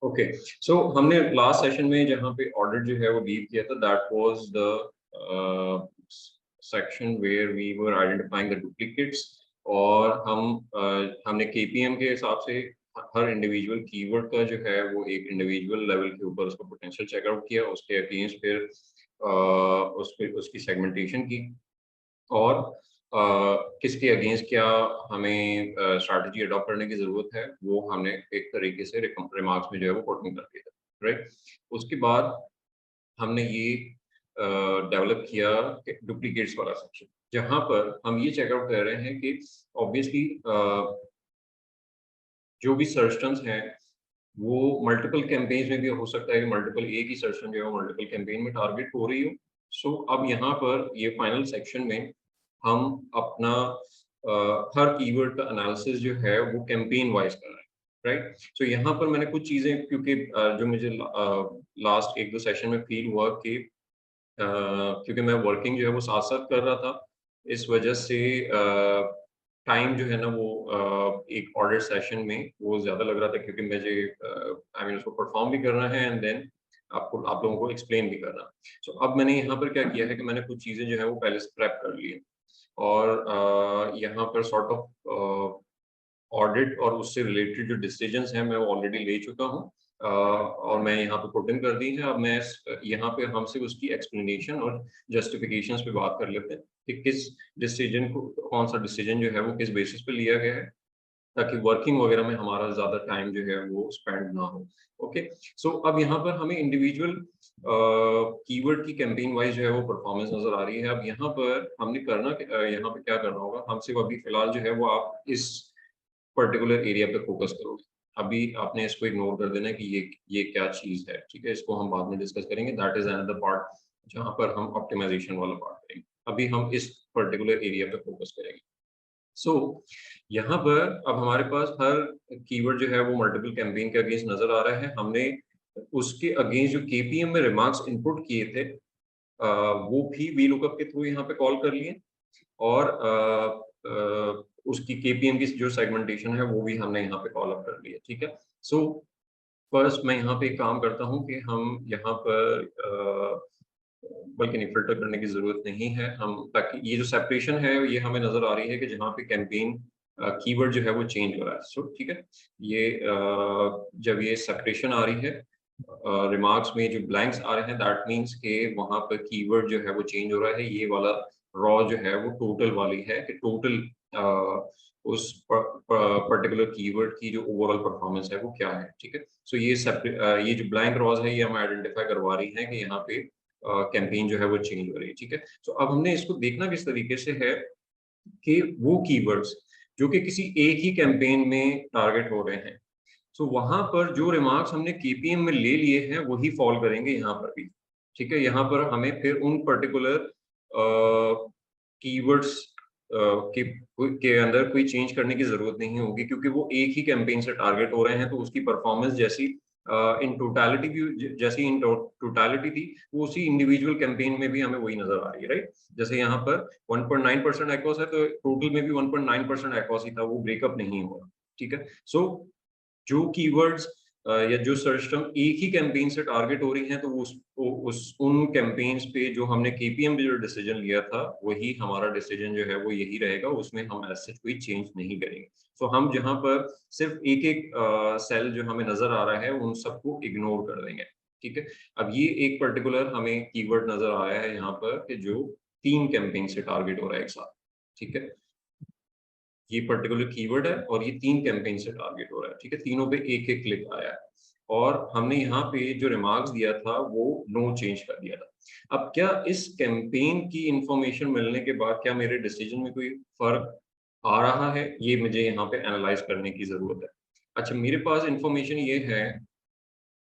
Okay, सो हमने last session में जहाँ पे ऑडिट जो है वो डील किया था, that was the section where we were identifying the duplicates. और हमने केपीएम के हिसाब से हर इंडिविजुअल कीवर्ड का जो है वो एक इंडिविजुअल लेवल के ऊपर उसका पोटेंशियल चेकआउट किया, उसके अगेंस्ट फिर उसकी सेगमेंटेशन की, और किसके अगेंस्ट क्या हमें स्ट्रैटेजी अडॉप्ट करने की ज़रूरत है, वो हमने एक तरीके से रिमार्क्स में जो है वो कोटिंग कर दिया था, राइट। उसके बाद हमने ये डेवलप किया डुप्लीकेट्स वाला सेक्शन, जहाँ पर हम ये चेकआउट कर रहे हैं कि ऑब्वियसली जो भी सर्च टर्म्स हैं वो मल्टीपल कैंपेन्स में भी हो सकता है कि मल्टीपल एक ही सर्च टर्म जो है मल्टीपल कैंपेन में टारगेट हो रही हो। सो अब यहाँ पर ये फाइनल सेक्शन में हम अपना हर कीवर्ड का एनालिसिस जो है वो कैंपेन वाइज कर रहे हैं, राइट। सो यहाँ पर मैंने कुछ चीज़ें, क्योंकि जो मुझे लास्ट एक दो सेशन में फील हुआ कि क्योंकि मैं वर्किंग जो है वो साथ साथ कर रहा था, इस वजह से टाइम जो है ना वो एक ऑडिट सेशन में वो ज़्यादा लग रहा था, क्योंकि मुझे आई मीन उसको परफॉर्म भी करना है एंड देन आप लोगों को एक्सप्लेन भी करना। सो अब मैंने यहाँ पर क्या किया है कि मैंने कुछ चीज़ें जो है वो पहले से प्रेप कर ली है, और यहाँ पर सॉर्ट ऑफ ऑडिट और उससे रिलेटेड जो डिसीजंस हैं मैं वो ऑलरेडी ले चुका हूँ, और मैं यहाँ पे पुट इन कर दी है। अब मैं यहाँ पे हम सिर्फ उसकी एक्सप्लेनेशन और जस्टिफिकेशंस पे बात कर लेते हैं कि किस डिसीजन को, कौन सा डिसीजन जो है वो किस बेसिस पे लिया गया है, ताकि वर्किंग वगैरह में हमारा ज़्यादा टाइम जो है वो स्पेंड ना हो। ओके, सो अब यहाँ पर हमें इंडिविजुअल कीवर्ड की कैंपेन वाइज जो है वो परफॉर्मेंस नज़र आ रही है। अब यहाँ पर हमने यहाँ पे क्या करना होगा, हम सिर्फ अभी फिलहाल जो है वो आप इस पर्टिकुलर एरिया पे फोकस करोगे। अभी आपने इसको इग्नोर कर देना है कि ये क्या चीज़ है, ठीक है? इसको हम बाद में डिस्कस करेंगे, दैट इज़ अनदर पार्ट जहाँ पर हम ऑप्टिमाइज़ेशन वाला पार्ट करेंगे। अभी हम इस पर्टिकुलर एरिया पे फोकस करेंगे। सो यहाँ पर अब हमारे पास हर कीवर्ड जो है वो मल्टीपल कैंपेन के अगेंस्ट नज़र आ रहा है। हमने उसके अगेंस्ट जो केपीएम में रिमार्क्स इनपुट किए थे, वो भी वीलुकअप के थ्रू यहाँ पे कॉल कर लिए, और उसकी केपीएम की जो सेगमेंटेशन है वो भी हमने यहाँ पे कॉल अप कर लिया, ठीक है। सो फर्स्ट मैं यहाँ पे एक काम करता हूँ कि हम यहाँ पर बल्कि नहीं, फिल्टर करने की जरूरत नहीं है हम, ताकि ये जो सेपरेशन है ये हमें नजर आ रही है कि जहाँ पे कैंपेन कीवर्ड जो है वो चेंज हो रहा है। सो ठीक है, ये जब ये सेपरेशन आ रही है रिमार्क्स में जो ब्लैंक्स आ रहे हैं, दैट मीन्स के वहां पर कीवर्ड जो है वो चेंज हो रहा है। ये वाला रॉ जो है वो टोटल वाली है कि टोटल उस पर्टिकुलर कीवर्ड की जो ओवरऑल परफॉर्मेंस है वो क्या है, ठीक है। सो ये जो ब्लैंक रॉज है ये हमें आइडेंटिफाई करवा रही है कि यहाँ पे कैंपेन जो है वो चेंज हो रही है, ठीक है। तो अब हमने इसको देखना किस तरीके से है कि वो कीवर्ड्स जो कि किसी एक ही कैंपेन में टारगेट हो रहे हैं, तो वहां पर जो रिमार्क्स हमने केपीएम में ले लिए हैं वही फॉल करेंगे यहाँ पर भी, ठीक है। यहाँ पर हमें फिर उन पर्टिकुलर कीवर्ड्स के अंदर कोई चेंज करने की जरूरत नहीं होगी, क्योंकि वो एक ही कैंपेन से टारगेट हो रहे हैं, तो उसकी परफॉर्मेंस जैसी इन टोटालिटी भी जैसी इन टोटालिटी थी वो उसी इंडिविजुअल कैंपेन में भी हमें वही नजर आ रही है, राइट। जैसे यहाँ पर 1.9% एक्वॉस है, तो टोटल में भी 1.9% एक्वॉस ही था, वो ब्रेकअप नहीं हुआ, ठीक है। सो जो कीवर्ड्स या जो सर्च टर्म एक ही कैंपेन से टारगेट हो रही हैं, तो उस उन कैंपेन्स पे जो हमने केपीएम पे जो डिसीजन लिया था वही हमारा डिसीजन जो है वो यही रहेगा, उसमें हम ऐसे कोई चेंज नहीं करेंगे। सो हम जहाँ पर सिर्फ एक एक सेल जो हमें नजर आ रहा है उन सबको इग्नोर कर देंगे, ठीक है। अब ये एक पर्टिकुलर हमें कीवर्ड नजर आया है यहाँ पर कि जो 3 कैंपेन से टारगेट हो रहा है एक साथ, ठीक है। ये पर्टिकुलर कीवर्ड है और ये 3 कैंपेन से टारगेट हो रहा है, ठीक है। तीनों पे एक एक क्लिक आया है, और हमने यहाँ पे जो रिमार्क्स दिया था वो नो चेंज कर दिया था। अब क्या इस कैंपेन की इंफॉर्मेशन मिलने के बाद क्या मेरे डिसीजन में कोई फर्क आ रहा है, ये मुझे यहाँ पे एनालाइज करने की जरूरत है। अच्छा, मेरे पास इंफॉर्मेशन ये है,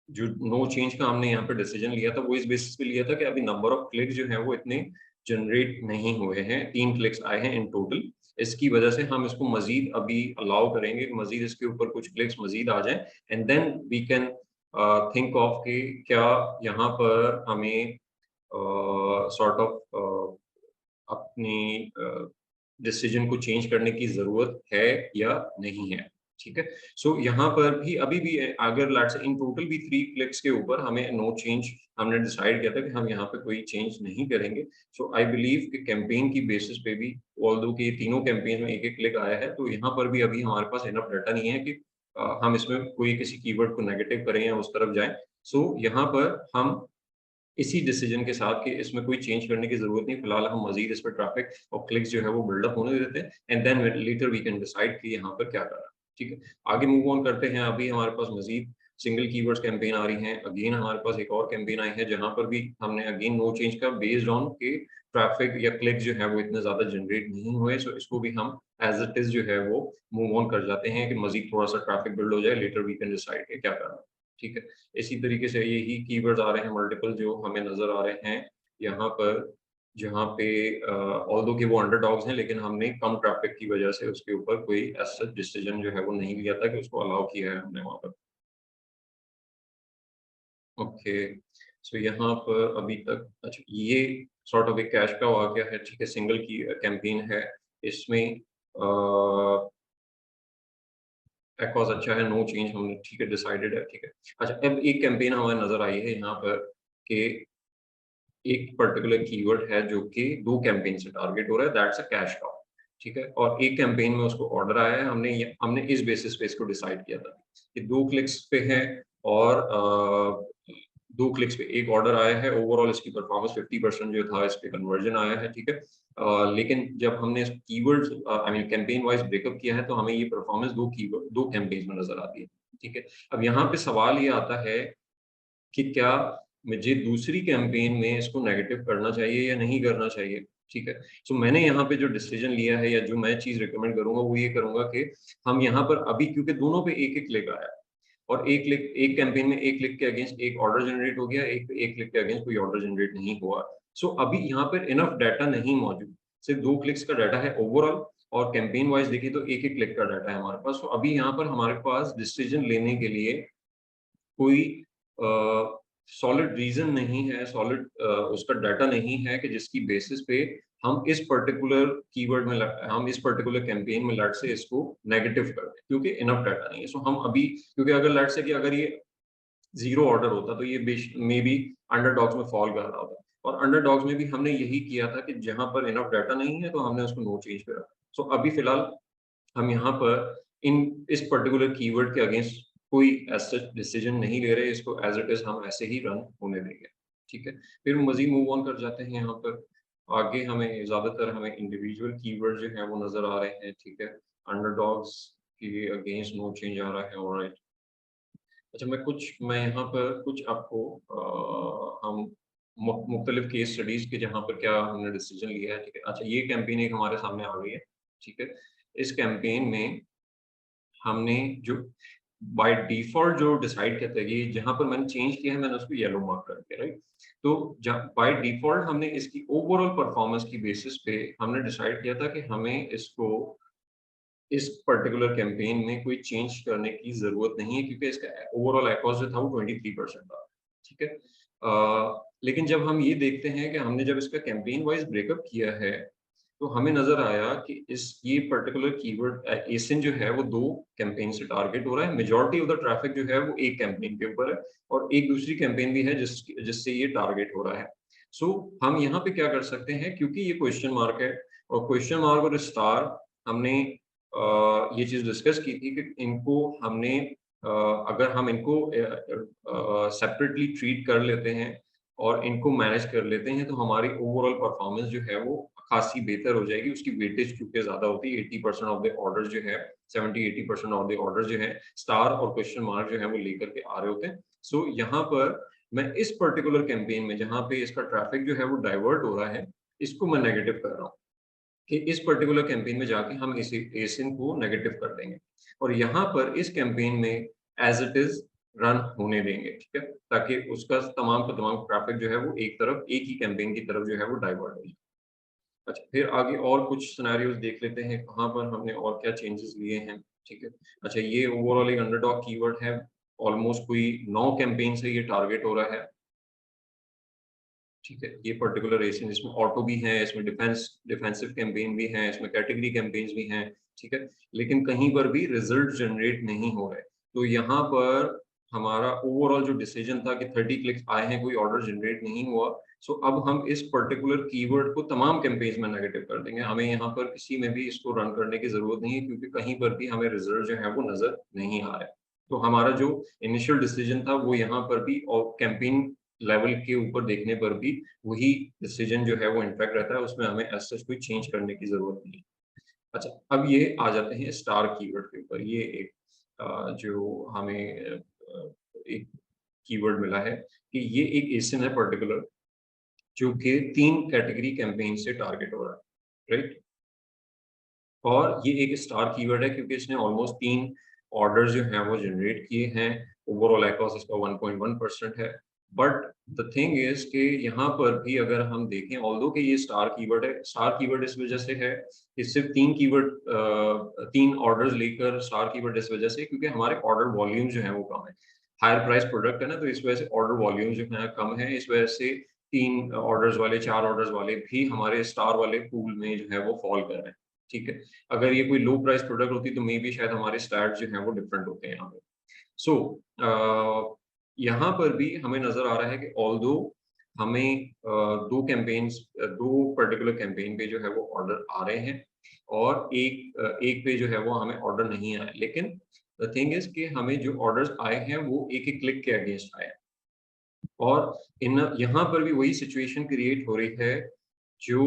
जो नो चेंज का हमने यहाँ पे डिसीजन लिया था वो इस बेसिस पे लिया था कि अभी नंबर ऑफ क्लिक जो है वो इतने जनरेट नहीं हुए हैं, 3 क्लिक्स आए हैं इन टोटल। इसकी वजह से हम इसको मजीद अभी अलाउ करेंगे, मजीद इसके ऊपर कुछ क्लिक्स मजीद आ जाएं, and then we can think of कि क्या यहाँ पर हमें सॉर्ट ऑफ अपनी डिसीजन को चेंज करने की जरूरत है या नहीं है, ठीक है। सो यहाँ पर भी अभी भी अगर लेट्स से इन टोटल भी 3 क्लिक्स के ऊपर हमें नो चेंज हमने डिसाइड किया था कि हम यहाँ पे कोई चेंज नहीं करेंगे। सो आई बिलीव कि कैंपेन की बेसिस पे भी ऑल्दो कि तीनों कैंपेन में एक-एक क्लिक आया है, तो यहाँ पर भी अभी हमारे पास इनफ डाटा नहीं है कि हम इसमें कोई किसी कीवर्ड को नेगेटिव करें या उस तरफ जाएँ। सो यहाँ पर हम इसी डिसीजन के साथ कि इसमें कोई चेंज करने की ज़रूरत नहीं, फिलहाल हम मज़ीद इस पे ट्रैफ़िक और क्लिक्स जो है वो बिल्ड अप होने देते हैं and then later we can decide कि यहाँ पर क्या करना है, ठीक है? आगे मूव ऑन करते हैं, अभी हमारे पास मज़ीद सिंगल कीवर्ड्स कैंपेन आ रही हैं, अगेन हमारे पास एक और कैंपेन आई है जहाँ पर भी हमने अगेन नो चेंज का बेस्ड ऑन कि ट्रैफ़िक या क्लिक्स जो है वो इतने ज़्यादा जनरेट नहीं हुए, सो इसको भी हम एज़ इट इज़ जो है वो मूव ऑन कर जाते हैं कि मज़ीद थोड़ा-सा ट्रैफ़िक बिल्ड हो जाए, लेटर वी कैन डिसाइड कि क्या करना है, ठीक है? इसी तरीके से यही कीवर्ड्स आ रहे हैं मल्टीपल जो हमें नज़र आ रहे हैं यहाँ पर, जहाँ पे ऑल्दो कि वो अंडरडॉग्स हैं, लेकिन हमने कम ट्रैफिक की वजह से उसके ऊपर कोई एज़ सच डिसीजन जो है वो नहीं लिया था कि उसको अलाउ किया है हमने वहाँ पर। ओके, सो यहाँ पर अभी तक अच्छा ये सॉर्ट ऑफ एक कैश का वाक़या है, ठीक है, सिंगल की कैंपेन है। इसमें एक्वाज़ अच्छा है, नो चेंज हमने ठीक है डिसाइडेड है, ठीक है। अच्छा अब एक कैंपेन हमें नज़र आई है यहाँ पर कि एक पर्टिकुलर कीवर्ड है जो कि 2 कैंपेन से टारगेट हो रहा है, दैट्स अ कैश काउ, ठीक है? और एक कैंपेन में उसको ऑर्डर आया है, हमने इस बेसिस पे इसको डिसाइड किया था कि 2 क्लिक्स पे है और 2 क्लिक्स पे एक ऑर्डर आया है, ओवरऑल इसकी परफॉर्मेंस 50% जो था इस पे कन्वर्जन आया है, ठीक है? लेकिन जब हमने words I mean campaign wise breakup किया है, तो हमें ये परफॉर्मेंस 2 कैंपेन्स में नज़र आती है, ठीक है? अब यहाँ पे सवाल ये आता है कि क्या मुझे दूसरी कैंपेन में इसको नेगेटिव करना चाहिए या नहीं करना चाहिए, ठीक है? सो मैंने यहाँ पे जो डिसीजन लिया है या जो मैं चीज़ रिकमेंड करूँगा वो ये करूँगा कि हम यहाँ पर अभी क्योंकि दोनों पे एक-एक क्लिक आया और एक कैंपेन में एक क्लिक के अगेंस्ट एक ऑर्डर जनरेट हो गया, एक क्लिक के अगेंस्ट कोई ऑर्डर जनरेट नहीं हुआ। सो अभी यहाँ पर इनफ डाटा नहीं मौजूद, सिर्फ 2 क्लिक्स का डाटा है ओवरऑल और कैंपेन वाइज़ देखिए तो एक-एक क्लिक का डाटा है हमारे पास। तो अभी यहाँ पर हमारे पास डिसीजन लेने के लिए कोई सॉलिड रीज़न नहीं है, सॉलिड उसका डाटा नहीं है कि जिसकी बेसिस पे हम इस पर्टिकुलर कीवर्ड में हम इस पर्टिकुलर कैंपेन में लेट्स से इसको नेगेटिव कर दें, क्योंकि इनफ डाटा नहीं है। सो हम अभी क्योंकि अगर लेट्स से कि अगर ये 0 ऑर्डर होता तो ये मेबी अंडरडॉग्स में फॉल कर रहा होता और अंडरडॉग्स में भी हमने यही किया था कि जहाँ पर इनफ डाटा नहीं है तो हमने उसको नो चेंज पे रखा। सो अभी फिलहाल हम यहाँ पर इस पर्टिकुलर कीवर्ड के अगेंस्ट कोई एज़ सच डिसीजन नहीं ले रहे, इसको एज़ इट इज़ हम ऐसे ही रन होने देंगे, ठीक है? फिर मज़ीद मूव ऑन कर जाते हैं यहाँ पर, आगे हमें ज़्यादातर हमें इंडिविजुअल कीवर्ड जो हैं वो नज़र आ रहे हैं, ठीक है? अंडरडॉग्स के अगेंस्ट नो चेंज आ रहा है, ऑलराइट। अच्छा मैं यहाँ पर कुछ आपको हम मुख्तलिफ केस स्टडीज़ के जहाँ पर क्या हमने डिसीजन लिया है, ठीक है? अच्छा ये कैंपेन एक हमारे सामने आ गई है, ठीक है? इस कैंपेन में हमने जो बाय डिफ़ॉल्ट जो डिसाइड किया था ये जहाँ पर मैंने चेंज किया है मैंने उसको येलो मार्क कर दिया, राइट? तो जहाँ बाय डिफ़ॉल्ट हमने इसकी ओवरऑल परफ़ॉर्मेंस की बेसिस पे हमने डिसाइड किया था कि हमें इसको इस पर्टिकुलर कैंपेन में कोई चेंज करने की ज़रूरत नहीं है क्योंकि इसका ओवरऑल एकोस जो था वो 23% था, ठीक है? लेकिन जब हम ये देखते हैं कि हमने जब इसका कैंपेन वाइज़ ब्रेकअप किया है, तो हमें नज़र आया कि ये पर्टिकुलर कीवर्ड एसिन जो है वो 2 कैंपेन से टारगेट हो रहा है। मेजॉरिटी ऑफ द ट्रैफिक जो है वो एक कैंपेन के ऊपर है और एक दूसरी कैंपेन भी है जिससे ये टारगेट हो रहा है। सो हम यहाँ पे क्या कर सकते हैं क्योंकि ये क्वेश्चन मार्क है और क्वेश्चन मार्क और स्टार हमने ये चीज़ डिस्कस की थी कि इनको हमने अगर हम इनको सेपरेटली ट्रीट कर लेते हैं और इनको मैनेज कर लेते हैं, तो हमारी ओवरऑल परफॉर्मेंस जो है वो खासी बेहतर हो जाएगी। उसकी वेटेज क्योंकि ज़्यादा होती है, 80% ऑफ द ऑर्डर जो है 70-80% ऑफ द ऑर्डर जो है स्टार और क्वेश्चन मार्क जो है वो लेकर के आ रहे होते हैं। सो यहाँ पर मैं इस पर्टिकुलर कैंपेन में जहाँ पे इसका ट्रैफिक जो है वो डाइवर्ट हो रहा है, इसको मैं नेगेटिव कर रहा हूँ। कि इस पर्टिकुलर कैंपेन में जाके हम इस एसिन को नेगेटिव कर देंगे और यहाँ पर इस कैंपेन में एज़ इट इज़ रन होने देंगे, ठीक है? ताकि उसका तमाम का तमाम ट्रैफ़िक जो है वो एक ही कैंपेन की तरफ जो है वो डाइवर्ट हो जाए। अच्छा, फिर आगे और कुछ सिनेरियोज़ देख लेते हैं, कहाँ पर हमने और क्या चेंजेज़ लिए हैं, ठीक है? अच्छा, ये ओवरऑल एक अंडरडॉग कीवर्ड है, ऑलमोस्ट कोई 9 कैंपेन से ये टारगेट हो रहा है। ठीक है, ये पर्टिकुलर एशियन इसमें ऑटो भी है, इसमें डिफेंसिव कैंपेन भी हैं, इसमें कैटेगरी कैंपेन्स भी हैं, ठीक है, लेकिन कहीं पर भी रिजल्ट जनरेट नहीं हो रहे। तो यहाँ पर हमारा ओवरऑल जो डिसीजन था कि 30 क्लिक्स आए हैं, कोई ऑर्डर जनरेट नहीं हुआ। सो अब हम इस पर्टिकुलर कीवर्ड को तमाम कैंपेन्स में नेगेटिव कर देंगे। हमें यहाँ पर किसी में भी इसको रन करने की जरूरत नहीं है, क्योंकि कहीं पर भी हमें रिजल्ट जो है वो नजर नहीं आ रहा है। तो हमारा जो इनिशियल डिसीजन था वो यहाँ पर भी, और कैंपेन लेवल के ऊपर देखने पर भी वही डिसीजन जो है वो इनफैक्ट रहता है, उसमें हमें एज सच कोई चेंज करने की जरूरत नहीं है। अच्छा, अब ये आ जाते हैं स्टार कीवर्ड के ऊपर। ये एक जो हमें एक कीवर्ड मिला है कि ये एक एसिन है पर्टिकुलर, जो कि 3 कैटेगरी कैंपेन से टारगेट हो रहा है, राइट? और ये एक स्टार कीवर्ड है क्योंकि इसने ऑलमोस्ट 3 ऑर्डर्स जो हैं वो जनरेट किए हैं। ओवरऑल अक्रॉस इसका 1.1% है। बट द थिंग इज कि यहाँ पर भी अगर हम देखें, ऑल्दो कि ये स्टार कीवर्ड है, स्टार कीवर्ड इस वजह से है कि सिर्फ 3 कीवर्ड 3 ऑर्डर्स लेकर स्टार कीवर्ड इस वजह से, क्योंकि हमारे ऑर्डर वॉल्यूम जो है वो कम है। हायर प्राइस प्रोडक्ट है ना, तो इस वजह से ऑर्डर वॉल्यूम जो है कम है। इस वजह से 3 ऑर्डर्स वाले, 4 ऑर्डर्स वाले भी हमारे स्टार वाले पूल में जो है वो फॉल कर रहे हैं। ठीक है, अगर ये कोई लो प्राइस प्रोडक्ट होती तो मे बी शायद हमारे स्टैट्स जो हैं वो डिफरेंट होते हैं यहाँ पे। सो यहाँ पर भी हमें नजर आ रहा है कि ऑल्दो हमें दो पर्टिकुलर कैंपेन पे जो है वो ऑर्डर आ रहे हैं, और एक पे जो है वो हमें ऑर्डर नहीं आए। लेकिन द थिंग इज कि हमें जो ऑर्डर्स आए हैं वो एक एक क्लिक के अगेंस्ट आए हैं। और इन यहाँ पर भी वही सिचुएशन क्रिएट हो रही है जो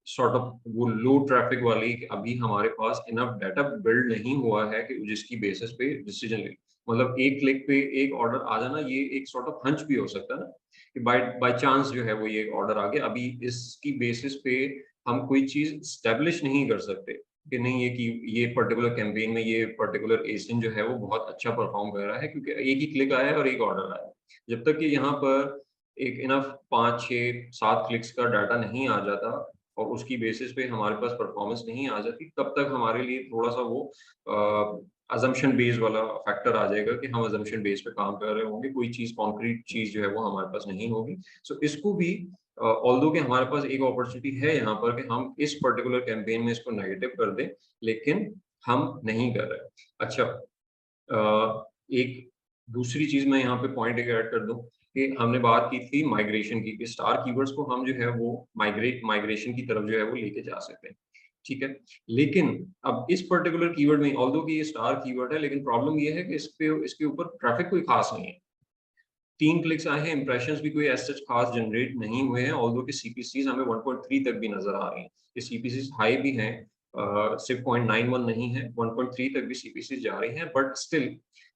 सॉर्ट ऑफ वो लो ट्रैफिक वाली, कि अभी हमारे पास इनफ डाटा बिल्ड नहीं हुआ है कि जिसकी बेसिस पे डिसीजन ले। मतलब एक क्लिक पे एक ऑर्डर आ जाना, ये एक सॉर्ट ऑफ हंच भी हो सकता है ना, कि बाय बाय चांस जो है वो ये ऑर्डर आ गया। अभी इसकी बेसिस पे हम कोई चीज स्टेब्लिश नहीं कर सकते कि नहीं, ये पर्टिकुलर कैंपेन में ये पर्टिकुलर एजेंट जो है वो बहुत अच्छा परफॉर्म कर रहा है, क्योंकि एक ही क्लिक आया है और एक ऑर्डर आया है। जब तक कि यहाँ पर एक इनफ 5, 6, 7 क्लिक्स का डाटा नहीं आ जाता और उसकी बेसिस पे हमारे पास परफॉर्मेंस नहीं आ जाती, तब तक हमारे लिए थोड़ा सा वो अजम्पशन बेस्ड वाला फैक्टर आ जाएगा कि हम अजम्पशन बेस पे काम कर रहे होंगे, कोई चीज कॉन्क्रीट चीज जो है वो हमारे पास नहीं होगी। सो इसको भी ऑल्दो कि हमारे पास एक अपॉर्चुनिटी है यहाँ पर कि हम इस पर्टिकुलर कैंपेन में इसको नेगेटिव कर दें, लेकिन हम नहीं कर रहे। अच्छा, एक दूसरी चीज मैं यहाँ पे पॉइंट एक ऐड कर दूं कि हमने बात की थी माइग्रेशन की, कि स्टार कीवर्ड्स को हम जो है वो माइग्रेशन की तरफ जो है वो लेके जा सकते हैं। ठीक है, लेकिन अब इस पर्टिकुलर कीवर्ड में ऑल्दो कि ये स्टार कीवर्ड है, लेकिन प्रॉब्लम ये है कि इसके ऊपर ट्रैफिक कोई खास नहीं है। 3 क्लिक्स आए हैं, इंप्रेशंस भी कोई एज सच खास जनरेट नहीं हुए हैं, ऑल्दो कि सीपीसीज हमें 1.3 तक भी नजर आ रही हैं। ये सीपीसीज हाई भी हैं, सिर्फ 0.91 नहीं है, 1.3 तक भी सीपीसीज जा रही हैं, बट स्टिल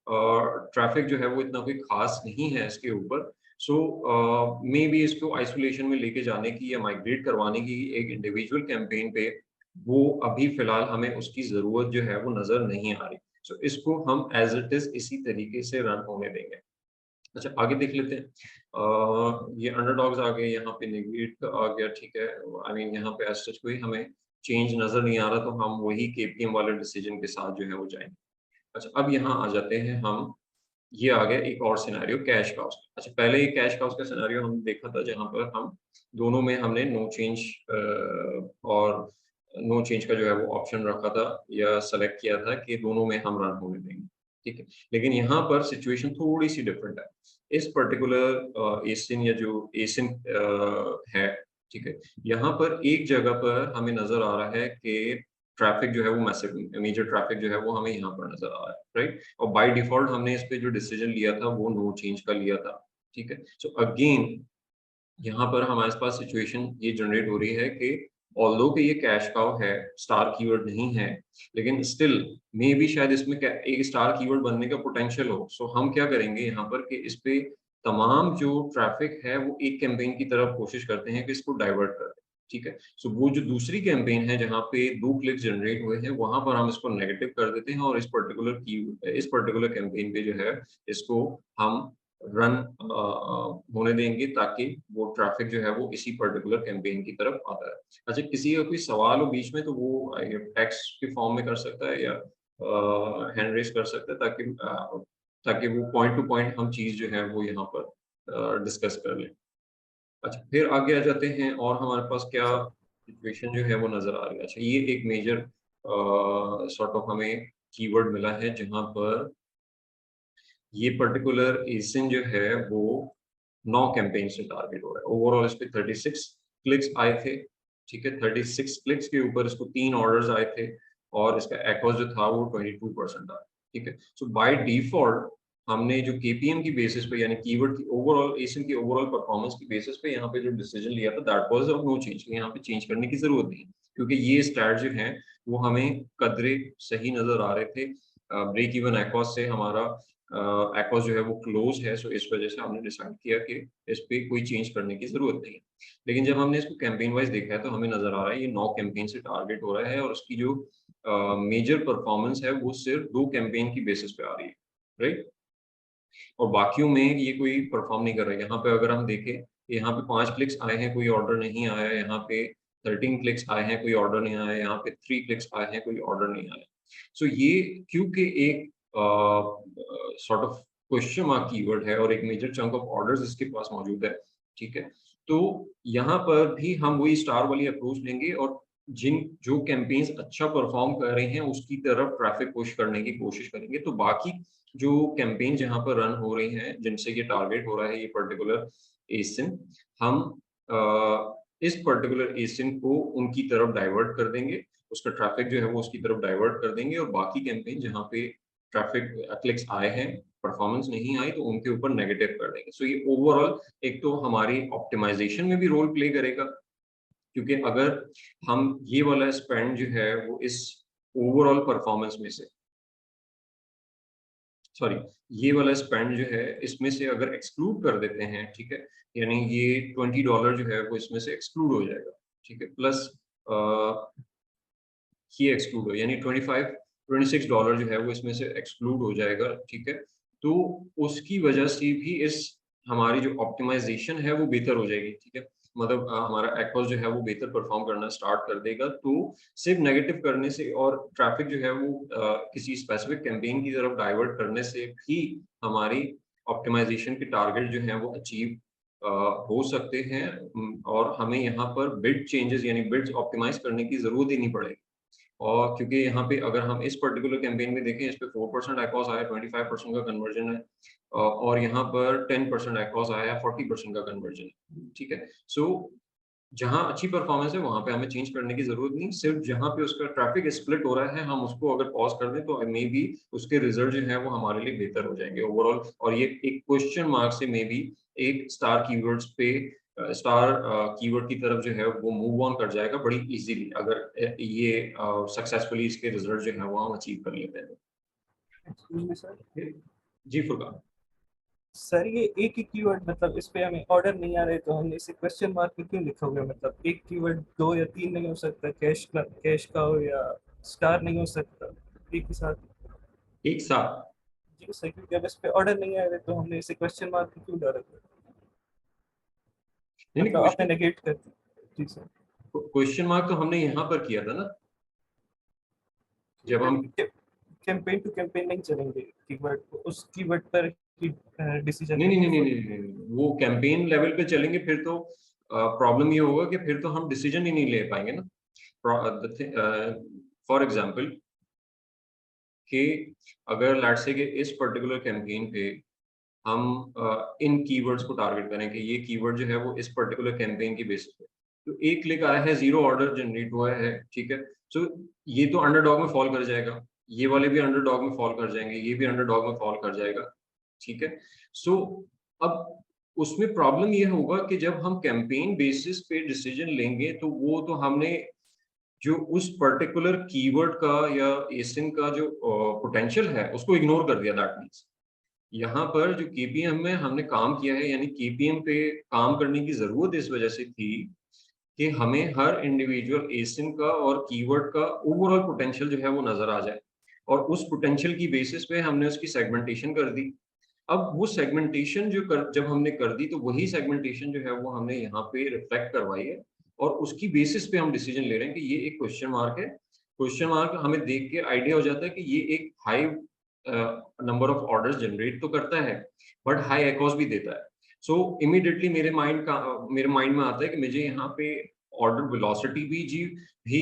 ट्रैफिक जो है वो इतना कोई खास नहीं है इसके ऊपर। सो मे बी इसको आइसोलेशन में लेके जाने की या माइग्रेट करवाने की एक इंडिविजुअल कैंपेन पे, वो अभी फिलहाल हमें उसकी जरूरत जो है वो नजर नहीं आ रही। सो इसको हम एज इट इज इसी तरीके से रन होने देंगे। अच्छा, आगे देख लेते हैं। ये अंडरडॉग्स आ गए, यहाँ पे नेगेट आ गया, ठीक है। आई मीन यहाँ पे एज सच कोई हमें चेंज नजर नहीं आ रहा, तो हम वही केपीएम वाले डिसीजन के साथ जो है वो जाएंगे। अच्छा, अब यहाँ आ जाते हैं हम। ये आ गया एक और सिनेरियो, कैश काउस। अच्छा, पहले ये कैश काउस का सिनेरियो हम देखा था, जहाँ पर हम दोनों में हमने नो चेंज और नो चेंज का जो है वो ऑप्शन रखा था या सेलेक्ट किया था कि दोनों में हम रन होने देंगे। ठीक है, लेकिन यहाँ पर सिचुएशन थोड़ी सी डिफरेंट है। इस पर्टिकुलर एसिन या जो एसिन है, ठीक है, यहाँ पर एक जगह पर हमें नजर आ रहा है कि ट्रैफिक जो है वो मैसिव मेजर ट्रैफिक जो है वो हमें यहाँ पर नजर आ रहा है, राइट। और बाय डिफॉल्ट हमने इस पे जो डिसीजन लिया था वो नो चेंज का लिया था। ठीक है, सो अगेन यहाँ पर हमारे पास सिचुएशन ये जनरेट हो रही है कि ऑल्दो कि ये कैश काउ है, स्टार कीवर्ड नहीं है, लेकिन स्टिल मे भी शायद इसमें एक स्टार कीवर्ड बनने का पोटेंशियल हो। सो हम क्या करेंगे यहाँ पर कि इस पे तमाम जो ट्रैफिक है वो एक कैंपेन की तरफ कोशिश करते हैं कि इसको डाइवर्ट कर दें। ठीक है, सो वो जो दूसरी कैंपेन है जहाँ पे 2 क्लिक्स जनरेट हुए हैं, वहां पर हम इसको नेगेटिव कर देते हैं, और इस पर्टिकुलर कैंपेन पे जो है इसको हम रन होने देंगे, ताकि वो ट्रैफिक जो है वो इसी पर्टिकुलर कैंपेन की तरफ आता है। अच्छा, किसी का कोई सवाल हो बीच में तो वो टेक्स्ट के फॉर्म में कर सकता है या हैंड रेस कर सकता है, ताकि वो पॉइंट टू पॉइंट हम चीज जो है वो यहाँ पर डिस्कस कर लें। अच्छा, फिर आगे आ जाते हैं, और हमारे पास क्या सिचुएशन जो है वो नजर आ रही है। अच्छा, ये एक मेजर सॉर्ट ऑफ हमें कीवर्ड मिला है जहां पर ये पर्टिकुलर एसिन जो है वो 9 कैंपेन से टारगेट हो रहा है। ओवरऑल इस पे 36 क्लिक्स आए थे, ठीक है। 36 क्लिक्स के ऊपर इसको 3 ऑर्डर्स आए थे और इसका एक्ॉस जो था वो 22% आया, ठीक है। सो बाय डिफॉल्ट हमने जो केपीएम की बेसिस पे यानी कीवर्ड की ओवरऑल एसिन की ओवरऑल परफॉर्मेंस की बेसिस पे यहाँ पे जो डिसीजन लिया था that was of no change, यहाँ पे चेंज करने की जरूरत नहीं, क्योंकि ये स्टैट जो है वो हमें कदरे सही नजर आ रहे थे। ब्रेक इवन एक्ॉस से हमारा एक्ॉस जो है वो क्लोज है, सो इस वजह से हमने डिसाइड किया कि इस पे कोई चेंज करने की जरूरत नहीं है। लेकिन जब हमने इसको कैंपेन वाइज देखा है तो हमें नजर आ रहा है ये 9 कैंपेन से टारगेट हो रहा है और उसकी जो मेजर परफॉर्मेंस है वो सिर्फ 2 कैंपेन की बेसिस पे आ रही है, राइट। और बाकियों में ये कोई परफॉर्म नहीं कर रहा है। यहाँ पे अगर हम देखें, यहाँ पे 5 क्लिक्स आए हैं, कोई ऑर्डर नहीं आया। यहाँ पे 13 क्लिक्स आए हैं, कोई ऑर्डर नहीं आया। यहाँ पे 3 क्लिक्स आए हैं, कोई ऑर्डर नहीं आया। सो ये क्योंकि एक sort of question mark keyword है और एक मेजर चंक ऑफ ऑर्डर्स इसके पास मौजूद है, ठीक है। तो यहाँ पर भी हम वही स्टार वाली अप्रोच लेंगे और जिन जो कैंपेन्स अच्छा परफॉर्म कर रहे हैं उसकी तरफ ट्रैफिक पुश करने की कोशिश करेंगे। तो बाकी जो कैंपेन जहाँ पर रन हो रही हैं जिनसे ये टारगेट हो रहा है ये पर्टिकुलर एसिन, हम इस पर्टिकुलर एसिन को उनकी तरफ डाइवर्ट कर देंगे, उसका ट्रैफिक जो है वो उसकी तरफ डाइवर्ट कर देंगे और बाकी कैंपेन जहाँ पे ट्रैफिक क्लिक्स आए हैं, परफॉर्मेंस नहीं आई, तो उनके ऊपर नेगेटिव कर देंगे। सो ये ओवरऑल एक तो हमारी ऑप्टिमाइजेशन में भी रोल प्ले करेगा, क्योंकि अगर हम ये वाला स्पेंड जो है वो इस ओवरऑल परफॉर्मेंस में से, सॉरी, ये वाला स्पेंड जो है इसमें से अगर एक्सक्लूड कर देते हैं, ठीक है, यानी ये $20 जो है वो इसमें से एक्सक्लूड हो जाएगा, ठीक है, प्लस ये एक्सक्लूड हो यानी $26 जो है वो इसमें से एक्सक्लूड हो जाएगा, ठीक है। तो उसकी वजह से भी इस हमारी जो ऑप्टिमाइजेशन है वो बेहतर हो जाएगी, ठीक है। मतलब हमारा एक्ॉस जो है वो बेहतर परफॉर्म करना स्टार्ट कर देगा। तो सिर्फ नेगेटिव करने से और ट्रैफिक जो है वो किसी स्पेसिफिक कैंपेन की तरफ डाइवर्ट करने से भी हमारी ऑप्टिमाइजेशन के टारगेट जो है वो अचीव हो सकते हैं। और हमें यहाँ पर बिड चेंजेस यानी बिड्स ऑप्टिमाइज करने की जरूरत ही नहीं पड़ेगी। और क्योंकि यहाँ पे अगर हम इस पर्टिकुलर कैंपेन में देखें, इस पे 4% एक्ॉस आया, 25% का कन्वर्जन है, और यहाँ पर 10% एक्ॉस आया, 40% का कन्वर्जन है, ठीक है। सो जहाँ अच्छी परफॉर्मेंस है वहां पे हमें चेंज करने की जरूरत नहीं, सिर्फ जहाँ पे उसका ट्रैफिक स्प्लिट हो रहा है हम उसको अगर पॉज कर दें तो मे बी उसके रिजल्ट जो है वो हमारे लिए बेहतर हो जाएंगे ओवरऑल। और ये एक क्वेश्चन मार्क से मे बी एक स्टार कीवर्ड्स पे स्टार कीवर्ड की तरफ जो है वो मूव ऑन कर जाएगा बड़ी इजीली, अगर ये सक्सेसफुली इसके रिजल्ट जो है वो हम अचीव कर लेते हैं। Excuse me sir. जी फुरकान। सर ये एक ही कीवर्ड, मतलब इस पे हमें ऑर्डर नहीं आ रहे तो हमने इसे क्वेश्चन मार्क में क्यों लिखा हुआ है? मतलब एक कीवर्ड 2 या 3 नहीं हो सकता, कैश का हो या स्टार नहीं हो सकता एक ही साथ? एक साथ जी सर, क्योंकि अब इस पे ऑर्डर नहीं आ रहे तो हमने इसे क्वेश्चन मार्क में क्यों डाला? यानी मतलब आपने क्वेश्चन नेगेट कर दिया। जी सर। क्वेश्चन मार्क तो हमने यहाँ पर किया था ना जब हम, कैंपेन टू कैंपेन नहीं चलेंगे कीवर्ड को, उस कीवर्ड पर ही डिसीजन नहीं नहीं लेंगे नहीं फॉर। नहीं नहीं नहीं, वो कैंपेन लेवल पे चलेंगे फिर तो प्रॉब्लम ये होगा कि फिर तो हम डिसीजन ही नहीं ले पाएंगे ना। फॉर एग्जाम्पल कि अगर लेट्स से कि इस पर्टिकुलर कैंपेन पे हम इन कीवर्ड्स को टारगेट करें कि ये कीवर्ड जो है वो इस पर्टिकुलर कैंपेन की बेसिस पे, तो एक क्लिक आया है, 0 ऑर्डर जनरेट हुआ है, ठीक है। सो ये तो अंडरडॉग में फॉल कर जाएगा, ये वाले भी अंडरडॉग में फॉल कर जाएंगे, ये भी अंडरडॉग में फॉल कर जाएगा, ठीक है। सो अब उसमें प्रॉब्लम ये होगा कि जब हम कैंपेन बेसिस पे डिसीजन लेंगे तो वो तो हमने जो उस पर्टिकुलर कीवर्ड का या एसिन का जो पोटेंशियल है उसको इग्नोर कर दिया। दैट मीन्स यहाँ पर जो केपीएम में हमने काम किया है, यानी केपीएम पे काम करने की जरूरत इस वजह से थी कि हमें हर इंडिविजुअल एसिन का और कीवर्ड का ओवरऑल पोटेंशियल जो है वो नजर आ जाए, और उस पोटेंशियल की बेसिस पे हमने उसकी सेगमेंटेशन कर दी। अब वो सेगमेंटेशन जब हमने कर दी तो वही सेगमेंटेशन जो है वो हमने यहाँ पे रिफ्लेक्ट करवाई है, और उसकी बेसिस पे हम डिसीजन ले रहे हैं कि ये एक क्वेश्चन मार्क है। क्वेश्चन मार्क हमें देख के आइडिया हो जाता है कि ये एक high number of orders generate तो करता है बट हाई एक्ॉस भी देता है। सो इमीडिएटली मेरे माइंड में आता है कि मुझे यहाँ पे ऑर्डर वेलोसिटी भी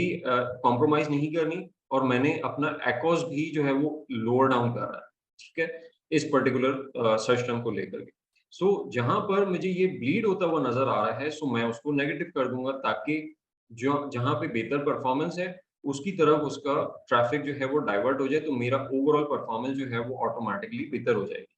कॉम्प्रोमाइज नहीं करनी, और मैंने अपना एक्ॉस भी जो है वो लोअर डाउन कर रहा है, ठीक है, इस पर्टिकुलर सर्च टर्म को लेकर के। सो जहां पर मुझे ये ब्लीड होता हुआ नजर आ रहा है, सो मैं उसको नेगेटिव कर दूंगा, ताकि जो जहां पे बेहतर परफॉर्मेंस है उसकी तरफ उसका ट्रैफिक जो है वो डाइवर्ट हो जाए, तो मेरा ओवरऑल परफॉर्मेंस जो है वो ऑटोमेटिकली बेहतर हो जाएगी।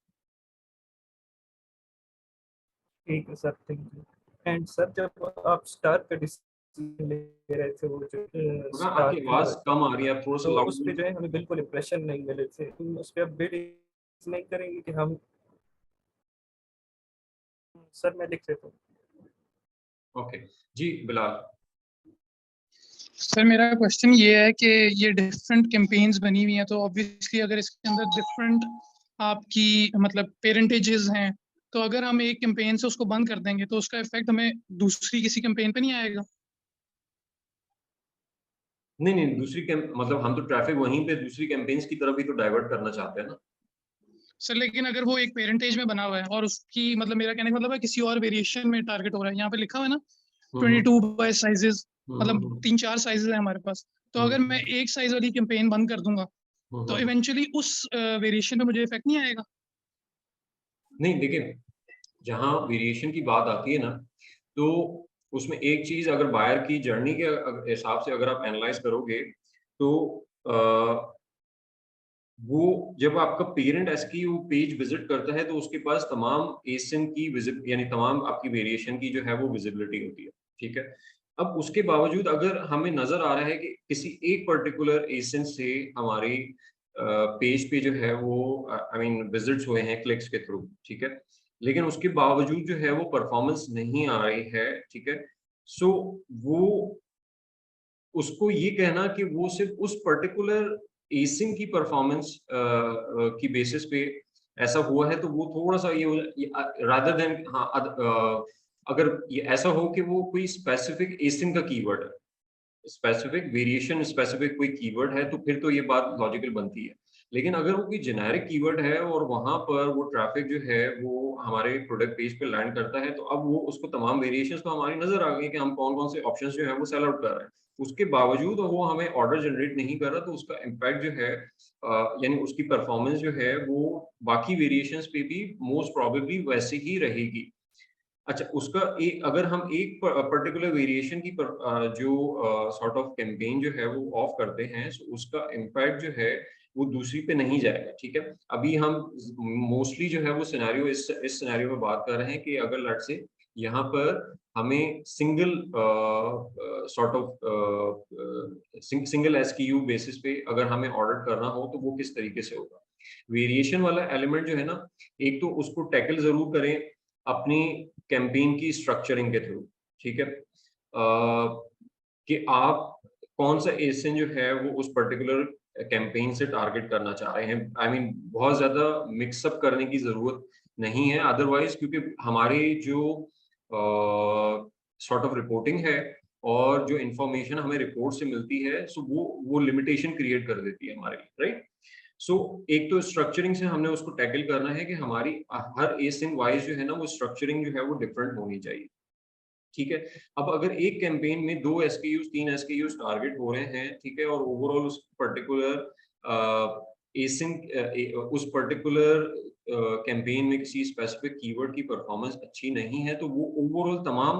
ठीक है sir, thank you. And sir, जब आप स्टार का डिसीजन ले रहे थे, वो जो थोड़ा स्टार आपकी आवाज कीवर्ड, कम आ रही है, आप थोड़ा सा तो लाउड उस पे जो बोलिए। है हमें बिल्कुल इंप्रेशन नहीं मिले थे, तो उस पे आप बिड नहीं करेंगे कि हम? सर मैं लिख लेता हूँ। ओके जी बिलाल। सर मेरा क्वेश्चन ये है कि ये डिफरेंट कैंपेन्स बनी हुई हैं, तो ऑब्वियसली अगर इसके अंदर डिफरेंट आपकी मतलब पेरेंटेजेस हैं, तो अगर हम एक कैंपेन से उसको बंद कर देंगे तो उसका इफेक्ट हमें दूसरी किसी कैंपेन पे नहीं आएगा? नहीं नहीं, दूसरी मतलब हम तो ट्रैफिक वहीं पे दूसरी कैंपेन्स की तरफ ही तो डाइवर्ट करना चाहते हैं ना। सर लेकिन अगर वो एक पेरेंटेज में बना हुआ है और उसकी मतलब मेरा कहने का मतलब है किसी और वेरिएशन में टारगेट हो रहा है, यहाँ पे लिखा हुआ है ना हम्म 22 बाय साइजेस, मतलब हम्म 3-4 साइजेस है हमारे पास। तो अगर मैं हम्म एक साइज वाली कैंपेन बंद कर दूंगा तो हम्म। इवेंचुअली उस वेरिएशन पे मुझे इफेक्ट नहीं आएगा? नहीं देखिए, जहाँ वेरिएशन की बात आती है ना, तो उसमें एक चीज अगर बायर की जर्नी के हिसाब से अगर आप एनालाइज करोगे, तो वो जब आपका पेरेंट एसक्यू पेज विजिट करता है तो उसके पास तमाम एसिन की विजिट यानी तमाम आपकी वेरिएशन की जो है वो विजिबिलिटी होती है, ठीक है। अब उसके बावजूद अगर हमें नजर आ रहा है कि किसी एक पर्टिकुलर एसिन से हमारी पेज पे जो है वो आई मीन विजिट्स हुए हैं क्लिक्स के थ्रू, ठीक है, लेकिन उसके बावजूद जो है वो परफॉर्मेंस नहीं आ रही है, ठीक है। सो वो उसको ये कहना कि वो सिर्फ उस पर्टिकुलर एसिन की परफॉर्मेंस की बेसिस पे ऐसा हुआ है, तो वो थोड़ा सा ये रादर देन हाँ अगर ये ऐसा हो कि वो कोई स्पेसिफिक एसिन का कीवर्ड है, स्पेसिफिक वेरिएशन स्पेसिफिक कोई कीवर्ड है, तो फिर तो ये बात लॉजिकल बनती है। लेकिन अगर वो कोई जेनेरिक कीवर्ड है और वहां पर वो ट्रैफिक जो है वो हमारे प्रोडक्ट पेज पे लैंड करता है, तो अब वो उसको तमाम वेरिएशंस तो हमारी नजर आ गई कि हम कौन कौन से ऑप्शंस जो है वो सेल आउट कर रहे हैं, उसके बावजूद वो हमें ऑर्डर जनरेट नहीं कर रहा, तो उसका इम्पैक्ट जो है यानी उसकी परफॉर्मेंस जो है वो बाकी वेरिएशंस पे भी मोस्ट प्रोबेबली वैसे ही रहेगी। अच्छा, उसका एक अगर हम एक पर्टिकुलर वेरिएशन की जो सॉर्ट ऑफ कैंपेन जो है वो ऑफ करते हैं, so उसका इम्पैक्ट जो है वो दूसरी पे नहीं जाएगा, ठीक है। अभी हम मोस्टली जो है वो सिनेरियो इस सिनेरियो में बात कर रहे हैं कि अगर लेट्स से यहाँ पर हमें single sort of single SQ basis पे अगर हमें ऑर्डर करना हो तो वो किस तरीके से होगा। वेरिएशन वाला एलिमेंट जो है ना, एक तो उसको टैकल जरूर करें अपनी कैंपेन की स्ट्रक्चरिंग के थ्रू, ठीक है, कि आप कौन सा एसिन जो है वो उस पर्टिकुलर कैंपेन से टारगेट करना चाह रहे हैं। आई मीन बहुत ज्यादा मिक्सअप करने की जरूरत नहीं है अदरवाइज, क्योंकि हमारी जो सॉर्ट ऑफ रिपोर्टिंग है और जो इंफॉर्मेशन हमें रिपोर्ट से मिलती है, सो वो लिमिटेशन क्रिएट कर देती है हमारे लिए, राइट। सो एक तो स्ट्रक्चरिंग से हमने उसको टैकल करना है कि हमारी हर एसिन वाइज जो है ना वो स्ट्रक्चरिंग जो है वो डिफरेंट होनी चाहिए, ठीक है। अब अगर एक कैंपेन में 2 एसकेयूज 3 एसकेयूज टारगेट हो रहे हैं, ठीक है, और ओवरऑल उस पर्टिकुलर एसिन उस पर्टिकुलर कैंपेन में किसी स्पेसिफिक कीवर्ड की परफॉर्मेंस अच्छी नहीं है, तो वो ओवरऑल तमाम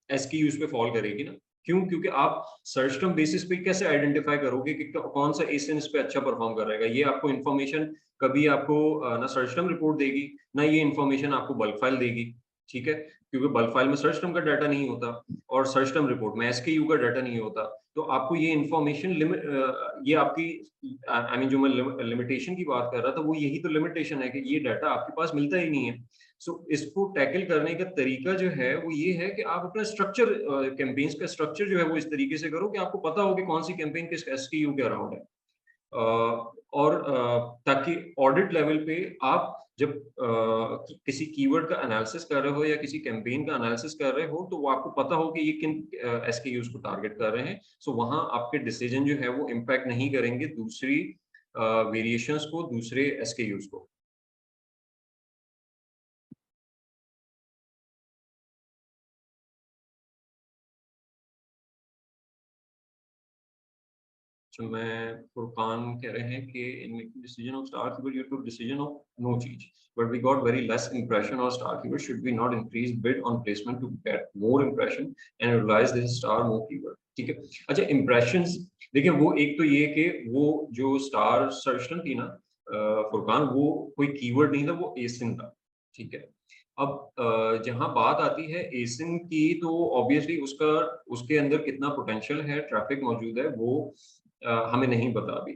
एसक्यूज पे फॉल करेगी ना। क्यों? क्योंकि आप सर्च टर्म बेसिस पे कैसे आइडेंटिफाई करोगे कि कौन सा एसिन इस पे अच्छा परफॉर्म कर रहेगा। ये आपको इन्फॉर्मेशन कभी आपको ना सर्च टर्म रिपोर्ट देगी, ना ये इन्फॉर्मेशन आपको बल्क फाइल देगी, ठीक है, क्योंकि बल्क फाइल में सर्च टर्म का डाटा नहीं होता और सर्च टर्म रिपोर्ट में एसकेयू का डाटा नहीं होता। तो आपको ये इन्फॉर्मेशन ये आपकी आई मीन जो मैं लिमिटेशन की बात कर रहा था, वो यही तो लिमिटेशन है कि ये डाटा आपके पास मिलता ही नहीं है। सो इसको टैकल करने का तरीका जो है वो ये है कि आप अपना स्ट्रक्चर कैंपेन्स का स्ट्रक्चर जो है वो इस तरीके से करो कि आपको पता हो कि कौन सी कैंपेन किस एसकेयू के अराउंड है। और ताकि ऑडिट लेवल पे आप जब किसी कीवर्ड का एनालिसिस कर रहे हो या किसी कैंपेन का एनालिसिस कर रहे हो, तो वो आपको पता हो कि ये किन एसकेयूज को टारगेट कर रहे हैं। सो वहां आपके डिसीजन जो है वो इम्पैक्ट नहीं करेंगे दूसरी वेरिएशंस को, दूसरे एसकेयूज को। मैं फुरकान कह रहे हैं कि in making decision of star keyword you took decision of no change but we got very less impression और star keyword should be not increase bid on placement to get more impression and realize this star more keyword. ठीक है, अच्छा impressions देखिए, वो एक तो ये कि वो जो स्टार सर्च थी ना फुरकान, वो कोई कीवर्ड नहीं था, वो एसिन था। ठीक है, अब जहां बात आती है एसिन की, तो ऑब्वियसली उसका उसके अंदर कितना पोटेंशियल है, ट्रैफिक मौजूद है, वो हमें नहीं पता अभी।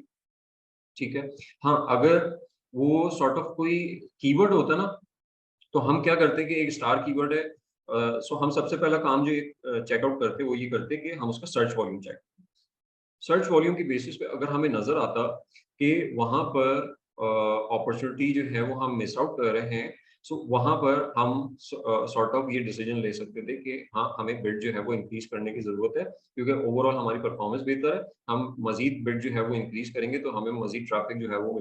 ठीक है, हाँ अगर वो सॉर्ट ऑफ कोई कीवर्ड होता ना, तो हम क्या करते कि एक स्टार कीवर्ड है, सो हम सबसे पहला काम जो चेकआउट करते वो ये करते कि हम उसका search volume check, search volume की बेसिस पे अगर हमें नजर आता कि वहां पर अपॉर्चुनिटी जो है वो हम मिस आउट कर रहे हैं, सो वहां पर हम सॉर्ट ऑफ ये डिसीजन ले सकते थे कि हाँ हमें बिड जो है वो इंक्रीज करने की जरूरत है, क्योंकि ओवरऑल हमारी परफॉर्मेंस बेहतर है, हम मजीद बिड जो है वो इंक्रीज करेंगे तो हमें मजीद ट्रैफिक जो है वो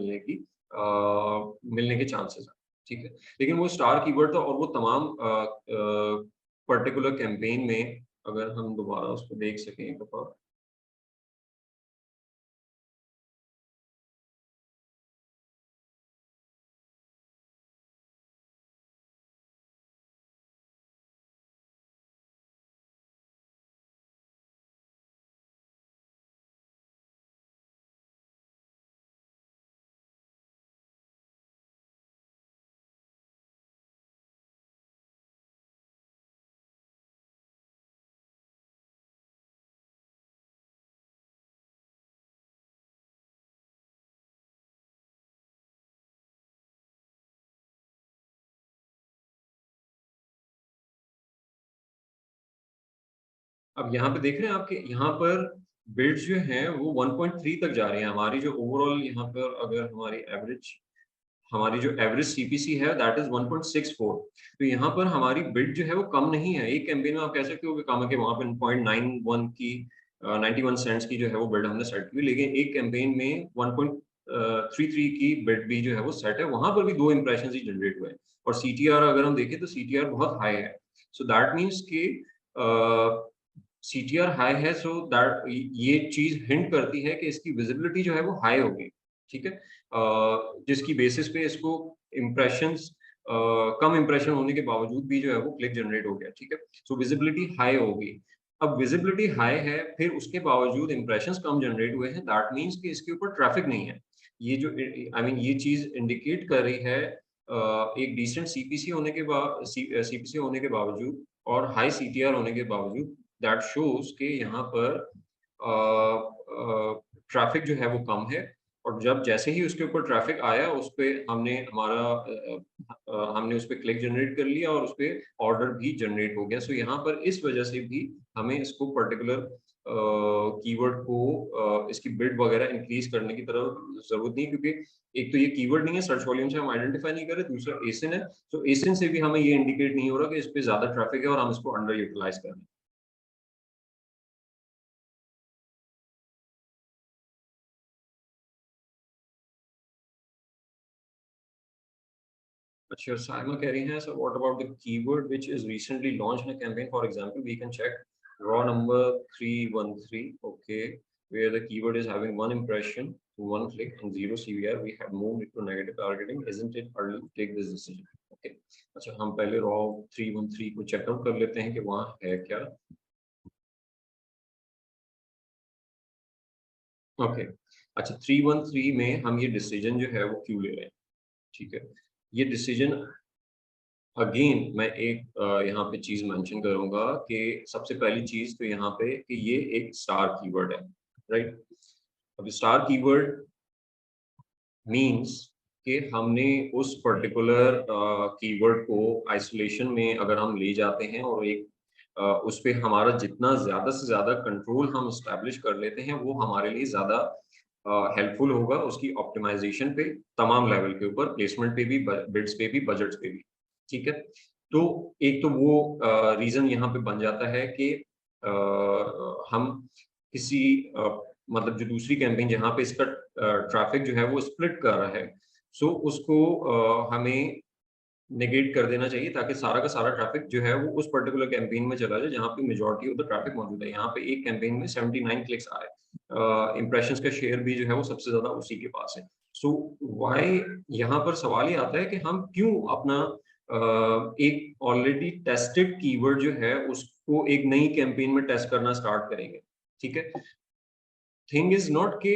मिलने के चांसेस हैं। ठीक है, लेकिन वो स्टार कीवर्ड था और वो तमाम पर्टिकुलर कैंपेन में, अगर हम दोबारा उसको देख सकें एक दफा, अब यहाँ पे देख रहे हैं आपके यहाँ पर बिल्ड्स जो हैं वो 1.3 तक जा रहे हैं। हमारी जो ओवरऑल यहाँ पर अगर हमारी जो एवरेज सीपीसी है दैट इज 1.64, तो यहाँ पर हमारी बिड जो है वो कम नहीं है। एक कैंपेन में आप कह सकते हो कि कम है कि वहां पर 0.91 की 91 सेंट्स की जो है वो बिड हमने सेट की, लेकिन एक कैंपेन में 1.33 की बिड भी जो है वो सेट है, वहां पर भी 2 इंप्रेशन ही जनरेट हुए हैं। और सीटीआर अगर हम देखें तो सीटीआर बहुत हाई है, सो दैट मीन्स कि सीटीआर हाई है, सो दैट ये चीज हिंट करती है कि इसकी विजिबिलिटी जो है वो हाई होगी। ठीक है, जिसकी बेसिस पे इसको इम्प्रेशंस कम इम्प्रेशन होने के बावजूद भी जो है वो क्लिक जनरेट हो गया। ठीक है, सो विजिबिलिटी हाई होगी। अब विजिबिलिटी हाई है, फिर उसके बावजूद इम्प्रेशंस कम जनरेट हुए हैं, दैट मीन्स कि इसके ऊपर ट्रैफिक नहीं है। ये जो ये चीज इंडिकेट कर रही है एक डिसेंट सीपीसी होने के सीपीसी होने के बावजूद और हाई सीटीआर होने के बावजूद, दैट शोज के यहाँ पर ट्रैफिक जो है वो कम है। और जब जैसे ही उसके ऊपर ट्रैफिक आया, उस पे हमने उस पर क्लिक जनरेट कर लिया और उस पर ऑर्डर भी जनरेट हो गया। सो यहाँ पर इस वजह से भी हमें इसको पर्टिकुलर कीवर्ड को इसकी बिड वगैरह इंक्रीज करने की तरफ जरूरत नहीं है, क्योंकि एक तो ये कीवर्ड नहीं है, सर्च वॉल्यूम से हम आइडेंटिफाई नहीं कर रहे, दूसरा एसिन है, तो एसिन से भी हमें ये इंडिकेट नहीं हो रहा कि इस पे ज्यादा ट्रैफिक है और हम इसको अंडर यूटिलाइज कर रहे हैं। अच्छा, साइमा कह रही हैं, sir what about the keyword which is recently launched in a campaign, for example we can check raw number 313, okay, where the keyword is having one impression, one click and 0 CVR, we have moved it to negative targeting, isn't it early to take this decision? Okay, अच्छा हम पहले raw 313 को checkout कर लेते हैं कि वहाँ है क्या। ओके, अच्छा 313 में हम ये डिसीजन जो है वो क्यों ले रहे हैं? ठीक है, ये डिसीजन अगेन मैं एक यहाँ पे चीज मेंशन करूंगा कि सबसे पहली चीज तो यहाँ पे कि ये एक स्टार कीवर्ड है, राइट। अब स्टार कीवर्ड मींस कि हमने उस पर्टिकुलर कीवर्ड को आइसोलेशन में अगर हम ले जाते हैं और एक उस पे हमारा जितना ज्यादा से ज्यादा कंट्रोल हम स्टैब्लिश कर लेते हैं, वो हमारे लिए ज्यादा हेल्पफुल होगा उसकी ऑप्टिमाइजेशन पे, तमाम लेवल के ऊपर, प्लेसमेंट पे भी, बिड्स पे भी, बजट्स पे भी। ठीक है, तो एक तो वो रीजन यहाँ पे बन जाता है कि हम किसी मतलब जो दूसरी कैंपेन जहाँ पे इसका ट्रैफिक जो है वो स्प्लिट कर रहा है, सो उसको हमें नेगेट कर देना चाहिए ताकि सारा का सारा ट्रैफिक जो है वो उस पर्टिकुलर कैंपेन में चला जाए जहाँ पे मेजॉरिटी ऑफ द ट्रैफिक मौजूद है। यहाँ पे एक कैंपेन में 79 क्लिक्स आ रहे हैं, इम्प्रेशंस का शेयर भी जो है वो सबसे ज्यादा उसी के पास है। सो व्हाई, यहाँ पर सवाल ये आता है कि हम क्यों अपना एक ऑलरेडी टेस्टेड कीवर्ड जो है उसको एक नई कैंपेन में टेस्ट करना स्टार्ट करेंगे। ठीक है, थिंग इज नॉट के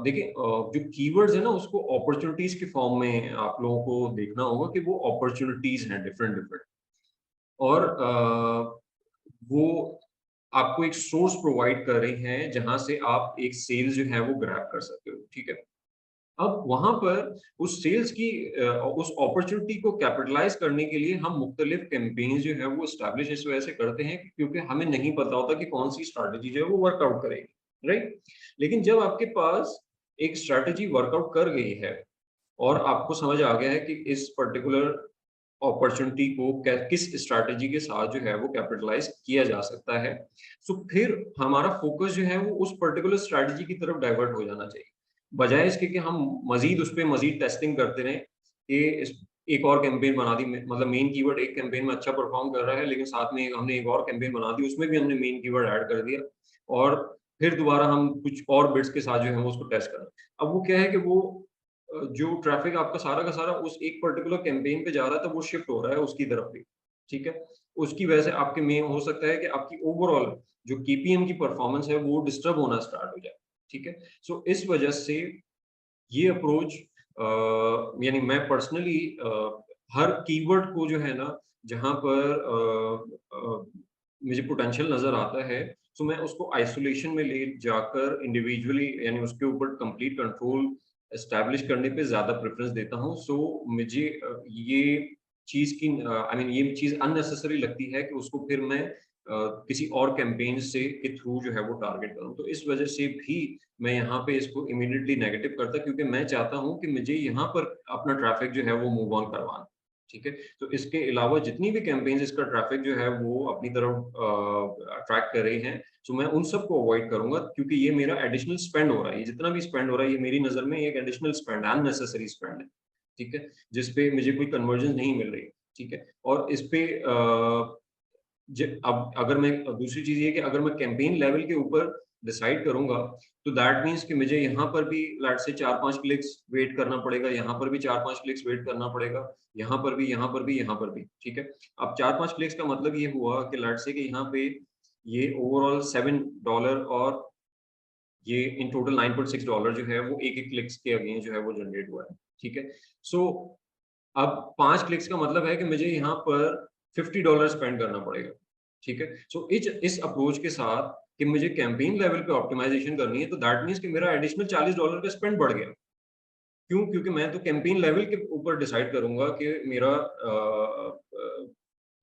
देखिए जो कीवर्ड्स है ना उसको अपॉर्चुनिटीज के फॉर्म में आप लोगों को देखना होगा कि वो अपॉर्चुनिटीज हैं डिफरेंट डिफरेंट, और वो आपको एक सोर्स प्रोवाइड कर रही हैं जहां से आप एक सेल जो है वो ग्रैब कर सकते हो। ठीक है, अब वहां पर उस सेल्स की उस अपॉर्चुनिटी को कैपिटलाइज करने के लिए हम मुख्तलिफ कैंपेन जो है वो स्टैब्लिश इस वजह से करते हैं क्योंकि हमें नहीं पता होता कि कौन सी स्ट्रैटेजी जो है वो वर्कआउट करेगी, राइट। लेकिन जब आपके पास एक स्ट्रैटेजी वर्कआउट कर गई है और आपको समझ आ गया है कि इस पर्टिकुलर अपॉर्चुनिटी को किस स्ट्रैटेजी के साथ जो है वो कैपिटलाइज किया जा सकता है, तो फिर हमारा फोकस जो है वो उस पर्टिकुलर स्ट्रैटेजी की तरफ डाइवर्ट हो जाना चाहिए, बजाय इसके कि हम मजीद उस पर मजीद टेस्टिंग करते रहें कि एक और कैंपेन बना दी, मतलब मेन कीवर्ड एक कैंपेन में अच्छा परफॉर्म कर रहा है लेकिन साथ में हमने एक और कैंपेन बना दी उसमें भी हमने मेन कीवर्ड ऐड कर दिया और फिर दोबारा हम कुछ और बिट्स के साथ जो है वो उसको टेस्ट करें। अब वो क्या है कि वो जो ट्रैफिक आपका सारा का सारा उस एक पर्टिकुलर कैंपेन पे जा रहा था वो शिफ्ट हो रहा है उसकी तरफ भी। ठीक है, उसकी वजह से आपके में हो सकता है कि आपकी ओवरऑल जो केपीएम की परफॉर्मेंस है वो डिस्टर्ब होना स्टार्ट हो जाए। ठीक है, सो इस वजह से ये अप्रोच यानी मैं पर्सनली हर कीवर्ड को जो है ना जहां पर मुझे पोटेंशियल नजर आता है तो मैं उसको आइसोलेशन में ले जाकर इंडिविजुअली यानी उसके ऊपर कंप्लीट कंट्रोल एस्टैब्लिश करने पे ज्यादा प्रेफरेंस देता हूँ। सो मुझे ये चीज की आई मीन ये चीज अननेसेसरी लगती है कि उसको फिर मैं किसी और कैंपेन से के थ्रू जो है वो टारगेट करूँ, तो इस वजह से भी मैं यहाँ पे इसको इमीडिएटली नेगेटिव करता क्योंकि मैं चाहता हूँ कि मुझे यहाँ पर अपना ट्रैफिक जो है वो मूव ऑन करवाना। ठीक है, तो इसके अलावा जितनी भी कैंपेन्स इसका ट्रैफिक जो है वो अपनी तरफ अट्रैक्ट कर रही हैं, तो मैं उन सबको अवॉइड करूंगा क्योंकि ये मेरा एडिशनल स्पेंड हो रहा है, ये जितना भी स्पेंड हो रहा है ये मेरी नजर में एक एडिशनल स्पेंड है, अननेसेसरी स्पेंड है। ठीक है, जिसपे मुझे कोई कन्वर्जन नहीं मिल रही। ठीक है, और इस पे अब अगर मैं दूसरी चीज ये कि अगर मैं कैंपेन लेवल के ऊपर डिसाइड करूंगा तो दैट मीन्स कि मुझे यहाँ पर भी लेट से 4-5 क्लिक्स वेट करना पड़ेगा, यहाँ पर भी 4-5 क्लिक्स वेट करना पड़ेगा, यहाँ पर भी, यहाँ पर भी, यहाँ पर भी। ठीक है, अब 4-5 क्लिक्स का मतलब ये हुआ कि लेट से कि यहाँ पे ये ओवरऑल $7 और ये इन टोटल $9.6 जो है वो एक क्लिक्स के अगेंस्ट जो है वो जनरेट हुआ है। ठीक है, सो अब 5 क्लिक्स का मतलब है कि मुझे यहाँ पर $50 स्पेंड करना पड़ेगा। ठीक है, सो इस अप्रोच के साथ कि मुझे कैंपेन लेवल पे ऑप्टिमाइजेशन करनी है तो दैट मीन्स कि मेरा एडिशनल $40 का स्पेंड बढ़ गया। क्यों? क्योंकि मैं तो कैंपेन लेवल के ऊपर डिसाइड करूंगा कि मेरा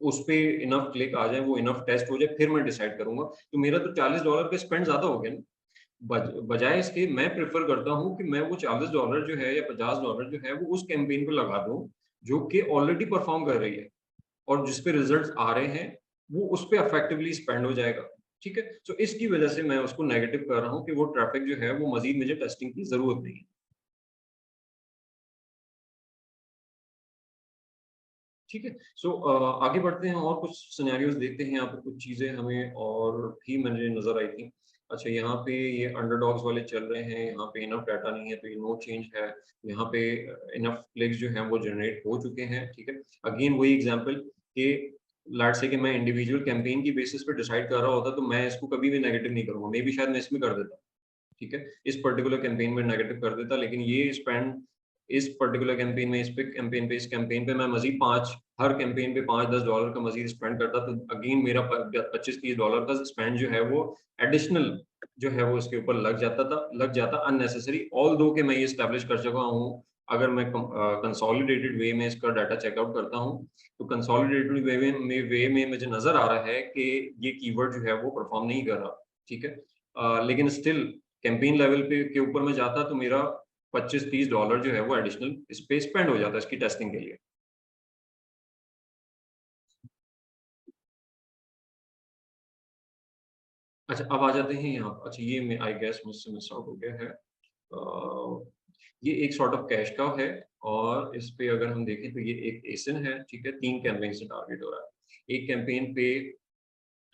उस पे इनफ क्लिक आ जाए, वो इनफ टेस्ट हो जाए, फिर मैं डिसाइड करूंगा। तो मेरा तो $40 का स्पेंड ज्यादा हो गया ना। बजाय इसके मैं प्रेफर करता हूँ कि मैं वो $40 जो है या $50 जो है वो उस कैंपेन पे लगा दूं जो कि ऑलरेडी परफॉर्म कर रही है और जिस पे रिजल्ट्स आ रहे हैं वो उस पे इफेक्टिवली स्पेंड हो जाएगा। ठीक है, तो इसकी वजह से मैं उसको नेगेटिव कर रहा हूँ कि वो ट्रैफिक जो है वो मजीद मुझे टेस्टिंग की जरूरत नहीं है। ठीक है, सो आगे बढ़ते हैं और कुछ सिनेरियोज देखते हैं। यहाँ पे कुछ चीजें हमें और भी मुझे नजर आई थी। अच्छा, यहाँ पे ये अंडरडॉग्स वाले चल रहे हैं, यहाँ पे इनफ डाटा नहीं है तो ये नो चेंज है। यहाँ पे इनफ क्लिक्स जो हैं वो जनरेट हो चुके हैं। ठीक है, अगेन वही एग्जांपल कि लाट से कि मैं इंडिविजुअल कैंपेन की बेसिस पे डिसाइड कर रहा होता तो मैं इसको कभी भी नेगेटिव नहीं करूंगा, मे बी शायद मैं इसमें कर देता। ठीक है, इस पर्टिकुलर कैंपेन में नेगेटिव कर देता, लेकिन ये स्पेंड इस पर्टिकुलर कैंपेन में, इस कैंपेन पे मैं मजीद 5 हर कैंपेन पे $5-10 का मजीद स्पेंड करता तो अगेन मेरा $25-30 का स्पेंड जो है वो एडिशनल जो है वो इसके ऊपर लग जाता अननेसेसरी। ऑल दो कि मैं ये स्टैब्लिश कर चुका हूँ, अगर मैं कंसोलिडेटेड वे में इसका डाटा चेकआउट करता हूँ तो कंसोलिडेटेड वे में मुझे नजर आ रहा है कि ये कीवर्ड जो है वो परफॉर्म नहीं कर रहा। ठीक है, लेकिन स्टिल कैंपेन लेवल पे के ऊपर में जाता तो मेरा $25-30 जो है वो एडिशनल इस पे स्पेंड हो जाता है इसकी टेस्टिंग के लिए। अच्छा, अब आ जाते हैं यहाँ। अच्छा, ये आई गेस मुझसे मिस आउट हो गया है। ये एक सॉर्ट ऑफ कैश काउ है और इस पे अगर हम देखें तो ये एक एसिन है, ठीक है, 3 कैंपेन से टारगेट हो रहा है। एक कैंपेन पे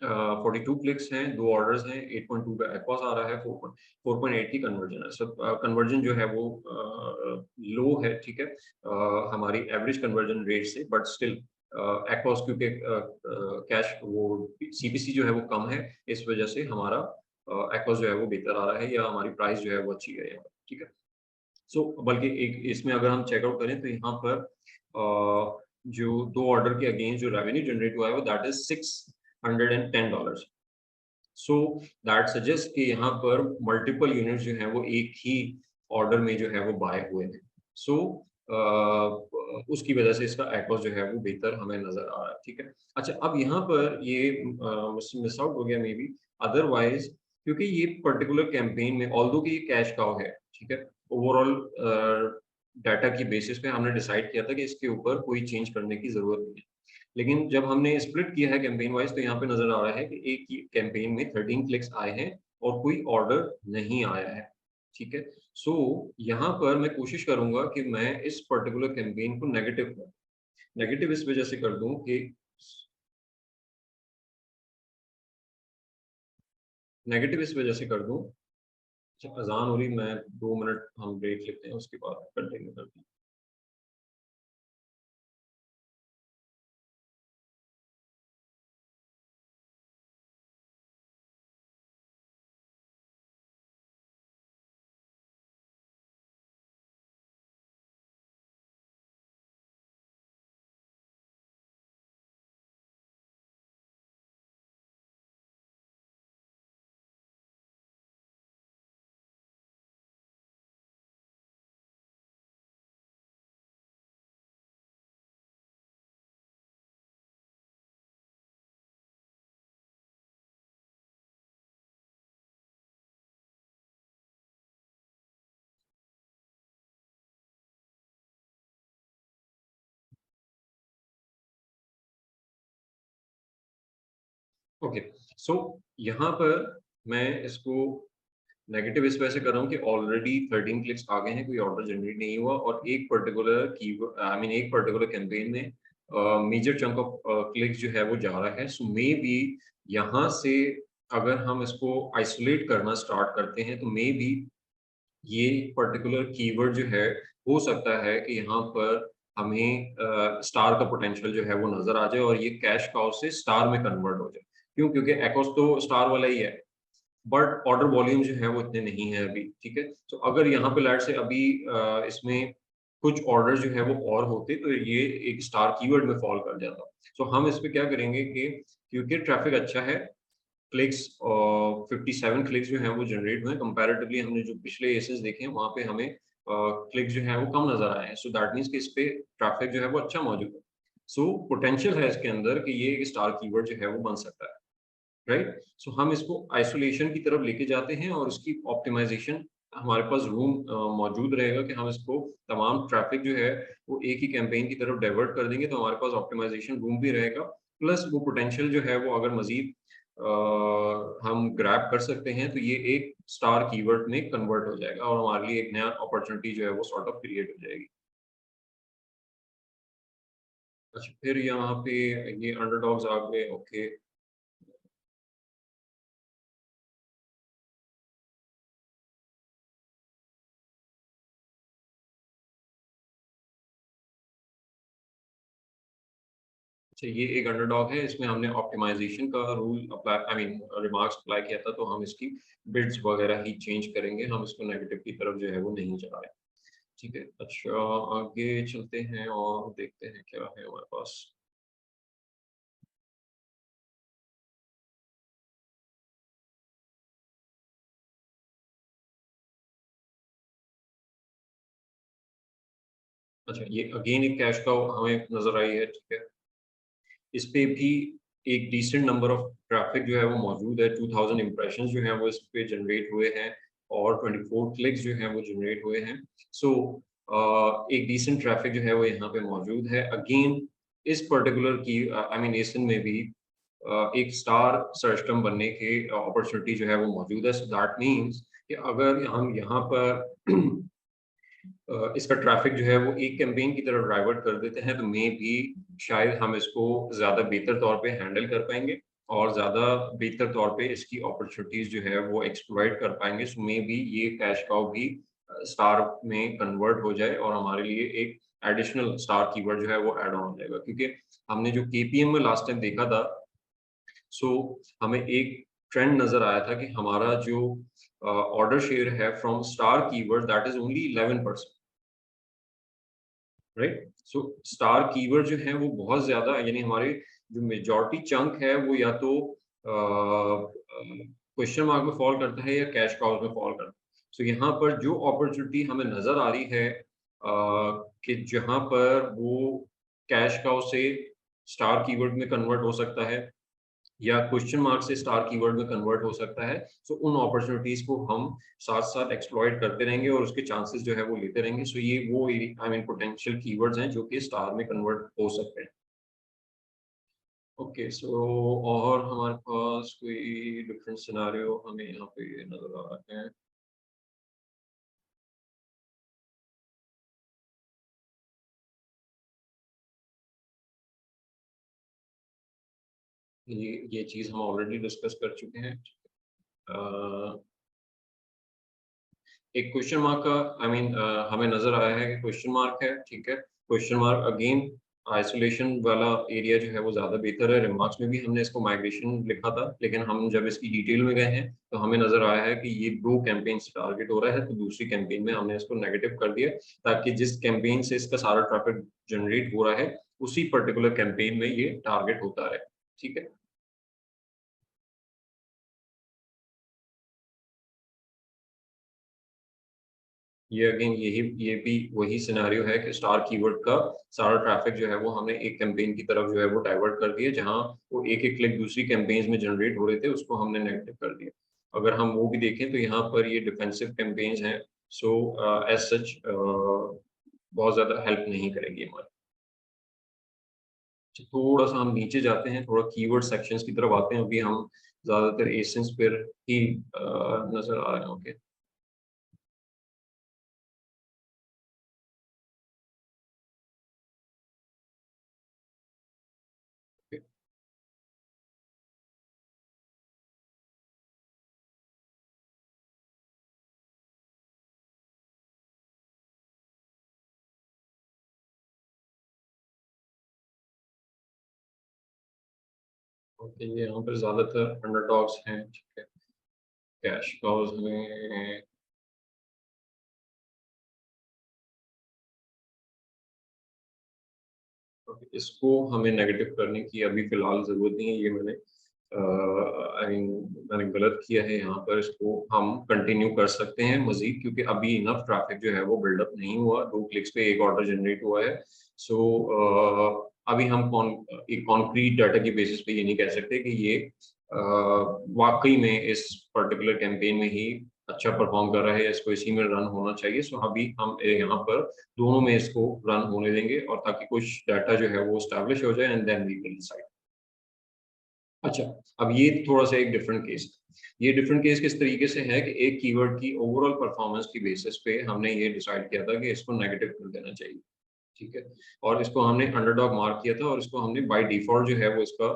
42 क्लिक्स हैं, 2 ऑर्डर्स हैं, 8.2 का एक्वास आ रहा है, 4.8 की कन्वर्जन है। सब कन्वर्जन जो है वो लो है, ठीक है, हमारी एवरेज कन्वर्जन रेट से, बट स्टिल एक्वास क्योंकि कैश वो सीपीसी जो है वो कम है, इस वजह से हमारा एक्वास जो है वो बेहतर आ रहा है, या हमारी प्राइस जो है वो अच्छी है यहाँ पर, ठीक है। सो बल्कि एक इसमें अगर हम चेकआउट करें तो यहाँ पर जो 2 ऑर्डर के अगेंस्ट जो रेवेन्यू जनरेट हुआ है वो that is $610। So that suggest कि यहाँ पर मल्टीपल यूनिट्स जो हैं वो एक ही ऑर्डर में जो है वो बाय हुए हैं। सो उसकी वजह से इसका एक्वास जो है वो बेहतर हमें नजर आ रहा है, ठीक है। अच्छा, अब यहाँ पर ये मिस आउट हो गया मे बी, अदरवाइज क्योंकि ये पर्टिकुलर कैंपेन में ऑल्दो कि ये कैश काउ है, ठीक है, ओवरऑल डाटा की बेसिस पे हमने डिसाइड किया था कि इसके ऊपर कोई चेंज करने की जरूरत नहीं है। लेकिन जब हमने स्प्लिट किया है कैंपेन वाइज तो यहाँ पे नजर आ रहा है कि एक ही कैंपेन में 13 क्लिक्स आए हैं और कोई ऑर्डर नहीं आया है, ठीक है। सो यहाँ पर मैं कोशिश करूंगा कि मैं इस पर्टिकुलर कैंपेन को नेगेटिव करूं। नेगेटिव इस वजह से कर दूं कि नेगेटिव इस वजह से कर दूं, अच्छा अजान हो रही, मैं 2 मिनट हम ब्रेक लेते हैं, उसके बाद कंटिन्यू करते हैं। ओके, सो यहाँ पर मैं इसको नेगेटिव इस वजह से कर रहा हूँ कि ऑलरेडी 13 क्लिक्स आ गए हैं, कोई ऑर्डर जनरेट नहीं हुआ, और एक पर्टिकुलर की आई मीन एक पर्टिकुलर कैंपेन में मेजर चंक ऑफ क्लिक्स जो है वो जा रहा है। सो मे बी यहाँ से अगर हम इसको आइसोलेट करना स्टार्ट करते हैं तो मे बी ये पर्टिकुलर कीवर्ड जो है हो सकता है कि यहाँ पर हमें स्टार का पोटेंशियल जो है वो नजर आ जाए और ये कैश काउ से स्टार में कन्वर्ट हो जाए। क्यों? क्योंकि एक्स तो स्टार वाला ही है, बट ऑर्डर वॉल्यूम जो है वो इतने नहीं है अभी, ठीक है। तो अगर यहाँ पे लाइट से अभी इसमें कुछ ऑर्डर जो है वो और होते तो ये एक स्टार कीवर्ड में फॉल कर जाता। तो हम इस पे क्या करेंगे कि क्योंकि ट्रैफिक अच्छा है, क्लिक्स 57 क्लिक्स जो हैं वो जनरेट हुए हैं कंपैरेटिवली, हमने जो पिछले एसेस देखे हैं वहाँ पे हमें क्लिक्स जो है वो कम नजर आए हैं। सो दैट मीन्स कि इस पे ट्रैफिक जो है वो अच्छा मौजूद है। सो पोटेंशियल है इसके अंदर कि ये एक स्टार कीवर्ड जो है वो बन सकता है, राइट। सो हम इसको आइसोलेशन की तरफ लेके जाते हैं और उसकी ऑप्टिमाइजेशन हमारे पास रूम मौजूद रहेगा कि हम इसको तमाम ट्रैफिक जो है वो एक ही कैंपेन की तरफ डाइवर्ट कर देंगे, तो हमारे पास ऑप्टिमाइजेशन रूम भी रहेगा, प्लस वो पोटेंशियल जो है वो अगर मजीद हम ग्रैब कर सकते हैं तो ये एक स्टार कीवर्ड में कन्वर्ट हो जाएगा और हमारे लिए एक नया अपॉर्चुनिटी जो है वो सॉर्ट ऑफ क्रिएट हो जाएगी। अच्छा, फिर यहाँ पे ये अंडरडॉग्स आ गए, ओके। अच्छा, ये एक अंडरडॉग है, इसमें हमने ऑप्टिमाइजेशन का rule apply I mean remarks apply किया था, तो हम इसकी बिट्स वगैरह ही चेंज करेंगे, हम इसको नेगेटिव की तरफ जो है वो नहीं जा रहे, ठीक है। अच्छा, आगे चलते हैं और देखते हैं क्या है हमारे पास। अच्छा, ये अगेन एक कैश का हमें नजर आई है, ठीक है। इस पे भी एक डिसेंट नंबर ऑफ ट्रैफिक जो है वो मौजूद है, 2000 इंप्रेशंस जो हैं वो इस पे जनरेट हुए हैं और 24 क्लिक्स जो हैं वो जनरेट हुए हैं। सो एक डिसेंट ट्रैफिक जो है वो यहाँ पे मौजूद है। अगेन इस पर्टिकुलर की आई मीन एसन में भी एक स्टार सर्च टर्म बनने की अपॉर्चुनिटी जो है वो मौजूद है। सो दैट मीन्स कि अगर हम यहाँ पर इसका ट्रैफिक जो है वो एक कैंपेन की तरफ डाइवर्ट कर देते हैं, तो मे भी शायद हम इसको ज़्यादा बेहतर तौर पे हैंडल कर पाएंगे और ज़्यादा बेहतर तौर पे इसकी अपॉर्चुनिटीज़ जो है वो एक्सप्लॉइट कर पाएंगे। सो मे बी ये कैश काउ भी स्टार में कन्वर्ट हो जाए और हमारे लिए एक एडिशनल स्टार कीवर्ड जो है वो ऐड ऑन हो जाएगा, क्योंकि हमने जो केपीएम में लास्ट टाइम देखा था, सो हमें एक ट्रेंड नजर आया था कि हमारा जो ऑर्डर शेयर है from star keyword that is only 11%, right. So star keyword जो है वो बहुत ज्यादा, यानी हमारे जो मेजॉरिटी चंक है वो या तो क्वेश्चन मार्क में फॉल करता है या कैश काउज में फॉल करता है। सो यहाँ पर जो अपॉर्चुनिटी हमें नजर आ रही है कि जहाँ पर वो कैश काउ से स्टार कीवर्ड में कन्वर्ट हो सकता है या क्वेश्चन मार्क से स्टार कीवर्ड में कन्वर्ट हो सकता है, सो उन अपॉर्चुनिटीज को हम साथ साथ एक्सप्लॉइट करते रहेंगे और उसके चांसेस जो है वो लेते रहेंगे। सो ये वो आई मीन पोटेंशियल कीवर्ड्स हैं जो कि स्टार में कन्वर्ट हो सकते हैं। ओके, सो और हमारे पास कोई डिफरेंट सिनेरियो हमें यहाँ पे नजर आ रहा है। ये चीज हम ऑलरेडी डिस्कस कर चुके हैं। एक क्वेश्चन मार्क का आई मीन हमें नजर आया है कि क्वेश्चन मार्क है, ठीक है। क्वेश्चन मार्क अगेन आइसोलेशन वाला एरिया जो है वो ज्यादा बेहतर है। रिमार्क्स में भी हमने इसको माइग्रेशन लिखा था, लेकिन हम जब इसकी डिटेल में गए हैं तो हमें नजर आया है कि ये दो कैंपेन से टारगेट हो रहा है, तो दूसरी कैंपेन में हमने इसको नेगेटिव कर दिया ताकि जिस कैंपेन से इसका सारा ट्रैफिक जनरेट हो रहा है उसी पर्टिकुलर कैंपेन में ये टारगेट होता रहे, ठीक है। ये अगेन ये भी वही सिनेरियो है कि स्टार कीवर्ड का सारा ट्रैफिक जो है वो हमने एक कैंपेन की तरफ जो है वो डाइवर्ट कर दिया, जहां वो एक एक क्लिक दूसरी कैंपेन्स में जनरेट हो रहे थे उसको हमने नेगेटिव कर दिया। अगर हम वो भी देखें तो यहाँ पर ये डिफेंसिव कैंपेन्स हैं, सो एज सच बहुत ज्यादा हेल्प नहीं करेंगी हमारी। थोड़ा सा हम नीचे जाते हैं, थोड़ा कीवर्ड सेक्शंस की तरफ आते हैं। अभी हम ज्यादातर एसेंस पर ही नजर आ रहे हैं। ओके, ओके, ये यहाँ पर ज्यादातर अंडरडॉग्स हैं, ठीक है। कैश काउज में इसको हमें नेगेटिव करने की अभी फिलहाल जरूरत नहीं है। ये आई मीन मैंने गलत किया है यहाँ पर। इसको हम कंटिन्यू कर सकते हैं मजीद, क्योंकि अभी इनफ ट्रैफिक जो है वो बिल्डअप नहीं हुआ। 2 क्लिक्स पे एक ऑर्डर जनरेट हुआ है। सो अभी हम एक कॉन्क्रीट डाटा की बेसिस पे ये नहीं कह सकते कि ये वाकई में इस पर्टिकुलर कैंपेन में ही अच्छा परफॉर्म कर रहा है या इसको इसी में रन होना चाहिए। सो अभी हम यहाँ पर दोनों में इसको रन होने देंगे और ताकि कुछ डाटा जो है वो स्टैब्लिश हो जाए and then we will decide. अच्छा, अब ये थोड़ा सा एक डिफरेंट केस है। ये डिफरेंट केस किस तरीके से है कि एक कीवर्ड की ओवरऑल परफॉर्मेंस की बेसिस पे हमने ये डिसाइड किया था कि इसको नेगेटिव कर देना चाहिए, ठीक है। और इसको हमने अंडरडॉग मार्क किया था और इसको हमने बाय डिफॉल्ट जो है वो इसका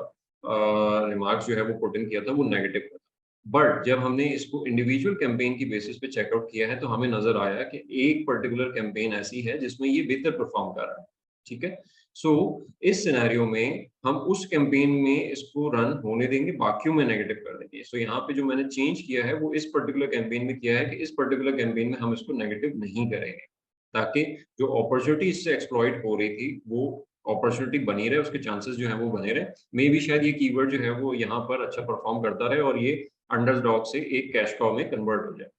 रिमार्क्स जो है वो पुट इन किया था वो नेगेटिव था। बट जब हमने इसको इंडिविजुअल कैंपेन की बेसिस पे चेकआउट किया है तो हमें नजर आया कि एक पर्टिकुलर कैंपेन ऐसी है जिसमें ये बेहतर परफॉर्म कर रहा है, ठीक है। सो इस सिनेरियो में हम उस कैंपेन में इसको रन होने देंगे, बाकियों में नेगेटिव कर देंगे। सो यहाँ पे जो मैंने चेंज किया है वो इस पर्टिकुलर कैंपेन में किया है कि इस पर्टिकुलर कैंपेन में हम इसको नेगेटिव नहीं करेंगे, ताकि जो अपॉर्चुनिटी इससे एक्सप्लॉइट हो रही थी वो अपॉर्चुनिटी बनी रहे, उसके चांसेस जो है वो बने रहे। मे भी शायद ये कीवर्ड जो है वो यहाँ पर अच्छा परफॉर्म करता रहे और ये अंडरडॉग से एक कैश काउ में कन्वर्ट हो जाए।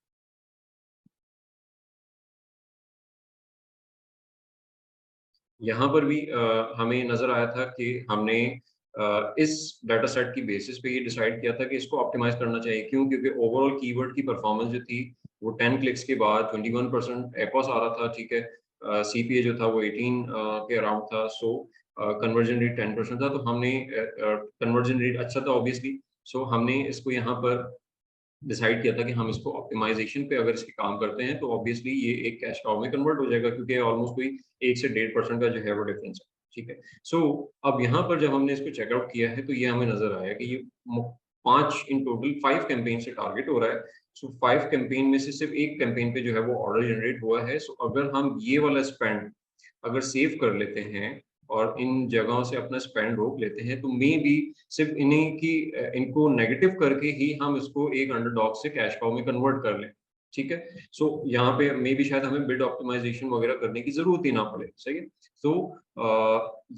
यहाँ पर भी हमें नजर आया था कि हमने इस डाटा सेट की बेसिस पे ये डिसाइड किया था कि इसको ऑप्टिमाइज करना चाहिए। क्यों? क्योंकि ओवरऑल कीवर्ड की परफॉर्मेंस जो थी वो 10 क्लिक्स के बाद 21% एपॉस आ रहा था, ठीक है। सीपीए जो था वो 18 के अराउंड था। सो कन्वर्जन रेट 10% था, तो हमने कन्वर्जन रेट अच्छा था ऑब्वियसली। सो हमने इसको यहाँ पर डिसाइड किया था कि हम इसको ऑप्टिमाइजेशन पे अगर इसके काम करते हैं तो ऑब्वियसली ये एक कैश काउ में कन्वर्ट हो जाएगा, क्योंकि ऑलमोस्ट कोई 1 से 1.5% का जो है वो डिफरेंस है, ठीक है। सो अब यहाँ पर जब हमने इसको चेकआउट किया है तो ये हमें नजर आया कि ये 5 इन टोटल 5 कैंपेन से टारगेट हो रहा है। सो 5 कैंपेन में से सिर्फ एक कैंपेन पे जो है वो ऑर्डर जनरेट हुआ है। सो अगर हम ये वाला स्पेंड अगर सेव कर लेते हैं और इन जगहों से अपना स्पेंड रोक लेते हैं तो मे बी सिर्फ इन्हीं की इनको नेगेटिव करके ही हम इसको एक अंडरडॉग से कैश काउ में कन्वर्ट कर लें, ठीक है। सो यहाँ पे मे बी शायद हमें बिड ऑप्टिमाइजेशन वगैरह करने की जरूरत ही ना पड़े, सही है। तो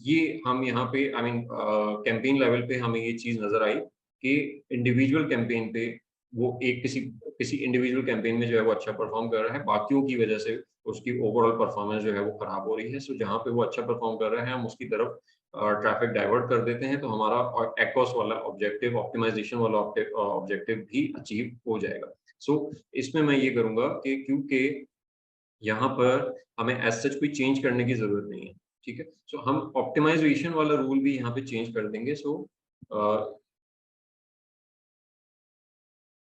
ये हम यहाँ पे आई मीन कैंपेन लेवल पे हमें ये चीज नजर आई कि इंडिविजुअल कैंपेन पे वो एक किसी इंडिविजुअल कैंपेन में जो है वो अच्छा परफॉर्म कर रहा है, बाकियों की वजह से उसकी ओवरऑल परफॉर्मेंस जो है वो खराब हो रही है। सो जहाँ पे वो अच्छा परफॉर्म कर रहा है हम उसकी तरफ ट्रैफिक डाइवर्ट कर देते हैं, तो हमारा एक्ॉस वाला ऑब्जेक्टिव, ऑप्टिमाइजेशन वाला ऑब्जेक्टिव भी अचीव हो जाएगा। सो इसमें मैं ये करूंगा कि क्योंकि यहाँ पर हमें एज सच कोई चेंज करने की जरूरत नहीं है, ठीक है। सो हम ऑप्टिमाइजेशन वाला रूल भी यहाँ पे चेंज कर देंगे। सो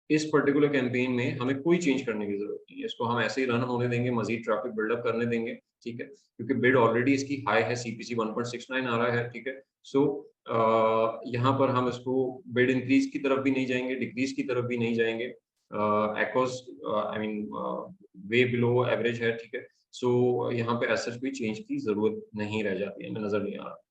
इस पर्टिकुलर कैंपेन में हमें कोई चेंज करने की जरूरत नहीं है, इसको हम ऐसे ही रन होने देंगे, मजीद ट्रैफिक बिल्डअप करने देंगे, ठीक है, क्योंकि बिड ऑलरेडी इसकी हाई है, सीपीसी 1.69 आ रहा है, ठीक है। सो यहाँ पर हम इसको बिड इंक्रीज की तरफ भी नहीं जाएंगे, डिक्रीज की तरफ भी नहीं जाएंगे, across I mean way below average है, ठीक है। सो यहाँ पे ऐसा कोई चेंज की जरूरत नहीं रह जाती है, हमें नजर नहीं आ रहा।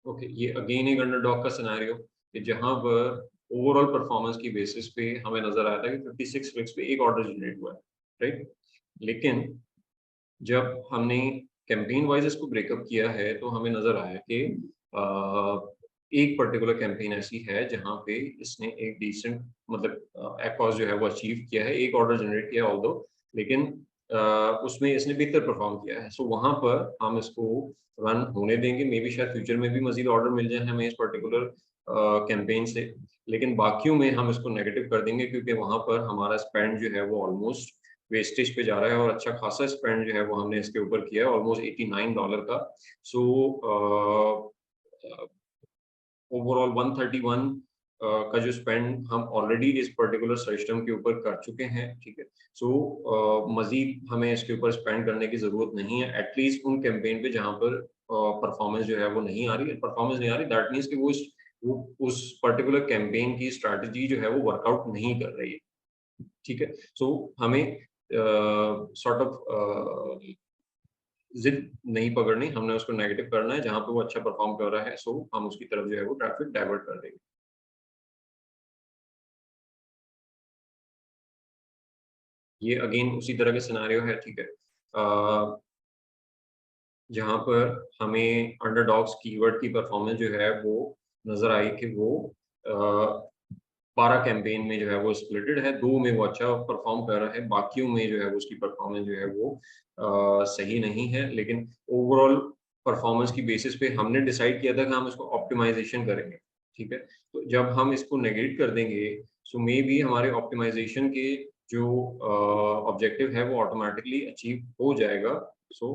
ओके, ये अगेन एक अंडरडॉग का सिनेरियो कि जहां पर ओवरऑल परफॉर्मेंस की बेसिस पे हमें नजर आया था कि 56 क्लिक्स पे एक ऑर्डर जनरेट हुआ है, राइट। लेकिन जब हमने कैंपेन वाइज इसको ब्रेकअप किया है तो हमें नजर आया कि एक पर्टिकुलर कैंपेन ऐसी है जहां पे इसने एक डिसेंट मतलब एक्ॉस जो है वो अचीव किया है, एक ऑर्डर जनरेट किया ऑल्दो, लेकिन उसमें इसने बेहतर परफॉर्म किया है। सो वहां पर हम इसको रन होने देंगे, मे बी शायद फ्यूचर में भी मजीद ऑर्डर मिल जाए हमें इस पर्टिकुलर कैंपेन से, लेकिन बाकियों में हम इसको नेगेटिव कर देंगे क्योंकि वहां पर हमारा स्पेंड जो है वो ऑलमोस्ट वेस्टेज पे जा रहा है और अच्छा खासा स्पेंड जो है वो हमने इसके ऊपर किया है, ऑलमोस्ट $89 का। सो ओवरऑल 131 का जो स्पेंड हम ऑलरेडी इस पर्टिकुलर सिस्टम के ऊपर कर चुके हैं, ठीक है। सो मजीद हमें इसके ऊपर स्पेंड करने की जरूरत नहीं है, एटलीस्ट उन कैंपेन पे जहां पर परफॉर्मेंस जो है वो नहीं आ रही है, परफॉर्मेंस नहीं आ रही, दैट मीन्स कि वो उस पर्टिकुलर कैंपेन की स्ट्रैटेजी जो है वो वर्कआउट नहीं कर रही है, ठीक है। सो हमें सॉर्ट ऑफ जिद नहीं पकड़नी, हमने उसको नेगेटिव करना है, जहां पे वो अच्छा परफॉर्म कर रहा है सो हम उसकी तरफ जो है वो ट्रैफिक डाइवर्ट कर देंगे। ये अगेन उसी तरह के सिनेरियो है, ठीक है, जहां पर हमें अंडरडॉग्स कीवर्ड की परफॉर्मेंस जो है वो नजर आई कि वो 12 कैंपेन में जो है वो स्प्लिटेड है, 2 में वो अच्छा परफॉर्म कर रहा है, बाकियों में जो है वो उसकी परफॉर्मेंस जो है वो सही नहीं है। लेकिन ओवरऑल परफॉर्मेंस की बेसिस पे हमने डिसाइड किया था कि हम इसको ऑप्टिमाइजेशन करेंगे, ठीक है। तो जब हम इसको नेगेट कर देंगे सो मे बी हमारे ऑप्टिमाइजेशन के जो ऑब्जेक्टिव है वो ऑटोमेटिकली अचीव हो जाएगा। सो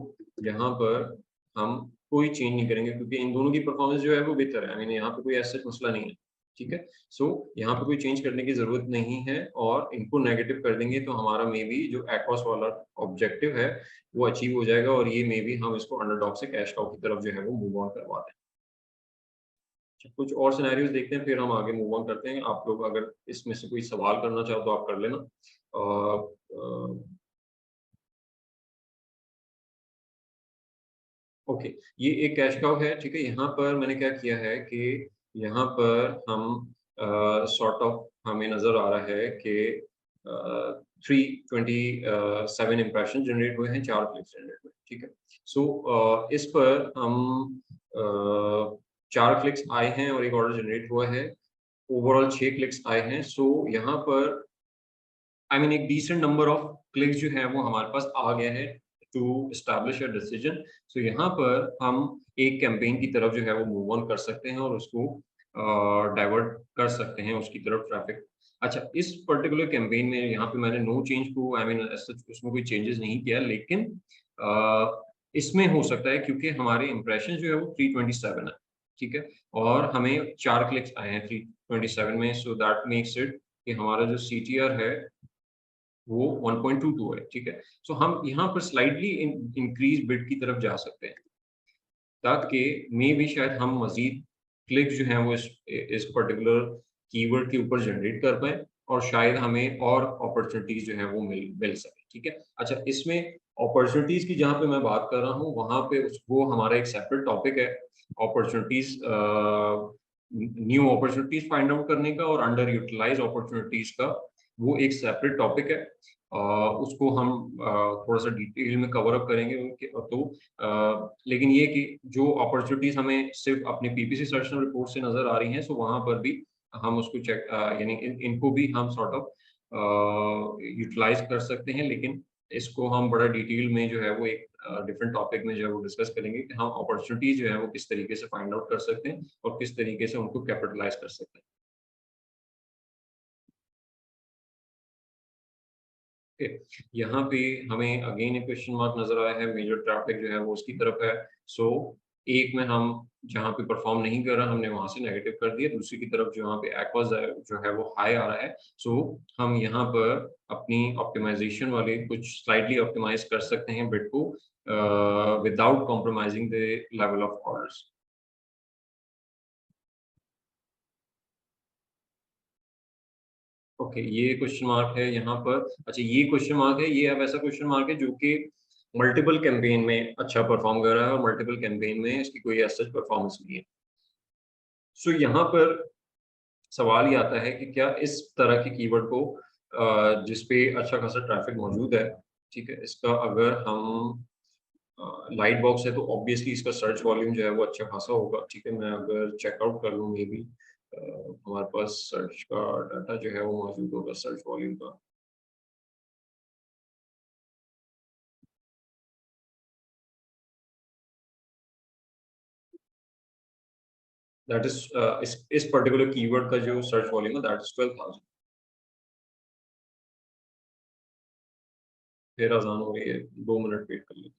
यहाँ पर हम कोई चेंज नहीं करेंगे क्योंकि इन दोनों की परफॉर्मेंस जो है वो बेहतर है, आई मीन यहाँ पे कोई ऐसा मसला नहीं है, ठीक है। सो यहाँ पे कोई चेंज करने की जरूरत नहीं है और इनको नेगेटिव कर देंगे तो हमारा मे बी जो एक्ॉस वाला ऑब्जेक्टिव है वो अचीव हो जाएगा और ये मे बी हम इसको अंडरडॉग से कैश काउ की तरफ जो है वो मूव ऑन करवा दें। कुछ और सिनेरियोज देखते हैं फिर हम आगे मूव ऑन करते हैं। आप लोग अगर इसमें से कोई सवाल करना चाहो तो आप कर लेना। ओके, ये एक कैश काउ है, ठीक है। यहाँ पर मैंने क्या किया है कि यहाँ पर हम सॉर्ट ऑफ हमें नजर आ रहा है कि 327 इंप्रेशन जनरेट हुए हैं, 4 क्लिक्स जनरेट हुए, ठीक है। सो इस पर हम 4 क्लिक्स आए हैं और एक ऑर्डर जनरेट हुआ है, ओवरऑल 6 क्लिक्स आए हैं। सो यहाँ पर आई मीन एक डिसेंट नंबर ऑफ क्लिक्स जो है वो हमारे पास आ गया है टू एस्टैब्लिश अ डिसीजन। सो यहाँ पर हम एक कैंपेन की तरफ जो है वो मूव ऑन कर सकते हैं और उसको डाइवर्ट कर सकते हैं उसकी तरफ ट्रैफिक। अच्छा, इस पर्टिकुलर कैंपेन में यहाँ पे मैंने नो चेंज को आई मीन उसमें कोई चेंजेस नहीं किया, लेकिन इसमें हो सकता है क्योंकि हमारे इंप्रेशन जो है वो 327 है, ठीक है, और हमें 4 क्लिक्स आए हैं 327 में, सो दैट मेक्स इट कि हमारा जो CTR है वो 1.22 है, ठीक है। सो हम यहाँ पर स्लाइटली इंक्रीज बिड की तरफ जा सकते हैं ताकि मे भी शायद हम मजीद क्लिक जो हैं वो इस पर्टिकुलर कीवर्ड के ऊपर जनरेट कर पाए और शायद हमें और अपॉर्चुनिटीज जो है वो मिल सके, ठीक है। अच्छा, इसमें अपॉर्चुनिटीज की जहाँ पे मैं बात कर रहा हूँ वहाँ पे वो हमारा एक सेपरेट टॉपिक है, opportunities, new opportunities find out करने का और अंडर यूटिलाइज अपॉर्चुनिटीज का, वो एक सेपरेट टॉपिक है। उसको हम थोड़ा सा डिटेल में कवर अप करेंगे उनके तो लेकिन ये कि जो अपॉर्चुनिटीज हमें सिर्फ अपनी PPC सर्च रिपोर्ट से नजर आ रही हैं, सो वहां पर भी हम उसको चेक यानी इनको भी हम सॉर्ट ऑफ यूटिलाइज कर सकते हैं, लेकिन इसको हम बड़ा डिटेल में जो है वो एक डिफरेंट टॉपिक में जो है वो डिस्कस करेंगे कि हम अपॉर्चुनिटीज जो है वो किस तरीके से फाइंड आउट कर सकते हैं और किस तरीके से उनको कैपिटलाइज कर सकते हैं। यहाँ पे हमें अगेन एक क्वेश्चन मार्क नजर आया है, मेजर ट्रैफिक जो है वो उसकी तरफ है। सो एक में हम जहाँ पे परफॉर्म नहीं कर रहा हमने वहां से नेगेटिव कर दिया, दूसरी की तरफ जहाँ पे एक्वाज जो है वो हाई आ रहा है, सो हम यहाँ पर अपनी ऑप्टिमाइजेशन वाले कुछ स्लाइटली ऑप्टिमाइज कर सकते हैं बिट को without compromising the level of orders. Okay, ये क्वेश्चन मार्क है यहाँ पर। अच्छा, ये क्वेश्चन मार्क है, ये अब ऐसा क्वेश्चन मार्क है जो कि मल्टीपल कैंपेन में अच्छा परफॉर्म कर रहा है और मल्टीपल कैंपेन में इसकी कोई ऐसा परफॉर्मेंस नहीं है। सो यहाँ पर सवाल ये आता है कि क्या इस तरह के कीवर्ड को जिस पे अच्छा खासा ट्रैफिक मौजूद है, ठीक है, इसका अगर हम लाइट बॉक्स है तो ऑब्वियसली इसका सर्च वॉल्यूम जो है वो अच्छा खासा होगा, ठीक है। मैं अगर चेकआउट कर लूँ, मे बी हमारे पास सर्च का डाटा जो है वो मौजूद होगा, सर्च वॉल्यूम का। दैट इज इस पर्टिकुलर कीवर्ड का जो सर्च वॉल्यूम है दैट इज 12,000। फिर अजान हो रही है, 2 मिनट वेट कर लीजिए।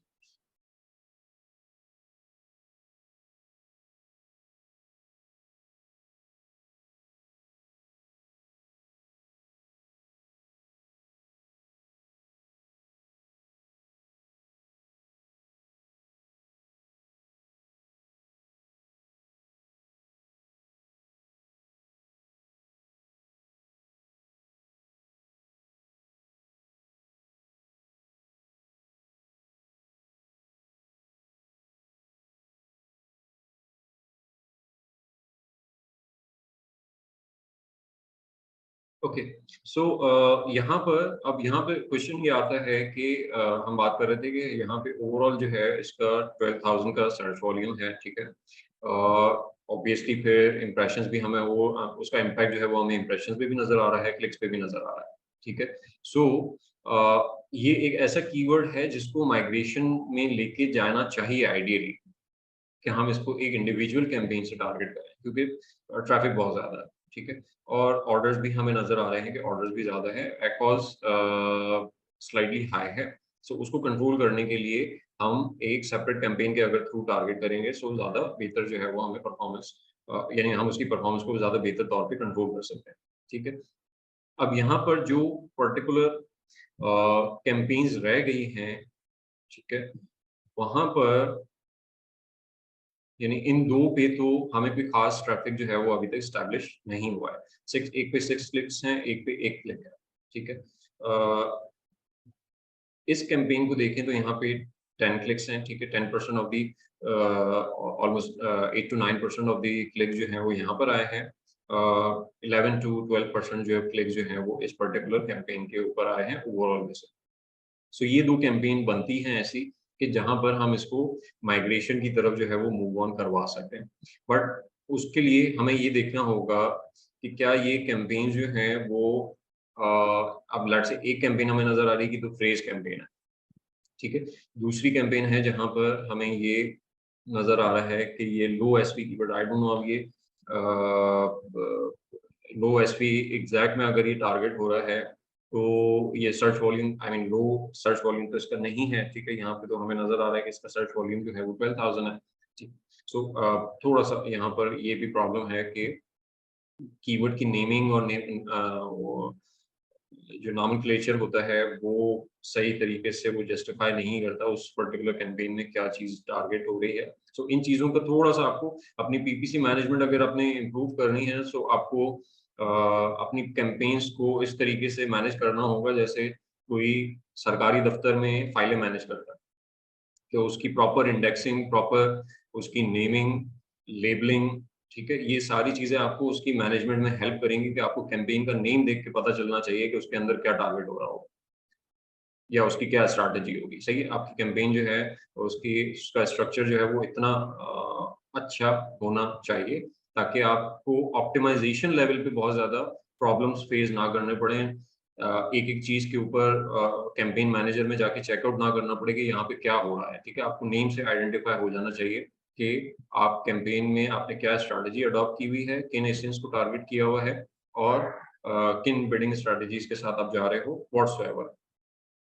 ओके, सो यहाँ पर अब यहाँ पे क्वेश्चन ये आता है कि हम बात कर रहे थे कि यहाँ पे ओवरऑल जो है इसका 12,000 का सर्च वॉल्यूम है, ठीक है। ऑब्वियसली फिर इम्प्रेशंस भी हमें वो उसका इम्पैक्ट जो है वो हमें इम्प्रेशंस पे भी नजर आ रहा है, क्लिक्स पे भी नजर आ रहा है, ठीक है। सो ये एक ऐसा कीवर्ड है जिसको माइग्रेशन में लेके जाना चाहिए आइडियली, कि हम इसको एक इंडिविजुअल कैंपेन से टारगेट करें क्योंकि ट्रैफिक बहुत ज़्यादा है, ठीक है, और ऑर्डर्स भी हमें नज़र आ रहे हैं कि ऑर्डर्स भी ज़्यादा है, एक्ॉस स्लाइटली हाई है। सो उसको कंट्रोल करने के लिए हम एक सेपरेट कैंपेन के अगर थ्रू टारगेट करेंगे सो ज़्यादा बेहतर जो है वो हमें परफॉर्मेंस यानी हम उसकी परफॉर्मेंस को ज़्यादा बेहतर तौर पे कंट्रोल कर सकते हैं, ठीक है। अब यहाँ पर जो पर्टिकुलर कैंपेन्स रह गई हैं, ठीक है, वहाँ पर यानी इन दो पे तो हमें कोई खास ट्रैफिक जो है वो अभी तक स्टैब्लिश नहीं हुआ है। एक पे 6 क्लिक्स हैं, एक पे 1 क्लिक है, ठीक है। इस कैंपेन को देखें तो यहाँ पे 10 क्लिक्स हैं, ठीक है। 10% of the almost 8 to 9% of the click जो है वो यहाँ पर आए हैं। 11 to 12% जो है क्लिक जो है वो इस पर्टिकुलर कैंपेन के ऊपर आए हैं ओवरऑल में से। सो ये दो कैंपेन बनती हैं ऐसी कि जहां पर हम इसको माइग्रेशन की तरफ जो है वो मूव ऑन करवा सकते हैं, बट उसके लिए हमें ये देखना होगा कि क्या ये कैंपेन जो है वो अब लेट्स से एक कैंपेन हमें नजर आ रही है कि तो फ्रेज कैंपेन है, ठीक है। दूसरी कैंपेन है जहां पर हमें ये नजर आ रहा है कि ये लो SP keyword, I don't know अब ये लो एसपी एग्जैक्ट में अगर ये टारगेट हो रहा है तो ये search volume, I mean low search volume तो इसका नहीं है, ठीक है। यहाँ पे तो हमें नजर आ रहा है कि इसका सर्च वॉल्यूम जो है वो 12,000 है, ठीक। सो थोड़ा सा यहाँ पर ये भी प्रॉब्लम है कि कीवर्ड की नेमिंग और जो नॉमेनक्लेचर होता है वो सही तरीके से वो जस्टिफाई नहीं करता उस पर्टिकुलर कैंपेन में क्या चीज टारगेट हो रही है। सो इन चीजों का थोड़ा सा आपको अपनी पीपीसी मैनेजमेंट अगर आपने इम्प्रूव करनी है, सो आपको अपनी कैंपेन्स को इस तरीके से मैनेज करना होगा जैसे कोई सरकारी दफ्तर में फाइलें मैनेज करता है, तो उसकी प्रॉपर इंडेक्सिंग, प्रॉपर उसकी नेमिंग, लेबलिंग, ठीक है, ये सारी चीजें आपको उसकी मैनेजमेंट में हेल्प करेंगी कि आपको कैंपेन का नेम देख के पता चलना चाहिए कि उसके अंदर क्या टारगेट हो रहा हो या उसकी क्या स्ट्रैटेजी होगी। सही है, आपकी कैंपेन जो है उसकी उसका स्ट्रक्चर जो है वो इतना अच्छा होना चाहिए ताकि आपको ऑप्टिमाइजेशन लेवल पे बहुत ज्यादा प्रॉब्लम्स फेस ना करने पड़े, एक एक चीज के ऊपर कैंपेन मैनेजर में जाके चेकआउट ना करना पड़े कि यहाँ पे क्या हो रहा है, ठीक है। आपको नेम से आइडेंटिफाई हो जाना चाहिए कि आप कैंपेन में आपने क्या स्ट्रैटेजी अडॉप्ट की हुई है, किन एसेंस को टारगेट किया हुआ है और किन बिडिंग स्ट्रैटेजीज के साथ आप जा रहे हो व्हाट्सएवर।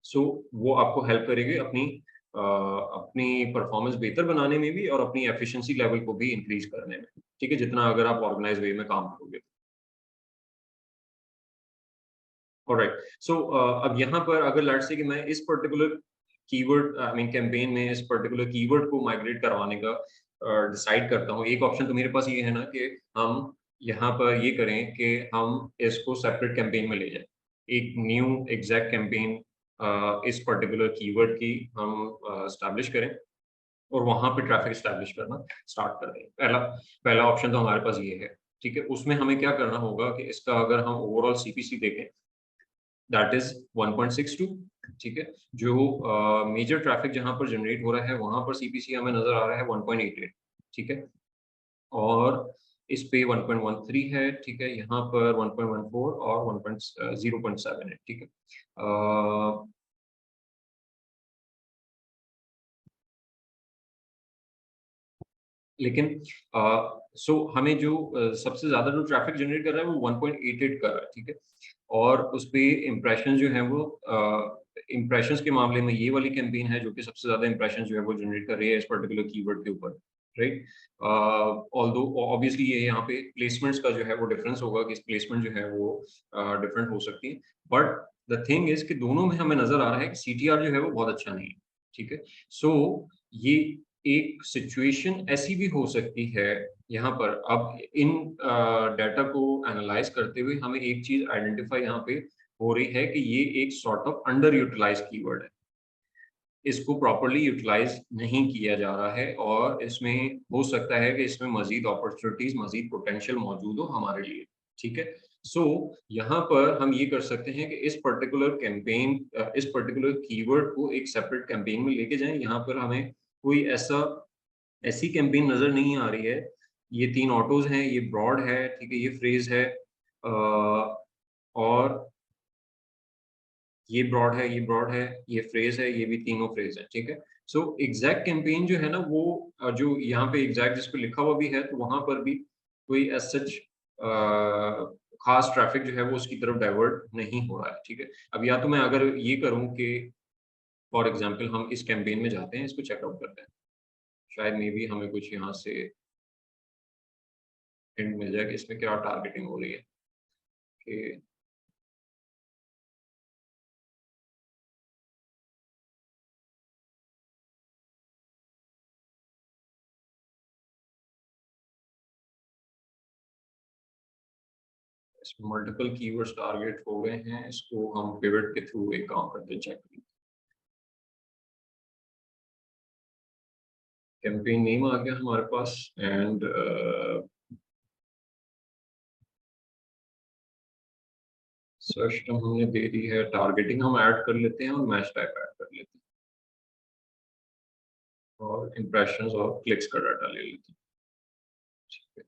सो वो आपको हेल्प करेगी अपनी परफॉर्मेंस बेहतर बनाने में भी और अपनी एफिशिएंसी लेवल को भी इंक्रीज करने में, ठीक है, जितना अगर आप ऑर्गेनाइज वे में काम करोगे। ऑलराइट, सो अब यहाँ पर अगर लेट्स से कि मैं इस particular keyword, I mean campaign में इस पर्टिकुलर कीवर्ड को माइग्रेट करवाने का डिसाइड करता हूँ, एक ऑप्शन तो मेरे पास ये है ना कि हम यहाँ पर ये करें कि हम इसको सेपरेट कैंपेन में ले जाएं, एक न्यू एग्जैक्ट कैंपेन इस पर्टिकुलर कीवर्ड की हम स्टैब्लिश करें और वहां पे ट्रैफिक स्टैब्लिश करना स्टार्ट कर दें। पहला पहला ऑप्शन तो हमारे पास ये है, ठीक है। उसमें हमें क्या करना होगा कि इसका अगर हम ओवरऑल सीपीसी देखें दैट इज 1.62, ठीक है। जो मेजर ट्रैफिक जहां पर जनरेट हो रहा है वहां पर सीपीसी हमें नजर आ रहा है 1.88, ठीक है। और इस पे 1.13 है, ठीक है। यहाँ पर 1.14 और 1.0.7 है, ठीक है। लेकिन सो हमें जो सबसे ज्यादा जो ट्रैफिक जनरेट कर रहा है वो 1.88 कर रहा है, ठीक है। और उस पे इम्प्रेशन जो है वो इम्प्रेशंस के मामले में ये वाली कैंपेन है जो कि सबसे ज्यादा इम्प्रेशन जो है वो जनरेट कर रही है इस पर्टिकुलर कीवर्ड के ऊपर, राइट। ऑल्दो ऑब्वियसली ये यहाँ पे प्लेसमेंट्स का जो है वो डिफरेंस होगा कि प्लेसमेंट जो है वो डिफरेंट हो सकती है, बट द थिंग इज कि दोनों में हमें नजर आ रहा है कि सीटीआर जो है वो बहुत अच्छा नहीं है, ठीक है। सो ये एक सिचुएशन ऐसी भी हो सकती है यहाँ पर। अब इन डाटा को एनालाइज करते हुए हमें एक चीज आइडेंटिफाई यहाँ पे हो रही है कि ये एक sort of under utilize keyword है, इसको प्रॉपरली यूटिलाइज नहीं किया जा रहा है और इसमें हो सकता है कि इसमें मजीद अपॉर्चुनिटीज, मजीद पोटेंशियल मौजूद हो हमारे लिए, ठीक है। सो यहाँ पर हम ये कर सकते हैं कि इस पर्टिकुलर कैंपेन, इस पर्टिकुलर कीवर्ड को एक सेपरेट कैंपेन में लेके जाएं। यहाँ पर हमें कोई ऐसी कैंपेन नजर नहीं आ रही है। ये 3 ऑटोज हैं, ये ब्रॉड है, ठीक है, ये फ्रेज है और ये ब्रॉड है, ये ब्रॉड है, ये फ्रेज है, ये भी तीनों फ्रेज है, ठीक है। सो एग्जैक्ट कैंपेन जो है ना वो जो यहाँ पे एग्जैक्ट जिस पे लिखा हुआ भी है तो वहां पर भी कोई एज सच खास ट्रैफिक जो है वो उसकी तरफ डाइवर्ट नहीं हो रहा है, ठीक है। अब या तो मैं अगर ये करूं कि फॉर एग्जाम्पल हम इस कैंपेन में जाते हैं, इसको चेकआउट करते हैं, शायद मे बी हमें कुछ यहाँ से हिंट मिल जाए कि इसमें क्या टारगेटिंग हो रही है कि इसमें मल्टीपल कीवर्ड्स टारगेट हो गए हैं। इसको हम पिवट के थ्रू एक काम करते हैं, चेक कैंपेन नेम आ गया हमारे पास एंड सर्च टर्म हमने दे दी है, टारगेटिंग हम ऐड कर लेते हैं और मैच टाइप ऐड कर लेते हैं और इम्प्रेशंस और क्लिक्स का डाटा ले लेते हैं, ठीक है।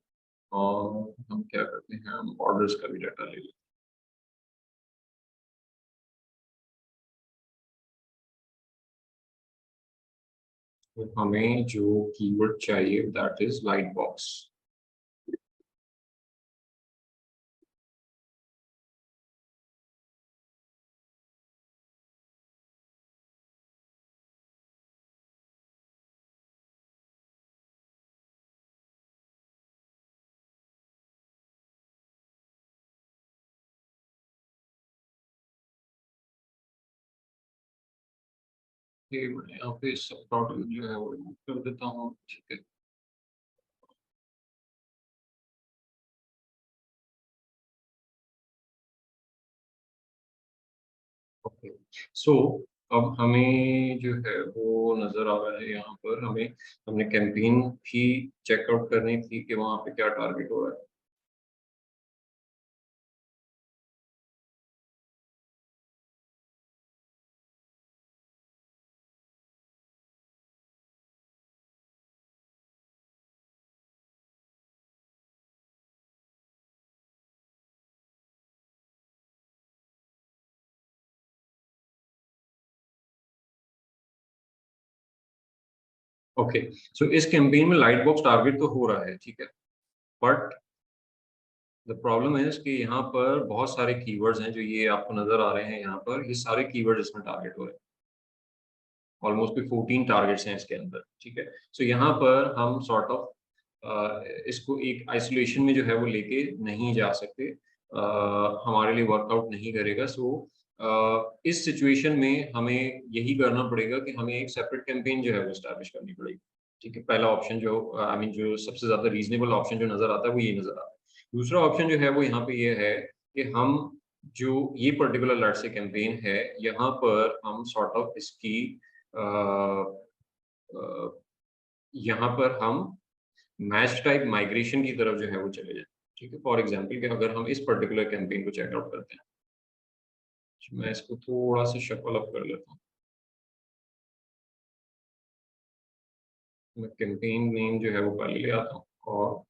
और हम क्या करते हैं, हम ऑर्डर्स का भी डाटा ले लेते हैं। तो हमें जो कीवर्ड चाहिए दैट इज लाइट बॉक्स, ये मैं यहाँ पे सब प्रोडक्ट जो है वो remove कर देता हूँ, ठीक है। ओके, सो अब हमें जो है वो नज़र आ रहा है यहाँ पर, हमें हमने कैंपेन भी चेकआउट करनी थी कि वहाँ पे क्या टारगेट हो रहा है। ओके, सो इस कैंपेन में लाइट बॉक्स टारगेट तो हो रहा है, ठीक है, बट द प्रॉब्लम है कि यहाँ पर बहुत सारे कीवर्ड्स हैं जो ये आपको नजर आ रहे हैं यहाँ पर, ये सारे कीवर्ड इसमें टारगेट हो रहे हैं। ऑलमोस्ट भी 14 टारगेट्स हैं इसके अंदर, ठीक है। सो यहाँ पर हम सॉर्ट ऑफ इसको एक आइसोलेशन में जो है वो लेके नहीं जा सकते, हमारे लिए वर्कआउट नहीं करेगा। सो इस सिचुएशन में हमें यही करना पड़ेगा कि हमें एक सेपरेट कैंपेन जो है वो स्टैब्लिश करनी पड़ेगी, ठीक है। पहला ऑप्शन जो आई मीन जो सबसे ज्यादा रीजनेबल ऑप्शन जो नजर आता है वो ये नजर आता है। दूसरा ऑप्शन जो है वो यहाँ पे ये है कि हम जो ये पर्टिकुलर लर्ट से कैंपेन है, यहाँ पर हम सॉर्ट ऑफ इसकी अ, अ, यहाँ पर हम मैच टाइप माइग्रेशन की तरफ जो है वो चले जाएं, ठीक है। फॉर एग्जांपल कि अगर हम इस पर्टिकुलर कैंपेन को चेकआउट करते हैं, मैं इसको थोड़ा सा शफल अप कर लेता हूँ, मैं कैंपेन नेम जो है वो पहले ले आता हूँ और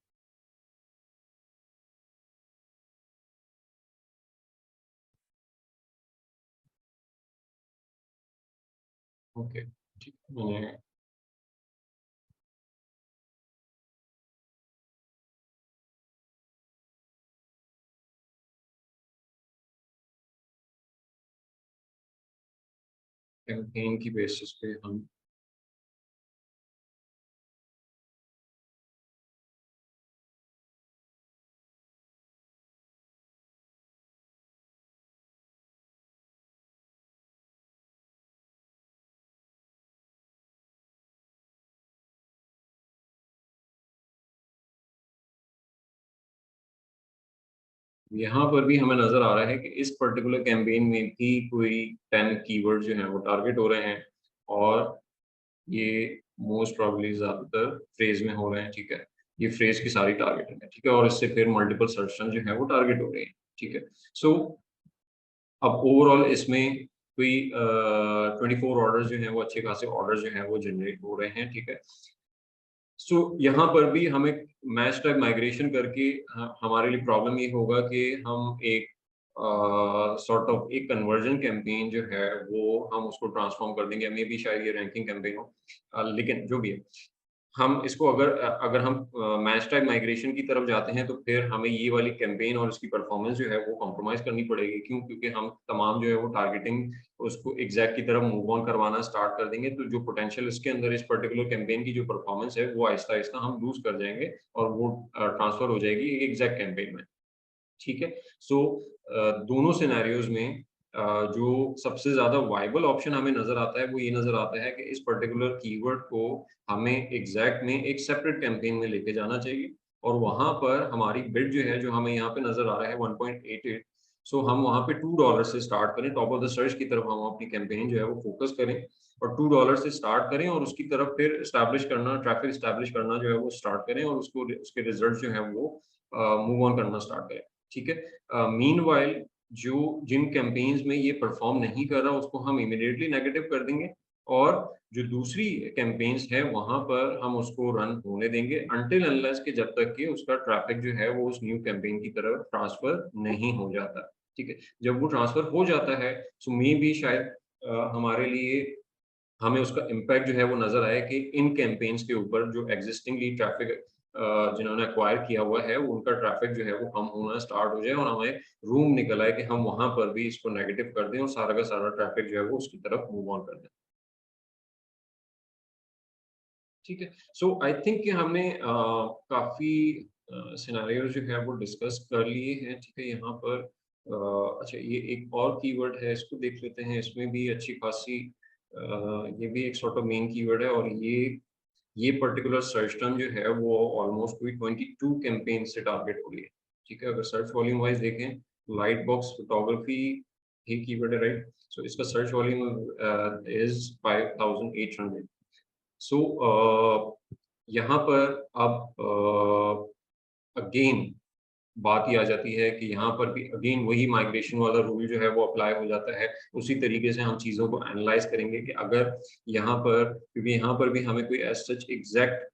ओके, ठीक है, मैंने कैंपेन की बेसिस पे हम यहाँ पर भी हमें नजर आ रहा है कि इस पर्टिकुलर कैंपेन में भी कोई 10 कीवर्ड जो हैं वो टारगेट हो रहे हैं और ये मोस्ट प्रॉब्ली ज्यादातर फ्रेज में हो रहे हैं, ठीक है। ये फ्रेज की सारी टारगेटिंग है, ठीक है, और इससे फिर मल्टीपल सर्चन जो है वो टारगेट हो रही है, ठीक है। सो अब ओवरऑल इसमें कोई 24 ऑर्डर्स जो हैं वो अच्छे खासे ऑर्डर्स जो हैं वो जनरेट हो रहे हैं, ठीक है। सो यहाँ पर भी हमें मैच टाइप माइग्रेशन करके हमारे लिए प्रॉब्लम ये होगा कि हम एक सॉर्ट ऑफ एक कन्वर्जन कैंपेन जो है वो हम उसको ट्रांसफॉर्म कर देंगे, मे बी शायद ये रैंकिंग कैंपेन हो, लेकिन जो भी है हम इसको अगर हम मैच टाइप माइग्रेशन की तरफ जाते हैं तो फिर हमें ये वाली कैंपेन और उसकी परफॉर्मेंस जो है वो कॉम्प्रोमाइज करनी पड़ेगी। क्यों? क्योंकि हम तमाम जो है वो टारगेटिंग उसको एग्जैक्ट की तरफ मूव ऑन करवाना स्टार्ट कर देंगे, तो जो पोटेंशियल इसके अंदर इस पर्टिकुलर कैंपेन की जो परफॉर्मेंस है वो आहिस्ता आहिस्ता हम लूज कर जाएंगे और वो ट्रांसफर हो जाएगी एग्जैक्ट कैंपेन में, ठीक है। सो दोनों सिनेरियोज में जो सबसे ज्यादा वाइबल ऑप्शन हमें नजर आता है वो ये नजर आता है कि इस पर्टिकुलर कीवर्ड को हमें एग्जैक्ट में एक सेपरेट कैंपेन में लेके जाना चाहिए और वहां पर हमारी बिड जो है जो हमें यहाँ पे नजर आ रहा है 1.88, सो हम वहाँ पे $2 से स्टार्ट करें, टॉप ऑफ द सर्च की तरफ हम अपनी कैंपेन जो है वो फोकस करें और $2 से स्टार्ट करें और उसकी तरफ फिर स्टैब्लिश करना, ट्रैफिक स्टैब्लिश करना जो है वो स्टार्ट करें और उसको उसके रिजल्ट जो है वो मूव ऑन करना स्टार्ट करें, ठीक है। मीनवाइल जो जिन कैंपेन्स में ये परफॉर्म नहीं कर रहा उसको हम इमीडिएटली नेगेटिव कर देंगे और जो दूसरी कैंपेन्स है वहां पर हम उसको रन होने देंगे अनटिल अनलेस के जब तक कि उसका ट्रैफिक जो है वो उस न्यू कैंपेन की तरफ ट्रांसफर नहीं हो जाता, ठीक है। जब वो ट्रांसफर हो जाता है सो मे भी शायद हमारे लिए हमें उसका इम्पैक्ट जो है वो नजर आया कि इन कैंपेन्स के ऊपर जो एग्जिस्टिंगली ट्रैफिक जिन्होंने एक्वायर किया हुआ है उनका ट्रैफिक जो है वो कम होना स्टार्ट हो जाए और हमें रूम निकल आए कि हम वहां पर भी इसको नेगेटिव कर दें और सारा का सारा ट्रैफिक जो है वो उसकी तरफ मूव ऑन कर दें, ठीक है। सो आई थिंक कि हमने काफी सिनेरियो जो है वो डिस्कस कर लिए हैं, ठीक है। यहाँ पर अच्छा ये एक और कीवर्ड है, इसको देख लेते हैं, इसमें भी अच्छी खासी ये भी एक सॉर्ट ऑफ मेन कीवर्ड है, और ये पर्टिकुलर सर्च टर्म जो है वो ऑलमोस्ट कोई 22 कैंपेन से टारगेट हो रही है, ठीक है। अगर सर्च वॉल्यूम वाइज देखें, लाइट बॉक्स फोटोग्राफी ही कीवर्ड है, राइट। सो इसका सर्च वॉल्यूम इज 5800। सो यहाँ पर अब अगेन बात ही आ जाती है कि यहाँ पर भी अगेन वही माइग्रेशन वाला रूल जो है वो अप्लाई हो जाता है। उसी तरीके से हम चीज़ों को एनालाइज करेंगे कि अगर यहाँ पर, क्योंकि यहाँ पर भी हमें कोई एज सच एग्जैक्ट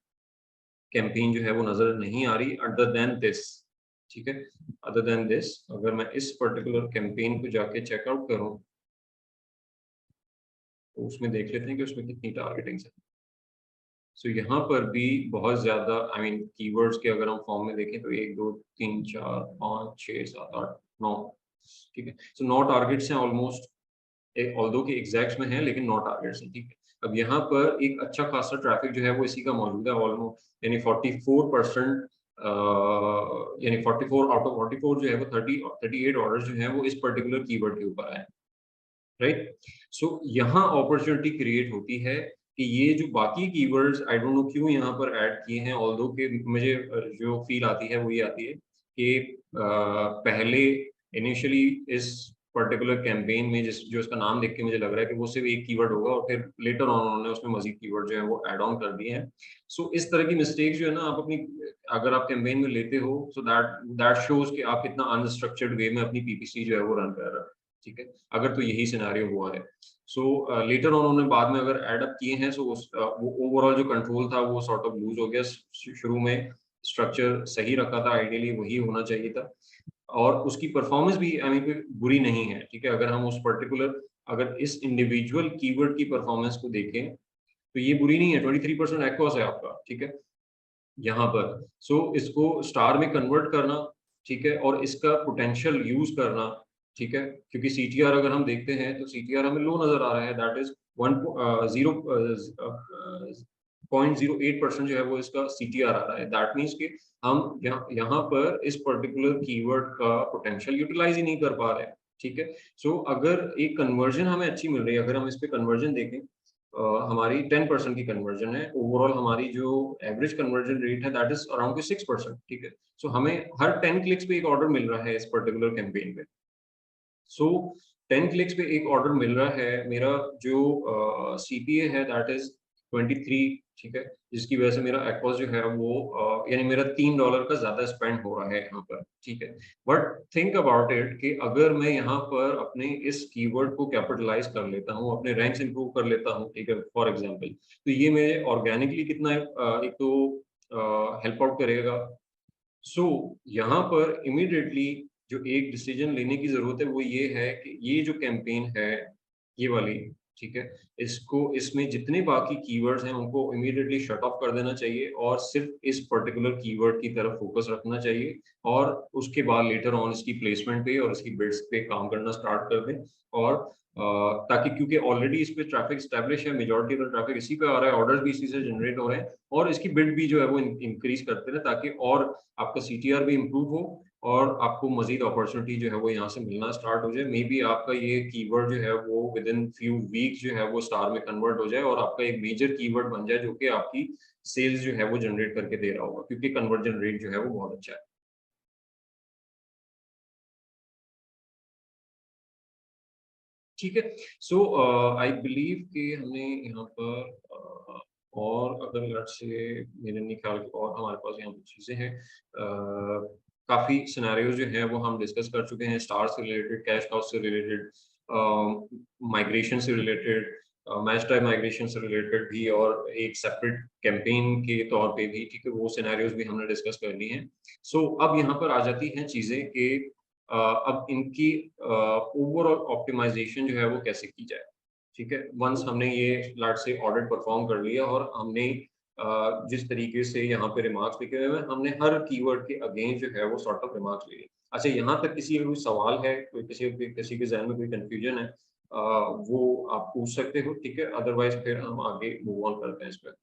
कैंपेन जो है वो नजर नहीं आ रही अदर देन दिस, ठीक है। अदर देन दिस, अगर मैं इस पर्टिकुलर कैंपेन को जाके चेकआउट करूं तो उसमें देख लेते हैं कि उसमें कितनी टारगेटिंग है। सो यहाँ पर भी बहुत ज्यादा आई मीन कीवर्ड्स के अगर हम फॉर्म में देखें तो 1 2 3 4 5 6 7 8 9, ठीक है। सो 9 टारगेट्स हैं ऑलमोस्ट, ऑल्दो के एग्जैक्ट्स में है लेकिन 9 टारगेट्स हैं, ठीक है। अब यहाँ पर एक अच्छा खासा ट्रैफिक जो है वो इसी का मौजूद है ऑलमोस्ट, यानी 44%, यानी 44 आउट ऑफ 44 जो है वो 38 ऑर्डर जो है वो इस पर्टिकुलर कीवर्ड के ऊपर आए, राइट। सो यहाँ अपॉर्चुनिटी क्रिएट होती है कि ये जो बाकी कीवर्ड्स आई डोंट नो क्यों यहाँ पर ऐड किए हैं, ऑल्दो के मुझे जो फील आती है वो ये आती है कि पहले इनिशियली इस पर्टिकुलर कैंपेन में जो इसका नाम देख के मुझे लग रहा है कि वो सिर्फ एक कीवर्ड होगा और फिर लेटर ऑन उन्होंने उसमें मजीद कीवर्ड जो है वो ऐड ऑन कर दिए हैं। सो इस तरह की मिस्टेक जो है ना आप अपनी, अगर आप कैंपेन में लेते हो, सो दैट शोज कि आप कितना अनस्ट्रक्चर्ड वे में अपनी पीपीसी जो है वो रन कर रहे हो, ठीक है। अगर तो यही सिनेरियो हुआ है, सो लेटर ऑन उन्होंने बाद में अगर एड अप किए हैं, सो वो ओवरऑल जो कंट्रोल था वो सॉर्ट ऑफ लूज हो गया। शुरू में स्ट्रक्चर सही रखा था, आइडियली वही होना चाहिए था, और उसकी परफॉर्मेंस भी आई मीन कोई बुरी नहीं है, ठीक है। अगर हम उस पर्टिकुलर, अगर इस इंडिविजुअल कीवर्ड की परफॉर्मेंस को देखें तो ये बुरी नहीं है, 23% एक्वास है आपका, ठीक है यहाँ पर। सो इसको स्टार में कन्वर्ट करना, ठीक है, और इसका पोटेंशियल यूज करना, ठीक है, क्योंकि सीटीआर अगर हम देखते हैं तो सीटीआर हमें लो नजर आ रहा है, दैट इज 0.08% जो है वो इसका सीटीआर आ रहा है। दैट मीन्स कि हम यहाँ पर इस पर्टिकुलर कीवर्ड का पोटेंशियल यूटिलाइज ही नहीं कर पा रहे हैं, ठीक है। सो अगर एक कन्वर्जन हमें अच्छी मिल रही है, अगर हम इस पे कन्वर्जन देखें, हमारी 10% की कन्वर्जन है, ओवरऑल हमारी जो एवरेज कन्वर्जन रेट है दैट इज अराउंड 6%, ठीक है। सो हमें हर 10 क्लिक्स पे एक ऑर्डर मिल रहा है इस पर्टिकुलर कैंपेन पे। सो 10 क्लिक्स पे एक ऑर्डर मिल रहा है, मेरा जो सीपीए है दैट इज 23, ठीक है, जिसकी वजह से मेरा एक्वास जो है वो यानी मेरा $3 का ज्यादा स्पेंड हो रहा है यहाँ पर, ठीक है। बट थिंक अबाउट इट कि अगर मैं यहाँ पर अपने इस कीवर्ड को कैपिटलाइज कर लेता हूँ, अपने रैंक्स इंप्रूव कर लेता हूँ, ठीक है, फॉर एग्जांपल, तो ये मेरे ऑर्गेनिकली कितना एक तो हेल्प आउट करेगा। सो यहाँ पर इमीडिएटली जो एक डिसीजन लेने की जरूरत है वो ये है कि ये जो कैंपेन है, ये वाली, ठीक है, इसको, इसमें जितने बाकी कीवर्ड्स हैं उनको इमीडिएटली शट ऑफ कर देना चाहिए और सिर्फ इस पर्टिकुलर कीवर्ड की तरफ फोकस रखना चाहिए, और उसके बाद लेटर ऑन इसकी प्लेसमेंट पे और इसकी बिड्स पे काम करना स्टार्ट कर दें। और ताकि, क्योंकि ऑलरेडी इस पे ट्रैफिक स्टैब्लिश है, मेजॉरिटी ऑफ ट्रैफिक इसी पे आ रहा है, ऑर्डर्स भी इसी से जनरेट हो रहे हैं, और इसकी बिड भी जो है वो इंक्रीज करते रहे, ताकि और आपका सीटीआर भी इम्प्रूव हो और आपको मजीद अपॉर्चुनिटी जो है वो यहाँ से मिलना स्टार्ट हो जाए। मे बी आपका ये कीवर्ड जो है वो विद इन फ्यू वीक जो है वो स्टार में कन्वर्ट हो जाए और आपका एक मेजर कीवर्ड बन जाए जो कि आपकी सेल्स जो है वो जनरेट करके दे रहा होगा, क्योंकि कन्वर्जन रेट जो है वो बहुत अच्छा है। ठीक है। सो आई बिलीव कि हमने यहाँ पर और अगर लेट्स से मेरे नहीं ख्याल की और हमारे पास यहाँ पर चीज़ें हैं, काफ़ी सिनेरियोज जो हैं वो हम डिस्कस कर चुके हैं, स्टार से रिलेटेड, कैश काउ से रिलेटेड, माइग्रेशन से रिलेटेड, मैच टाइम माइग्रेशन से रिलेटेड भी, और एक सेपरेट कैंपेन के तौर पे भी, ठीक है, वो सिनेरियोज भी हमने डिस्कस कर ली हैं। सो अब यहाँ पर आ जाती हैं चीज़ें कि अब इनकी ओवरऑल ऑप्टिमाइजेशन जो है वो कैसे की जाए, ठीक है। वंस हमने ये लाट से ऑडिट परफॉर्म कर लिया और हमने जिस तरीके से यहाँ पे रिमार्क्स लिखे हुए हैं, हमने हर कीवर्ड के अगेंस्ट जो है वो सॉर्ट ऑफ रिमार्क्स लिए। अच्छा, यहाँ तक किसी का कोई सवाल है, कोई किसी के जहन में कोई कंफ्यूजन है, वो आप पूछ सकते हो, ठीक है, अदरवाइज फिर हम आगे मूव ऑन करते हैं इस पर।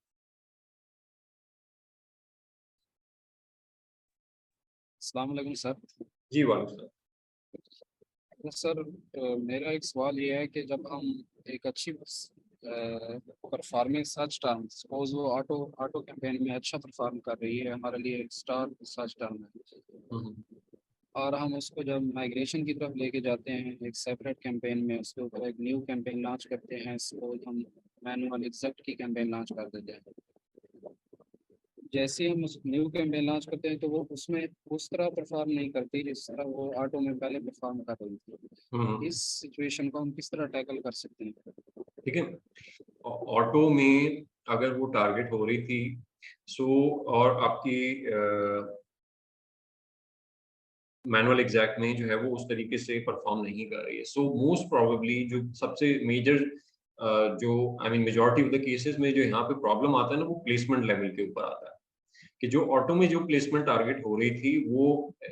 अस्सलाम वालेकुम सर। जी वालेकुम तो सर मेरा एक सवाल ये है कि जब हम एक अच्छी परफॉर्मिंग सर्च टर्म, सपोज वो ऑटो कैंपेन में अच्छा परफॉर्म कर रही है, हमारे लिए एक स्टार सर्च टर्म है, और हम उसको जब माइग्रेशन की तरफ लेके जाते हैं एक सेपरेट कैंपेन में, उसके ऊपर एक न्यू कैंपेन लॉन्च करते हैं, सपोज हम मैनुअल एग्जैक्ट की कैंपेन लॉन्च कर देते हैं। जैसे ही हम उस न्यू कैंपेन लॉन्च करते हैं तो वो उसमें उस तरह परफॉर्म नहीं करती जिस तरह वो ऑटो में पहले परफॉर्म कर रही थी। इस सिचुएशन को हम किस तरह टैकल कर सकते हैं? ठीक है, ऑटो में अगर वो टारगेट हो रही थी और आपकी मैनुअल एग्जैक्ट में जो है वो उस तरीके से परफॉर्म नहीं कर रही है, सो मोस्ट प्रोबेबली जो सबसे मेजर जो मेजॉरिटी ऑफ द केसेस में जो यहाँ पे प्रॉब्लम आता है ना, वो प्लेसमेंट लेवल के ऊपर आता है कि जो ऑटो में जो प्लेसमेंट टारगेट हो रही थी वो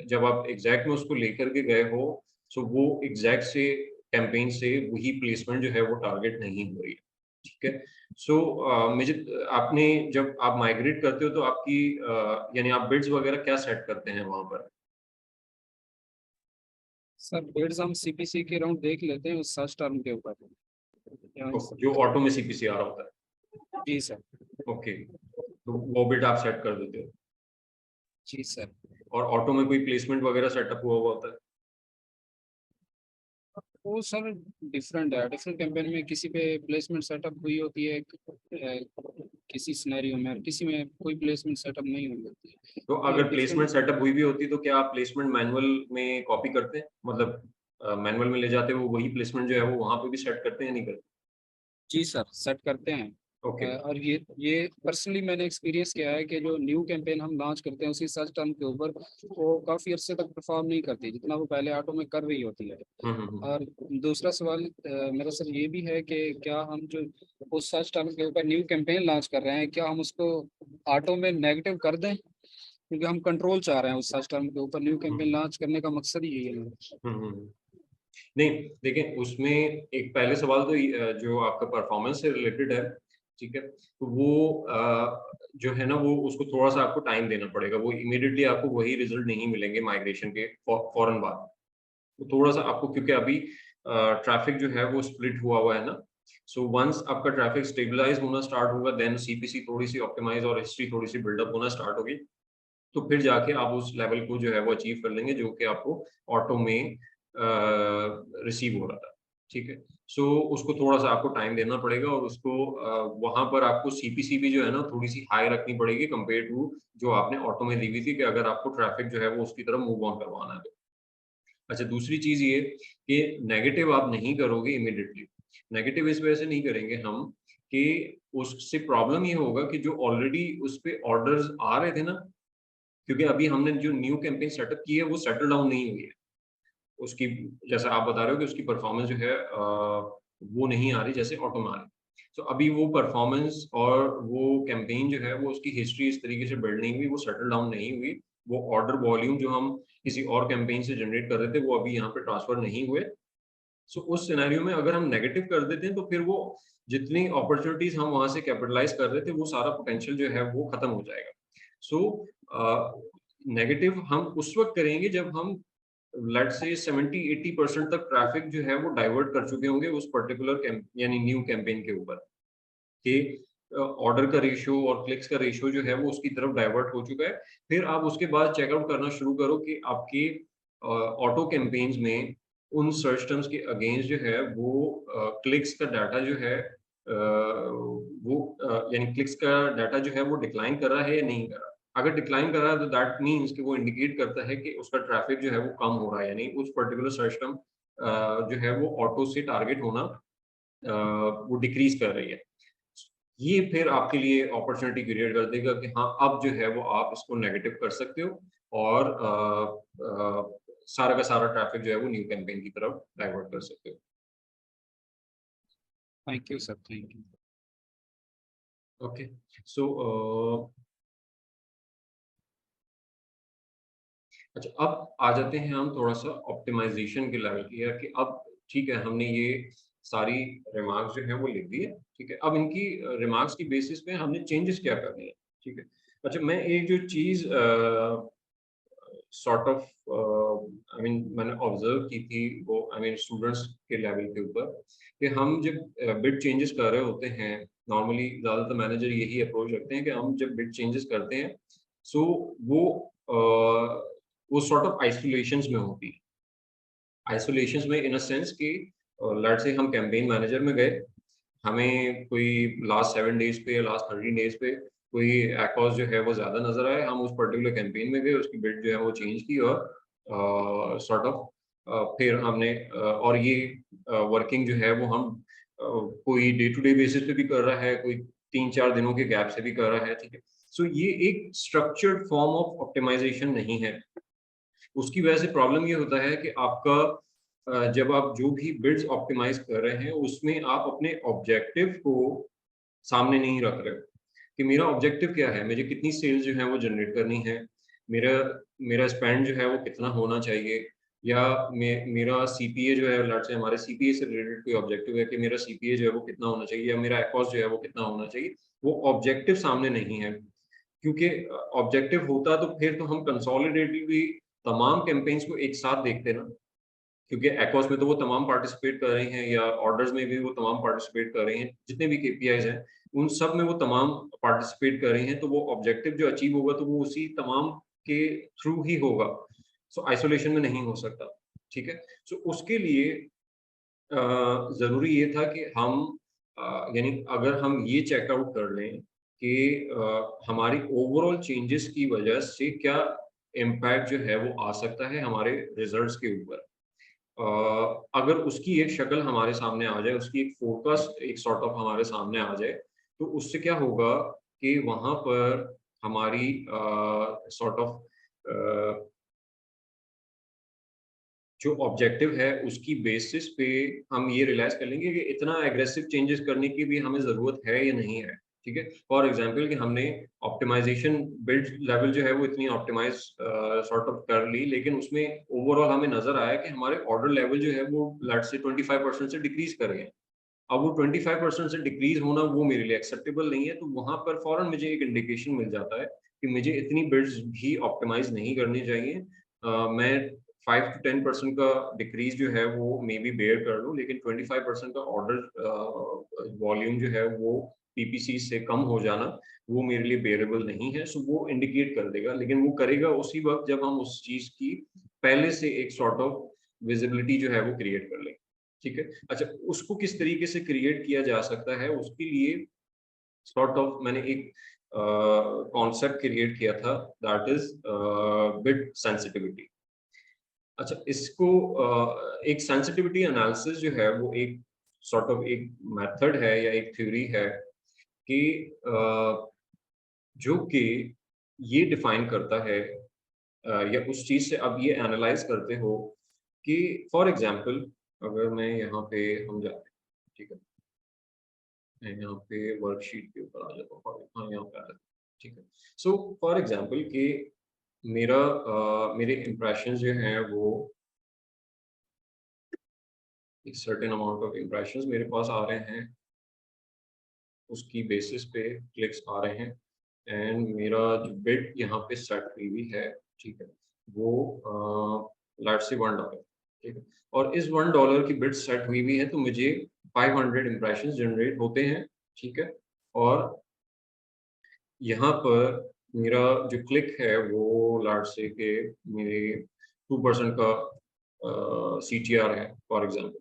जब आप एग्जैक्ट में उसको लेकर के गए हो, सो वो एग्जैक्ट से कैंपेन से वही प्लेसमेंट जो है वो टारगेट नहीं हो रही है। ठीक है, सो मुझे आपने जब आप माइग्रेट करते हो तो आपकी यानी आप बिड्स वगैरह क्या सेट करते हैं वहां पर? सर बिड्स हम सीपीसी के राउंड देख लेते हैं उस सर्च टर्म के ऊपर। जो ऑटो में सीपीसी आ रहा होता है? जी सर। ओके, तो वो बिड आप सेट कर देते हो? जी सर। और ऑटो में कोई प्लेसमेंट वगैरह सेटअप हुआ होता है? वो सर डिफरेंट है, डिफरेंट कैंपेन में किसी पे प्लेसमेंट सेटअप हुई होती है किसी सिनेरियो में, किसी में कोई प्लेसमेंट सेटअप नहीं हुई होती है। तो अगर प्लेसमेंट सेटअप हुई भी होती तो क्या आप प्लेसमेंट मैनुअल में कॉपी करते हैं, मतलब मैनुअल में ले जाते हो वही प्लेसमेंट जो है वो वहां पे भी सेट करते हैं या नहीं करते? जी सर, सेट करते हैं। ओके, और ये पर्सनली मैंने एक्सपीरियंस किया है कि जो न्यू कैंपेन हम लॉन्च करते हैं उसी सर्च टर्म के ऊपर वो काफ़ी अर्से तक परफॉर्म नहीं करती जितना वो पहले ऑटो में कर रही होती है। और दूसरा सवाल मेरा सर ये भी है कि क्या हम जो उस सर्च टर्म के ऊपर न्यू कैंपेन लॉन्च कर रहे हैं, क्या हम उसको ऑटो में नेगेटिव कर दें, क्योंकि हम कंट्रोल चाह रहे हैं उस सर्च टर्म के ऊपर। न्यू कैंपेन लॉन्च करने का मकसद ही यही है। नहीं देखिए, उसमें एक पहले सवाल तो जो आपका परफॉर्मेंस से रिलेटेड है, ठीक है, तो वो जो है ना वो उसको थोड़ा सा आपको टाइम देना पड़ेगा, वो इमीडिएटली आपको वही रिजल्ट नहीं मिलेंगे माइग्रेशन के फौरन बाद। तो थोड़ा सा आपको, क्योंकि अभी ट्रैफिक जो है वो स्प्लिट हुआ है ना, सो वंस आपका ट्रैफिक स्टेबलाइज होना स्टार्ट होगा देन सीपीसी थोड़ी सी ऑप्टिमाइज और हिस्ट्री थोड़ी सी बिल्डअप होना स्टार्ट होगी, तो फिर जाके आप उस लेवल को जो है वो अचीव कर लेंगे जो कि आपको ऑटो में रिसीव हो रहा था। ठीक है, सो उसको थोड़ा सा आपको टाइम देना पड़ेगा और उसको वहां पर आपको सीपीसी भी जो है ना थोड़ी सी हाई रखनी पड़ेगी कंपेयर टू जो आपने ऑटो में दी हुई थी, कि अगर आपको ट्रैफिक जो है वो उसकी तरफ मूव ऑन करवाना है तो। अच्छा, दूसरी चीज ये कि नेगेटिव आप नहीं करोगे इमीडिएटली। नेगेटिव इस वजह से नहीं करेंगे हम कि उससे प्रॉब्लम ये होगा कि जो ऑलरेडी उस पे ऑर्डर्स आ रहे थे ना, क्योंकि अभी हमने जो न्यू कैंपेन सेटअप की है वो सेटल डाउन नहीं हुई है, उसकी जैसा आप बता रहे हो कि उसकी परफॉर्मेंस जो है वो नहीं आ रही जैसे ऑटो में आ रही। तो अभी वो परफॉर्मेंस और वो कैंपेन जो है वो उसकी हिस्ट्री इस तरीके से बिल्ड नहीं हुई, वो सेटल डाउन नहीं हुई, वो ऑर्डर वॉल्यूम जो हम किसी और कैंपेन से जनरेट कर रहे थे वो अभी यहाँ पे ट्रांसफर नहीं हुए। सो उस सिनेरियो में अगर हम नेगेटिव कर देते हैं तो फिर वो जितनी अपॉर्चुनिटीज हम वहां से कैपिटलाइज कर रहे थे वो सारा पोटेंशियल जो है वो खत्म हो जाएगा। सो नेगेटिव हम उस वक्त करेंगे जब हम लेट्स से 70-80% तक ट्रैफिक जो है वो डाइवर्ट कर चुके होंगे उस पर्टिकुलर यानी न्यू कैंपेन के ऊपर, कि ऑर्डर का रेशियो और क्लिक्स का रेशियो जो है वो उसकी तरफ डाइवर्ट हो चुका है। फिर आप उसके बाद चेकआउट करना शुरू करो कि आपके ऑटो कैंपेन्स में उन सर्च टर्म्स के अगेंस्ट जो है वो क्लिक्स का डाटा जो है यानी क्लिक्स का डाटा जो है वो डिक्लाइन कर रहा है या नहीं कर रहा। अगर डिक्लाइन कर रहा है तो दैट मीन्स कि वो इंडिकेट करता है कि उसका ट्रैफिक जो है वो कम हो रहा है, यानी उस पर्टिकुलर सर्च टर्म जो है वो ऑटो से टारगेट होना वो डिक्रीज कर रही है। ये फिर आपके लिए अपॉर्चुनिटी क्रिएट कर देगा कि हाँ अब जो है वो आप इसको नेगेटिव कर सकते हो और सारा का सारा ट्रैफिक जो है वो न्यू कैंपेन की तरफ डाइवर्ट कर सकते हो। Thank you sir, thank you. Okay, so अच्छा, अब आ जाते हैं हम थोड़ा सा ऑप्टिमाइजेशन के लेवल की है कि अब ठीक है हमने ये सारी रिमार्क्स जो है वो लिख दी है, ठीक है, अब इनकी रिमार्क्स की बेसिस पे हमने चेंजेस क्या करने हैं। ठीक है, अच्छा मैं एक जो चीज सॉर्ट ऑफ आई मीन मैंने ऑब्जर्व की थी वो आई मीन स्टूडेंट्स के लेवल के ऊपर कि हम जब बिट चेंजेस कर रहे होते हैं, नॉर्मली ज़्यादातर मैनेजर यही अप्रोच रखते हैं कि हम जब बिट चेंजेस करते हैं सो वो सॉर्ट ऑफ आइसोलेशंस में होती है। आइसोलेशंस में इन अ सेंस कि लेट्स से हम कैंपेन मैनेजर में गए, हमें कोई लास्ट 7 डेज पे या लास्ट 30 डेज पे कोई एकॉस जो है वो ज़्यादा नज़र आए, हम उस पर्टिकुलर कैंपेन में गए, उसकी बिड जो है वो चेंज की और सॉर्ट ऑफ फिर हमने और ये वर्किंग जो है वो हम कोई डे टू डे बेसिस पे भी कर रहा है, कोई 3-4 दिनों के गैप से भी कर रहा है, ठीक है। सो ये एक स्ट्रक्चर्ड फॉर्म ऑफ ऑप्टिमाइजेशन नहीं है। उसकी वजह से प्रॉब्लम ये होता है कि आपका जब आप जो भी बिड्स ऑप्टिमाइज कर रहे हैं उसमें आप अपने ऑब्जेक्टिव को सामने नहीं रख रहे हो कि मेरा ऑब्जेक्टिव क्या है, मुझे कितनी सेल्स जो है वो जनरेट करनी है, मेरा मेरा स्पेंड जो है वो कितना होना चाहिए, या मेरा सीपीए जो है, लेट्स से हमारे सीपीए से रिलेटेड कोई ऑब्जेक्टिव है कि मेरा सीपीए जो है वो कितना होना चाहिए या मेरा एकॉस जो है वो कितना होना चाहिए, वो ऑब्जेक्टिव सामने नहीं है। क्योंकि ऑब्जेक्टिव होता तो फिर तो हम कंसोलिडेटेडली तमाम कैंपेन्स को एक साथ देखते ना, क्योंकि एकॉस में तो वो तमाम पार्टिसिपेट कर रहे हैं या ऑर्डर्स में भी वो तमाम पार्टिसिपेट कर रहे हैं, जितने भी केपीआईज हैं उन सब में वो तमाम पार्टिसिपेट कर रहे हैं, तो वो ऑब्जेक्टिव जो अचीव होगा तो वो उसी तमाम के थ्रू ही होगा। सो आइसोलेशन में नहीं हो सकता, ठीक है। सो उसके लिए ज़रूरी ये था कि हम यानी अगर हम ये चेकआउट कर लें कि हमारी ओवरऑल चेंजेस की वजह से क्या इम्पैक्ट जो है वो आ सकता है हमारे रिजल्ट्स के ऊपर। अगर उसकी एक शक्ल हमारे सामने आ जाए, उसकी एक फोकस एक सॉर्ट ऑफ हमारे सामने आ जाए, तो उससे क्या होगा कि वहाँ पर हमारी सॉर्ट ऑफ जो ऑब्जेक्टिव है उसकी बेसिस पे हम ये रियलाइज कर लेंगे कि इतना एग्रेसिव चेंजेस करने की भी हमें ज़रूरत है या नहीं है, ठीक है। फॉर एग्जांपल कि हमने ऑप्टिमाइजेशन बिल्ड लेवल जो है वो इतनी ऑप्टिमाइज सॉर्ट ऑफ कर ली, लेकिन उसमें ओवरऑल हमें नज़र आया कि हमारे ऑर्डर लेवल जो है वो लेट्स से 25% से डिक्रीज कर गए हैं। अब वो 25% से डिक्रीज होना वो मेरे लिए एक्सेप्टेबल नहीं है, तो वहाँ पर फौरन मुझे एक इंडिकेशन मिल जाता है कि मुझे इतनी बिड्स भी ऑप्टिमाइज नहीं करनी चाहिए। मैं 5 to 10% का डिक्रीज जो है वो मे बी बेयर कर लूँ, लेकिन 25% का ऑर्डर वॉल्यूम जो है वो पीपीसी से कम हो जाना वो मेरे लिए बेयरेबल नहीं है। सो वो इंडिकेट कर देगा, लेकिन वो करेगा उसी वक्त जब हम उस चीज़ की पहले से एक सॉर्ट ऑफ विजिबिलिटी जो है वो क्रिएट कर लेंगे, ठीक है। अच्छा, उसको किस तरीके से क्रिएट किया जा सकता है, उसके लिए सॉर्ट ऑफ मैंने एक कॉन्सेप्ट क्रिएट किया था, दैट इज बिड सेंसिटिविटी। अच्छा, इसको एक सेंसिटिविटी एनालिसिस जो है वो एक सॉर्ट ऑफ एक मेथड है या एक थ्योरी है कि जो कि ये डिफाइन करता है या उस चीज़ से अब ये एनालाइज करते हो कि फॉर एग्जांपल अगर मैं यहाँ पे हम जाते हैं, ठीक है, मैं यहाँ पे वर्कशीट के ऊपर आ जाता हूँ, हाँ यहाँ पे आ जाता हूँ, ठीक है। सो फॉर एग्जांपल कि मेरे इम्प्रेशंस जो हैं वो एक सर्टेन अमाउंट ऑफ इम्प्रेशंस मेरे पास आ रहे हैं, उसकी बेसिस पे क्लिक्स आ रहे हैं, एंड मेरा जो बिड यहाँ पे सेट हुई हुई है, ठीक है, वो लेट्स से $1, ठीक है, और इस $1 की बिड सेट हुई हुई है तो मुझे 500 इम्प्रेशंस जनरेट होते हैं, ठीक है। और यहाँ पर मेरा जो क्लिक है वो लेट्स से कि मेरे 2% का CTR है फॉर एग्जांपल,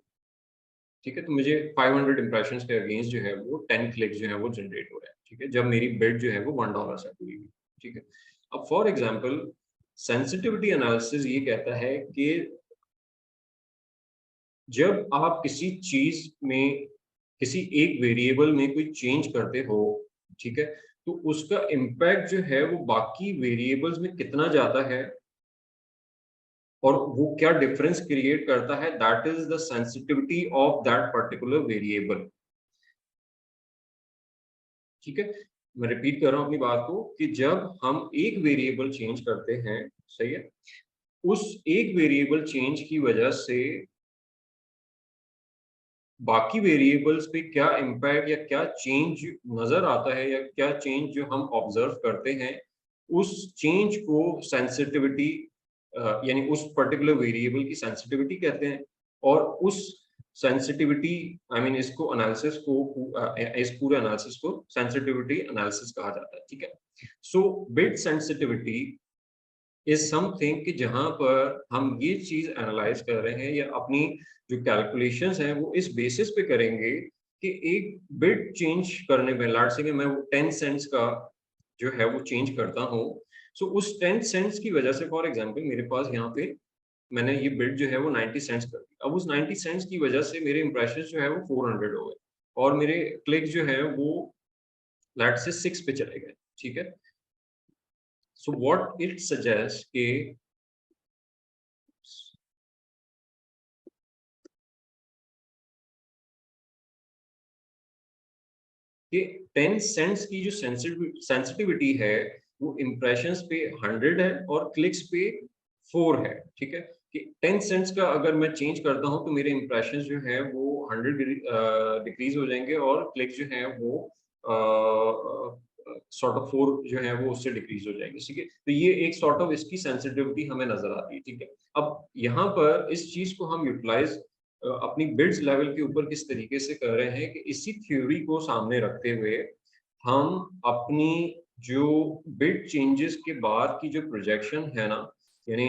ठीक है। तो मुझे 500 इम्प्रेशंस के अगेंस्ट जो है वो 10 क्लिक्स जो है वो जनरेट हो रहे हैं, ठीक है, जब मेरी बिड जो है वो $1 सेट हुई हुई, ठीक है। अब फॉर एग्जांपल सेंसिटिविटी एनालिसिस ये कहता है कि जब आप किसी चीज में किसी एक वेरिएबल में कोई चेंज करते हो, ठीक है, तो उसका इम्पैक्ट जो है वो बाकी वेरिएबल्स में कितना जाता है और वो क्या डिफरेंस क्रिएट करता है, that is the sensitivity of that particular variable, ठीक है। मैं रिपीट कर रहा हूं अपनी बात को कि जब हम एक वेरिएबल चेंज करते हैं, सही है, उस एक वेरिएबल चेंज की वजह से बाकी वेरिएबल्स पे क्या इम्पैक्ट या क्या चेंज नजर आता है या क्या चेंज जो हम ऑब्जर्व करते हैं, उस चेंज को सेंसिटिविटी यानी उस पर्टिकुलर वेरिएबल की सेंसिटिविटी कहते हैं, और उस सेंसिटिविटी आई मीन इसको एनालिसिस को इस पूरे एनालिसिस को सेंसिटिविटी एनालिसिस कहा जाता है, ठीक है। सो बिट सेंसिटिविटी इज समथिंग कि जहां पर हम ये चीज एनालाइज कर रहे हैं या अपनी जो कैलकुलेशंस हैं वो इस बेसिस पे करेंगे कि एक बिट चेंज करने में, लाट से मैं वो 10 सेंट्स का जो है वो चेंज करता हूँ, सो उस 10 सेंट्स की वजह से फॉर एग्जांपल मेरे पास यहाँ पे मैंने ये बिट जो है वो 90 सेंट्स कर दी। अब उस 90 सेंट्स की वजह से मेरे इंप्रेशंस जो है वो 400 हो गए और मेरे क्लिक जो है वो लेट से 6 पे चले गए, ठीक है। सो व्हाट इट सजेस्ट कि 10 सेंट्स की जो सेंसिटिविटी है वो इंप्रेशंस पे 100 है और क्लिक्स पे 4 है, ठीक है। कि 10 सेंट्स का अगर मैं चेंज करता हूं तो मेरे इंप्रेशंस जो है वो 100 डिक्रीज हो जाएंगे और क्लिक्स जो है वो सॉर्ट ऑफ 4 जो है वो उससे डिक्रीज हो जाएंगे, ठीक है। तो ये एक सॉर्ट ऑफ इसकी सेंसिटिविटी हमें नजर आती है, ठीक है। अब यहाँ पर इस चीज को हम यूटिलाइज अपनी बिट्स लेवल के ऊपर किस तरीके से कर रहे हैं कि इसी थ्योरी को सामने रखते हुए हम अपनी जो बिट चेंजेस के बाद की जो प्रोजेक्शन है ना, यानी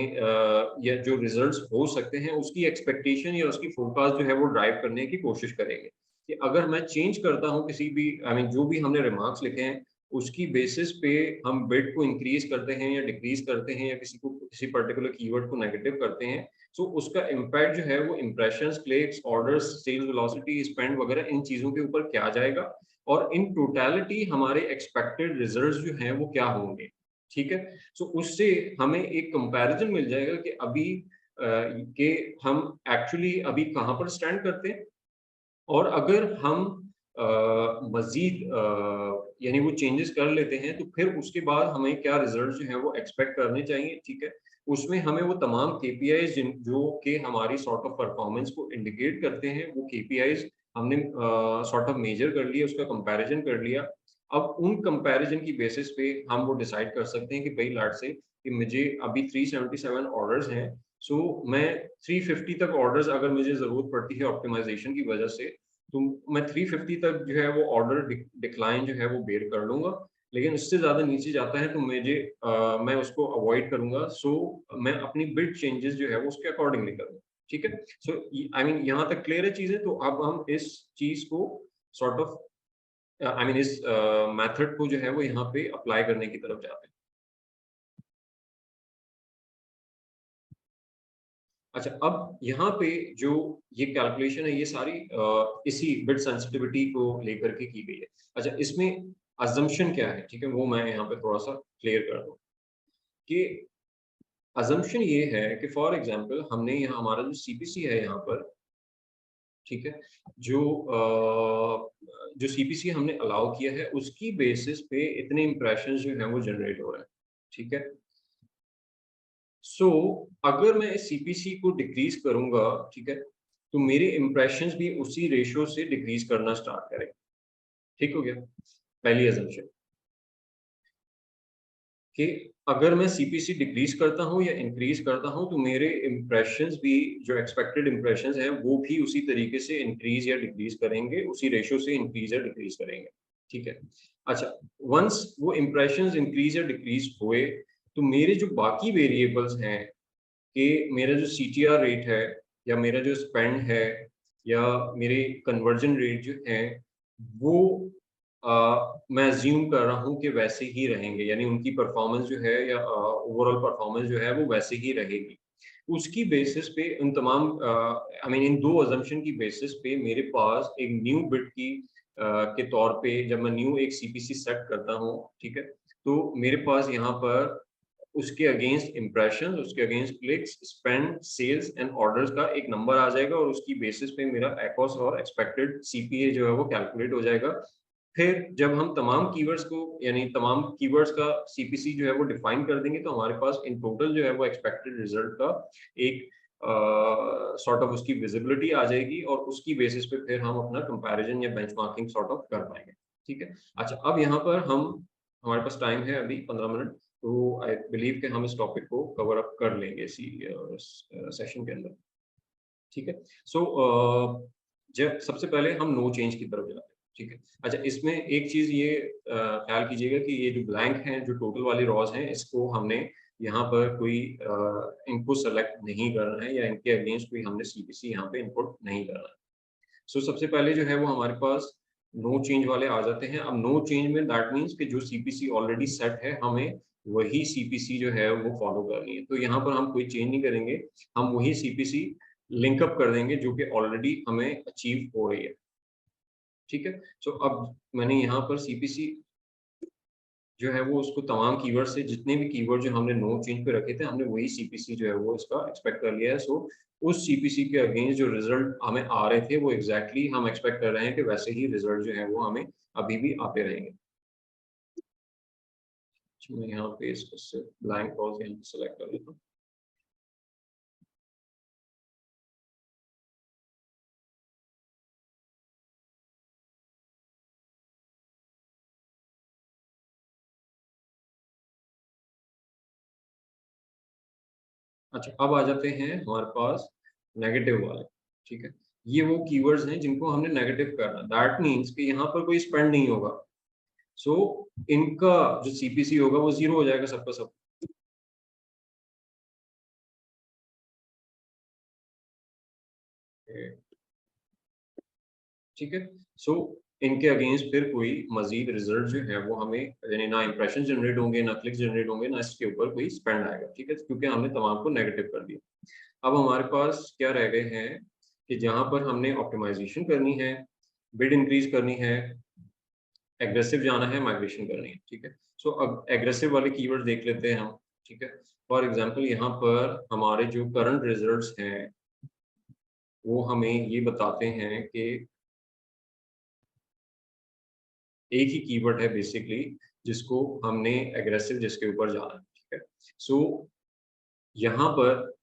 या जो रिजल्ट्स हो सकते हैं उसकी एक्सपेक्टेशन या उसकी फोरकास्ट जो है वो ड्राइव करने की कोशिश करेंगे कि अगर मैं चेंज करता हूं किसी भी आई मीन जो भी हमने रिमार्क्स लिखे हैं उसकी बेसिस पे हम बिट को इंक्रीज करते हैं या डिक्रीज करते हैं या किसी पर्टिकुलर कीवर्ड को नेगेटिव करते हैं, सो उसका इम्पैक्ट जो है वो impressions, clicks, orders, sales velocity, spend वगैरह इन चीजों के ऊपर क्या जाएगा और इन टोटलिटी हमारे एक्सपेक्टेड रिजल्ट्स जो हैं वो क्या होंगे, ठीक है। सो उससे हमें एक कंपैरिजन मिल जाएगा कि अभी के हम एक्चुअली अभी कहाँ पर स्टैंड करते हैं और अगर हम मजीद यानी वो चेंजेस कर लेते हैं तो फिर उसके बाद हमें क्या रिजल्ट जो है वो एक्सपेक्ट करने चाहिए, ठीक है। उसमें हमें वो तमाम केपीआईज जो कि हमारी सॉर्ट ऑफ परफॉर्मेंस को इंडिकेट करते हैं वो केपीआईज हमने सॉर्ट ऑफ मेजर कर लिया, उसका कंपैरिजन कर लिया। अब उन कंपैरिजन की बेसिस पे हम वो डिसाइड कर सकते हैं कि भाई लाट से कि मुझे अभी 377 ऑर्डर्स हैं, सो मैं 350 तक ऑर्डर्स अगर मुझे जरूरत पड़ती है ऑप्टिमाइजेशन की वजह से तो मैं 350 तक जो है वो ऑर्डर डिक्लाइन जो है वो बेयर कर लूंगा, लेकिन उससे ज्यादा नीचे जाता है तो मैं उसको अवॉइड करूंगा। सो मैं अपनी बिट चेंजेस जो है वो उसके अकॉर्डिंगली करूंगा, ठीक है। सो आई मीन यहाँ तक क्लियर है चीजें। तो अब हम इस चीज को सॉर्ट ऑफ आई मीन इस मेथड को जो है वो यहाँ पे अप्लाई करने की तरफ जाते हैं। अच्छा, अब यहाँ पे जो ये कैलकुलेशन है ये सारी इसी बिट सेंसिटिविटी को लेकर के की गई है। अच्छा, इसमें अजम्पशन क्या है, ठीक है, वो मैं यहाँ पे थोड़ा सा क्लियर कर दूं कि अजम्पशन ये है कि फॉर एग्जांपल हमने यहाँ हमारा जो सीपीसी है यहाँ पर, ठीक है, जो सीपीसी हमने अलाउ किया है उसकी बेसिस पे इतने इंप्रेशन जो है वो जनरेट हो रहे हैं, ठीक है। सो अगर मैं सीपीसी को डिक्रीज करूंगा, ठीक है, तो मेरे इंप्रेशंस भी उसी रेशियो से डिक्रीज करना स्टार्ट करेंगे, ठीक हो गया। पहली अजम्पशन कि अगर मैं सीपीसी डिक्रीज करता हूं या इंक्रीज करता हूं तो मेरे इंप्रेशंस भी जो एक्सपेक्टेड इंप्रेशंस हैं वो भी उसी तरीके से इंक्रीज या डिक्रीज करेंगे, उसी रेशियो से इंक्रीज या डिक्रीज करेंगे, ठीक है। अच्छा, वंस वो इंप्रेशंस इंक्रीज या डिक्रीज हुए तो मेरे जो बाकी वेरिएबल्स हैं कि मेरा जो CTR रेट है या मेरा जो स्पेंड है या मेरे कन्वर्जन रेट जो है वो मैं अज्यूम कर रहा हूँ कि वैसे ही रहेंगे, यानी उनकी परफॉर्मेंस जो है या ओवरऑल परफॉर्मेंस जो है वो वैसे ही रहेगी। उसकी बेसिस पे उन तमाम आई मीन इन दो अजम्पशन की बेसिस पे मेरे पास एक न्यू बिट की के तौर पे जब मैं न्यू एक CPC सेट करता हूँ, ठीक है, तो मेरे पास यहाँ पर उसके अगेंस्ट इंप्रेशन, उसके against clicks, spend, sales and orders का एक नंबर आ जाएगा और उसकी बेसिस पे मेरा एकॉस और एक्सपेक्टेड CPA जो है वो कैलकुलेट हो जाएगा। फिर जब हम तमाम कीवर्ड्स को यानी तमाम कीवर्ड्स का CPC जो है वो डिफाइन कर देंगे तो हमारे पास इन टोटल जो है वो एक्सपेक्टेड रिजल्ट का एक सॉर्ट ऑफ उसकी विजिबिलिटी आ जाएगी और उसकी बेसिस पे फिर हम अपना कंपैरिजन या बेंचमार्किंग सॉर्ट ऑफ कर पाएंगे, ठीक है। अच्छा, अब यहाँ पर हमारे पास टाइम है अभी 15 मिनट, तो आई बिलीव कि हम इस टॉपिक को कवर अप कर लेंगे इसी सेशन के अंदर, ठीक है। सो जब सबसे पहले हम नो चेंज की तरफ जाते हैं, ठीक है। अच्छा, इसमें एक चीज़ ये ख्याल कीजिएगा कि ये जो ब्लैंक हैं, जो टोटल वाली रॉज हैं, इसको हमने यहाँ पर कोई इनपुट सेलेक्ट नहीं करना है या इनके अगेंस्ट कोई हमने सीपीसी यहाँ पे इनपुट नहीं करना है। सो सबसे पहले जो है वो हमारे पास नो चेंज वाले आ जाते हैं। अब नो चेंज में दैट मीन्स कि जो सीपीसी ऑलरेडी सेट है, हमें वही सीपीसी जो है वो फॉलो करनी है। तो यहाँ पर हम कोई चेंज नहीं करेंगे, हम वही सीपीसी लिंकअप कर देंगे जो कि ऑलरेडी हमें अचीव हो रही है, ठीक है। सो अब मैंने यहाँ पर सीपीसी जो है वो उसको तमाम कीवर्ड से, जितने भी कीवर्ड जो हमने नो चेंज पे रखे थे, हमने वही सीपीसी जो है वो इसका एक्सपेक्ट कर लिया है। सो उस सीपीसी के अगेंस्ट जो रिजल्ट हमें आ रहे थे वो एग्जैक्टली हम एक्सपेक्ट कर रहे हैं कि वैसे ही रिजल्ट जो है वो हमें अभी भी आते रहेंगे। मैं यहाँ पे इसको ब्लैंक रॉज यहाँ पे सेलेक्ट कर लेता हूँ। अच्छा, अब आ जाते हैं हमारे पास नेगेटिव वाले, ठीक है। ये वो कीवर्ड्स हैं जिनको हमने नेगेटिव करना, दैट मीन्स कि यहाँ पर कोई स्पेंड नहीं होगा। सो इनका जो सीपीसी होगा वो 0 हो जाएगा सबका सब। ठीक है। सो इनके अगेंस्ट फिर कोई मजीद रिजल्ट जो है वो हमें, यानी ना इंप्रेशन जनरेट होंगे, ना क्लिक जनरेट होंगे, ना इसके ऊपर कोई स्पेंड आएगा, ठीक है, क्योंकि हमने तमाम को नेगेटिव कर दिया। अब हमारे पास क्या रह गए हैं कि जहां पर हमने ऑप्टिमाइजेशन करनी है, बिड इंक्रीज करनी है, एग्रेसिव जाना है, माइग्रेशन करनी है, ठीक है। सो अब एग्रेसिव वाले कीवर्ड देख लेते हैं हम, ठीक है। फॉर एग्जांपल यहाँ पर हमारे जो करंट रिजल्ट्स हैं वो हमें ये बताते हैं कि एक ही कीवर्ड है बेसिकली जिसको हमने एग्रेसिव, जिसके ऊपर जाना है, ठीक है। सो यहाँ पर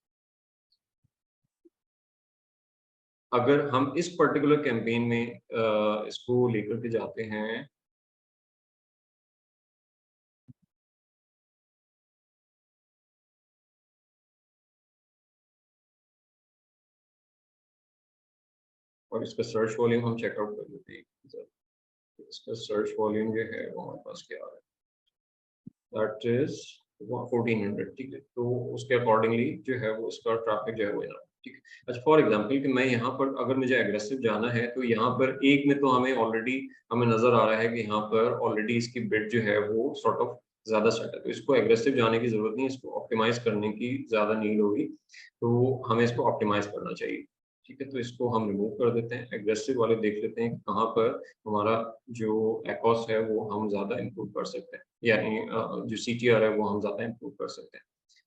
अगर हम इस पर्टिकुलर कैंपेन में इसको लेकर के जाते हैं, और इसका सर्च वॉल्यूम हम चेकआउट कर लेते हैं। इसका सर्च वॉल्यूम जो है वो हमारे पास क्या है, दैट इज 1400, ठीक है। तो उसके अकॉर्डिंगली जो है वो इसका ट्रैफिक जो है वो यहाँ, ठीक है। अच्छा, फॉर एग्जांपल कि मैं यहाँ पर अगर मुझे एग्रेसिव जाना है तो यहाँ पर एक में तो हमें ऑलरेडी हमें नजर आ रहा है कि यहाँ पर ऑलरेडी इसकी बिड जो है वो सॉर्ट ऑफ ज्यादा सेट है, तो इसको एग्रेसिव जाने की जरूरत नहीं, इसको ऑप्टिमाइज करने की ज्यादा नीड होगी, तो हमें इसको ऑप्टिमाइज करना चाहिए, ठीक है। तो इसको हम रिमूव कर देते हैं, एग्रेसिव वाले देख लेते हैं कहाँ पर हमारा जो एकॉस है वो हम ज्यादा इम्प्रूव कर सकते हैं, यानी जो CTR है वो हम ज्यादा इम्प्रूव कर सकते हैं,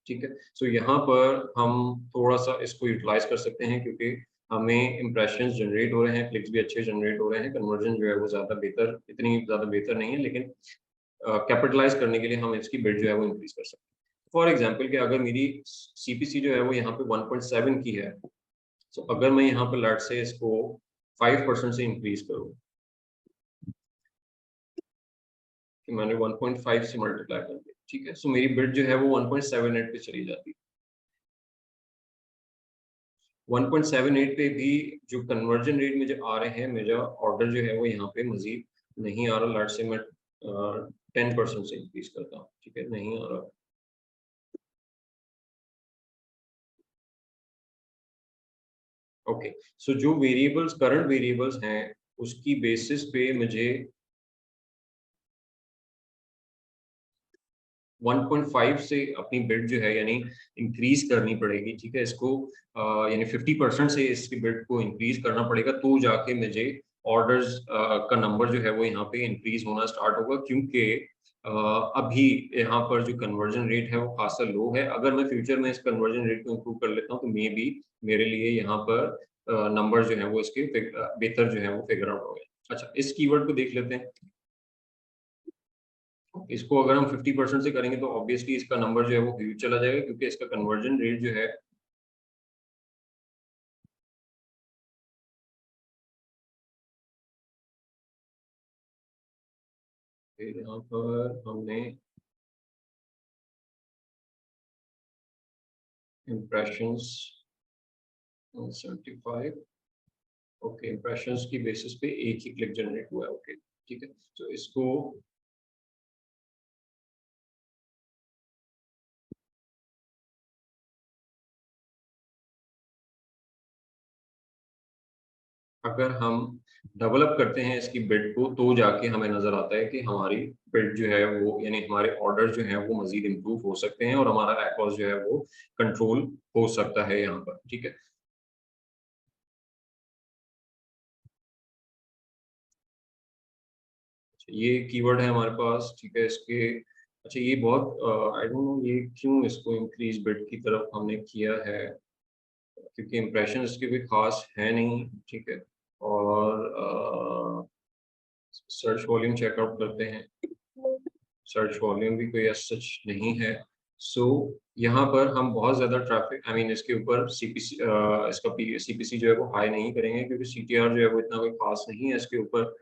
ठीक है। सो यहाँ पर हम थोड़ा सा इसको यूटिलाइज कर सकते हैं क्योंकि हमें इंप्रेशंस जनरेट हो रहे हैं, क्लिक्स भी अच्छे जनरेट हो रहे हैं, कन्वर्जन जो है वो ज्यादा बेहतर, इतनी ज्यादा बेहतर नहीं है, लेकिन कैपिटलाइज करने के लिए हम इसकी बिड जो है वो इंक्रीज कर सकते हैं। फॉर एग्जाम्पल कि अगर मेरी CPC जो है वो यहाँ पे 1.7 की है, तो अगर मैं यहाँ पर लेट से इसको 5% से इंक्रीज करूँ, कि मैंने 1.5 से मल्टीप्लाई कर दिया, ठीक है। सो मेरी बिड जो है वो 1.78 पे चली जाती है। 1.78 पे भी जो कन्वर्जन रेट मुझे आ रहे हैं, मेरा ऑर्डर जो है वो यहाँ पे मजीद नहीं आ रहा, लेट से मैं 10% से इंक्रीज करता हूँ, ठीक है, नहीं आ रहा। ओके, सो जो वेरिएबल्स, करंट वेरिएबल्स हैं, उसकी बेसिस पे मुझे 1.5 से अपनी बिड जो है यानी इंक्रीज करनी पड़ेगी, ठीक है। इसको यानी 50% से इसकी बिड को इंक्रीज करना पड़ेगा, तो जाके मुझे ऑर्डर्स का नंबर जो है वो यहाँ पे इंक्रीज होना स्टार्ट होगा, क्योंकि अभी यहाँ पर जो कन्वर्जन रेट है वो खासा लो है। अगर मैं फ्यूचर में इस कन्वर्जन रेट को इम्प्रूव कर लेता हूँ तो मे बी मेरे लिए यहाँ पर नंबर जो है वो इसके बेहतर जो है वो फिगर आउट हो गए। अच्छा, इस कीवर्ड को देख लेते हैं। इसको अगर हम 50% से करेंगे तो ऑब्वियसली इसका नंबर जो है वो ह्यूज चला जाएगा, क्योंकि इसका कन्वर्जन रेट जो है फिर यहाँ पर हमने impressions 75, ओके impressions की बेसिस पे एक ही क्लिक जनरेट हुआ है, ओके ठीक है। तो इसको अगर हम डेवलप करते हैं इसकी बिड को तो जाके हमें नजर आता है कि हमारी बिड जो है वो यानी हमारे ऑर्डर जो है वो मजीद इम्प्रूव हो सकते हैं और हमारा एक्ॉस जो है वो कंट्रोल हो सकता है यहाँ पर, ठीक है। ये कीवर्ड है हमारे पास, ठीक है। इसके अच्छा ये बहुत आई डोंट नो ये क्यों इसको इंक्रीज बिड की तरफ हमने किया है, क्योंकि इम्प्रेशन इसके भी खास है नहीं, ठीक है। और सर्च वॉल्यूम चेकआउट करते हैं, सर्च वॉल्यूम भी कोई सच नहीं है। सो यहाँ पर हम बहुत ज़्यादा ट्रैफिक आई मीन इसके ऊपर सीपीसी इसका सीपीसी जो है वो हाई नहीं करेंगे, क्योंकि सीटीआर जो है वो इतना कोई खास नहीं है इसके ऊपर।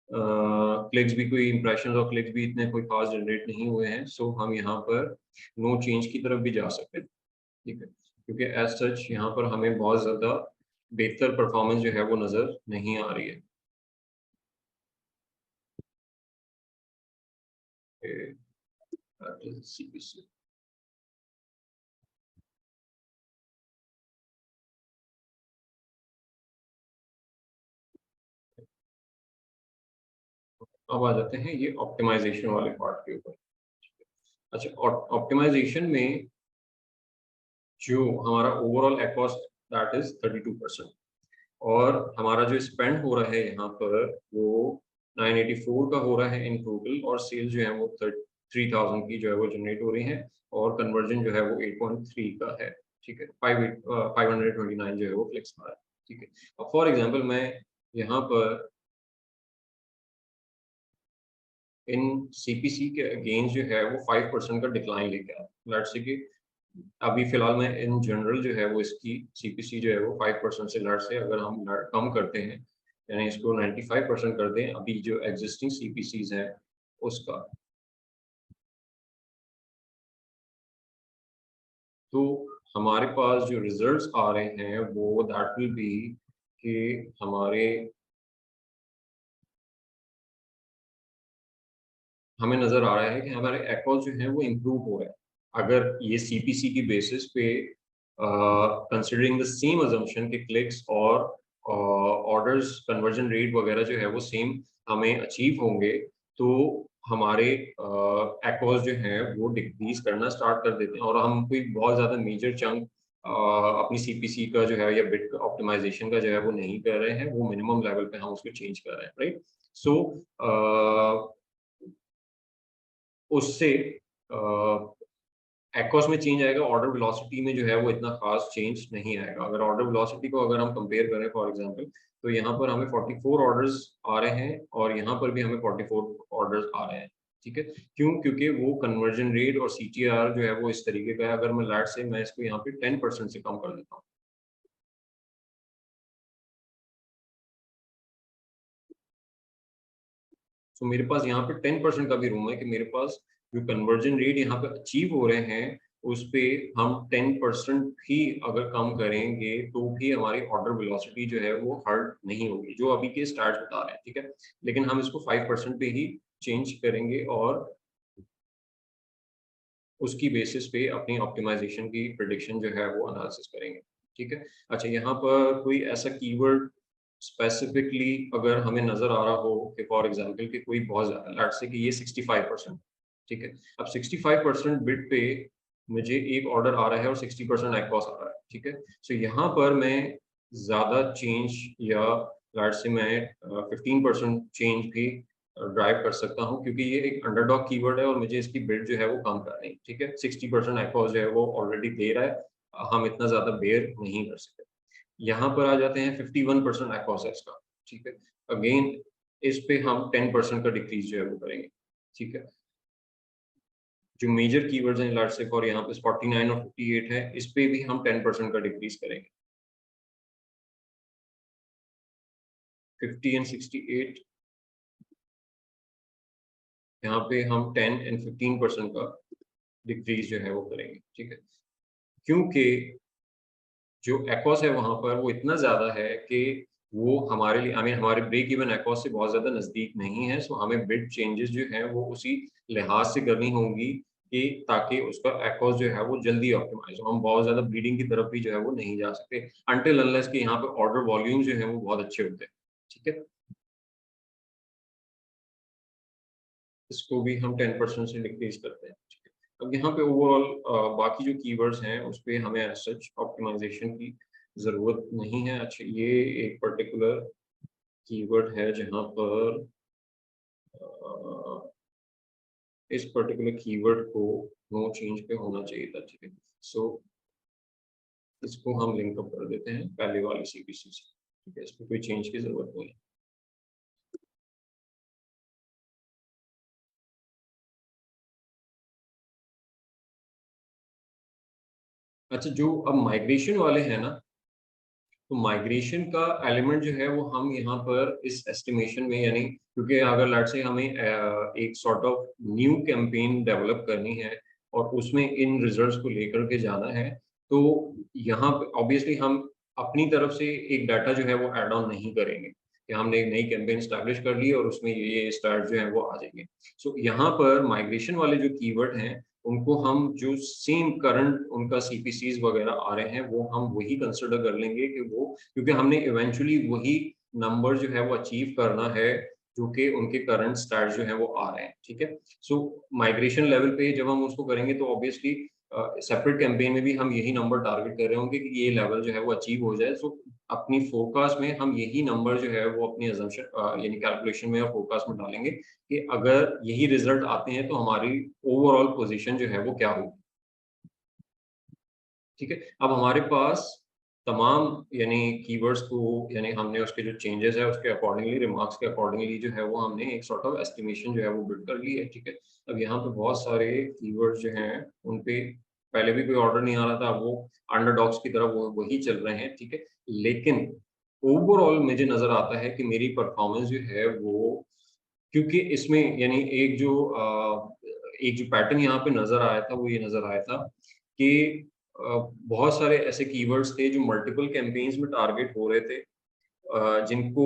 क्लिक्स भी कोई इंप्रेशन और क्लिक्स भी इतने कोई खास जनरेट नहीं हुए हैं। सो हम यहाँ पर नो चेंज की तरफ भी जा सकते हैं, ठीक है, क्योंकि एज सच यहाँ पर हमें बहुत ज़्यादा बेहतर परफॉर्मेंस जो है वो नज़र नहीं आ रही है। CPC अब आ जाते हैं ये ऑप्टिमाइजेशन वाले पार्ट के ऊपर। अच्छा, ऑप्टिमाइजेशन में जो हमारा ओवरऑल एक्ॉस दैट इज 32% और हमारा जो स्पेंड हो रहा है यहाँ पर वो 984 का हो रहा है इन टोटल, और सेल्स जो है वो 3000 की जो है वो जनरेट हो रही है, और कन्वर्जन जो है वो 8.3 का है, ठीक है। 529 जो है वो क्लिक्स आ रहा है, ठीक है। अब फॉर एग्जांपल मैं यहाँ पर इन सीपीसी के अगेंस्ट जो है वो 5% का डिक्लाइन लेके आया। लेट्स से कि अभी फिलहाल में इन जनरल जो है वो इसकी सीपीसी जो है वो 5% से लेट्स से अगर हम कम करते हैं यानी इसको 95% कर दें अभी जो एग्जिस्टिंग सीपीसीज हैं उसका, तो हमारे पास जो रिजल्ट्स आ रहे हैं वो दैट विल बी कि हमें नजर आ रहा है कि हमारे एक्ॉस जो है वो इम्प्रूव हो रहा है। अगर ये सीपीसी की बेसिस पे कंसिडरिंग द सेम अजम्पशन के क्लिक्स और ऑर्डर्स कन्वर्जन रेट वगैरह जो है वो सेम हमें अचीव होंगे, तो हमारे एक्ॉस जो है वो डिक्रीज करना स्टार्ट कर देते हैं, और हम कोई बहुत ज़्यादा मेजर चंक अपनी सीपीसी का जो है या बिट ऑप्टिमाइजेशन का जो है वो नहीं कर रहे हैं, वो मिनिमम लेवल पे हम उसको चेंज कर रहे हैं, राइट। सो उससे एक्ॉस में चेंज आएगा, ऑर्डर वेलोसिटी में जो है वो इतना खास चेंज नहीं आएगा। अगर ऑर्डर वेलोसिटी को अगर हम कंपेयर करें फॉर एग्जांपल, तो यहाँ पर हमें 44 ऑर्डर्स आ रहे हैं और यहाँ पर भी हमें 44 ऑर्डर्स आ रहे हैं, ठीक है। क्यों? क्योंकि वो कन्वर्जन रेट और सीटीआर जो है वो इस तरीके का है। अगर मैं लाट से मैं इसको यहाँ पे 10% से कम कर देता हूँ, तो मेरे पास यहाँ पे 10% का भी रूम है कि मेरे पास जो कन्वर्जन रेट यहाँ पे अचीव हो रहे हैं उस पे हम 10% भी अगर कम करेंगे तो भी हमारी ऑर्डर वेलोसिटी जो है वो हर्ट नहीं होगी, जो अभी के स्टार्ट बता रहे हैं, ठीक है। लेकिन हम इसको 5% पे ही चेंज करेंगे और उसकी बेसिस पे अपनी ऑप्टिमाइजेशन की प्रिडिक्शन जो है वो एनालिसिस करेंगे, ठीक है। अच्छा, यहाँ पर कोई ऐसा कीवर्ड स्पेसिफिकली अगर हमें नजर आ रहा हो कि फॉर एग्जांपल कि कोई बहुत ज्यादा लेट्स से कि ये 65%, ठीक है। अब 65% बिट पे मुझे एक ऑर्डर आ रहा है और 60% एक्ॉस आ रहा है, ठीक है। सो यहाँ पर मैं ज्यादा चेंज या लेट्स से मैं 15% चेंज भी ड्राइव कर सकता हूँ, क्योंकि ये एक अंडरडॉग कीवर्ड है और मुझे इसकी बिल्ड जो है वो कम करनी है, ठीक है। 60% एक्ॉस जो है वो ऑलरेडी दे रहा है, हम इतना ज्यादा बेयर नहीं कर सकते। यहाँ पर आ जाते हैं 51% एक्ॉस है इसका, ठीक है। अगेन इस पे हम 10% का डिक्रीज जो है वो करेंगे, ठीक है। जो मेजर कीवर्ड्स हैं लार्ज से फॉर यहाँ पे 49 और 58 है, इस पे भी हम 10% का डिक्रीज करेंगे। 50 एंड 68 यहाँ पे हम 10 एंड 15% का डिक्रीज जो है वो करेंगे, ठीक है। क्योंकि जो एक्ॉस है वहां पर वो इतना ज्यादा है कि वो हमारे लिए हमारे ब्रेक इवन एक्ॉस से बहुत ज्यादा नजदीक नहीं है। सो हमें बिड चेंजेस जो है वो उसी लिहाज से करनी होंगी कि ताकि उसका एक्ॉस जो है वो जल्दी ऑप्टिमाइज हो। हम बहुत ज्यादा ब्लीडिंग की तरफ भी जो है वो नहीं जा सकते अनटिल अनलेस कि यहाँ पे ऑर्डर वॉल्यूम जो है वो बहुत अच्छे होते हैं। ठीक है, इसको भी हम 10% से डिक्रीज करते हैं। अब यहाँ पे ओवरऑल बाकी जो कीवर्ड्स हैं उस पर हमें सच ऑप्टिमाइजेशन की ज़रूरत नहीं है। अच्छा, ये एक पर्टिकुलर कीवर्ड है जहाँ पर इस पर्टिकुलर कीवर्ड को नो चेंज पे होना चाहिए था। ठीक है, सो इसको हम लिंक अप कर देते हैं पहले वाली सीपीसी से। ठीक है, इसमें कोई चेंज की ज़रूरत नहीं है। अच्छा, जो अब माइग्रेशन वाले हैं ना, तो माइग्रेशन का एलिमेंट जो है वो हम यहाँ पर इस एस्टिमेशन में, यानी क्योंकि अगर लेट्स से हमें एक sort of new campaign develop करनी है और उसमें इन रिजल्ट्स को लेकर के जाना है, तो यहाँ पे ऑब्वियसली हम अपनी तरफ से एक डाटा जो है वो ऐड ऑन नहीं करेंगे कि हमने एक नई कैंपेन स्टैब्लिश कर ली और उसमें ये स्टार्ट जो है वो आ जाएंगे। सो यहाँ पर माइग्रेशन वाले जो कीवर्ड हैं उनको हम जो सेम करंट उनका सीपीसीज वगैरह आ रहे हैं वो हम वही कंसिडर कर लेंगे कि वो, क्योंकि हमने इवेंचुअली वही नंबर जो है वो अचीव करना है जो कि उनके करंट स्टार्ट जो है वो आ रहे हैं। ठीक है, सो माइग्रेशन लेवल पे जब हम उसको करेंगे तो ऑब्वियसली सेपरेट कैंपेन में भी हम यही नंबर टारगेट कर रहे होंगे कि ये लेवल जो है वो अचीव हो जाए। सो अपनी फोरकास्ट में हम यही नंबर जो है वो अपनी अजम्पशन यानी कैलकुलेशन में या फोरकास्ट में डालेंगे कि अगर यही रिजल्ट आते हैं तो हमारी ओवरऑल पोजीशन जो है वो क्या होगी। ठीक है, अब हमारे पास तमाम यानी कीवर्ड्स को, यानी हमने उसके जो चेंजेस है उसके अकॉर्डिंगली, रिमार्क्स के अकॉर्डिंगली जो है वो हमने एक सॉर्ट ऑफ एस्टिमेशन जो है वो बिल्ड कर ली है। ठीक है, अब यहाँ पे बहुत सारे कीवर्ड्स जो हैं उन पे पहले भी कोई ऑर्डर नहीं आ रहा था, वो अंडरडॉग्स की तरफ वो वही चल रहे हैं। ठीक है, लेकिन ओवरऑल मुझे नजर आता है कि मेरी परफॉर्मेंस जो है वो, क्योंकि इसमें यानी एक जो पैटर्न यहाँ पे नजर आया था वो ये नजर आया था कि बहुत सारे ऐसे कीवर्ड्स थे जो मल्टीपल कैंपेन्स में टारगेट हो रहे थे, जिनको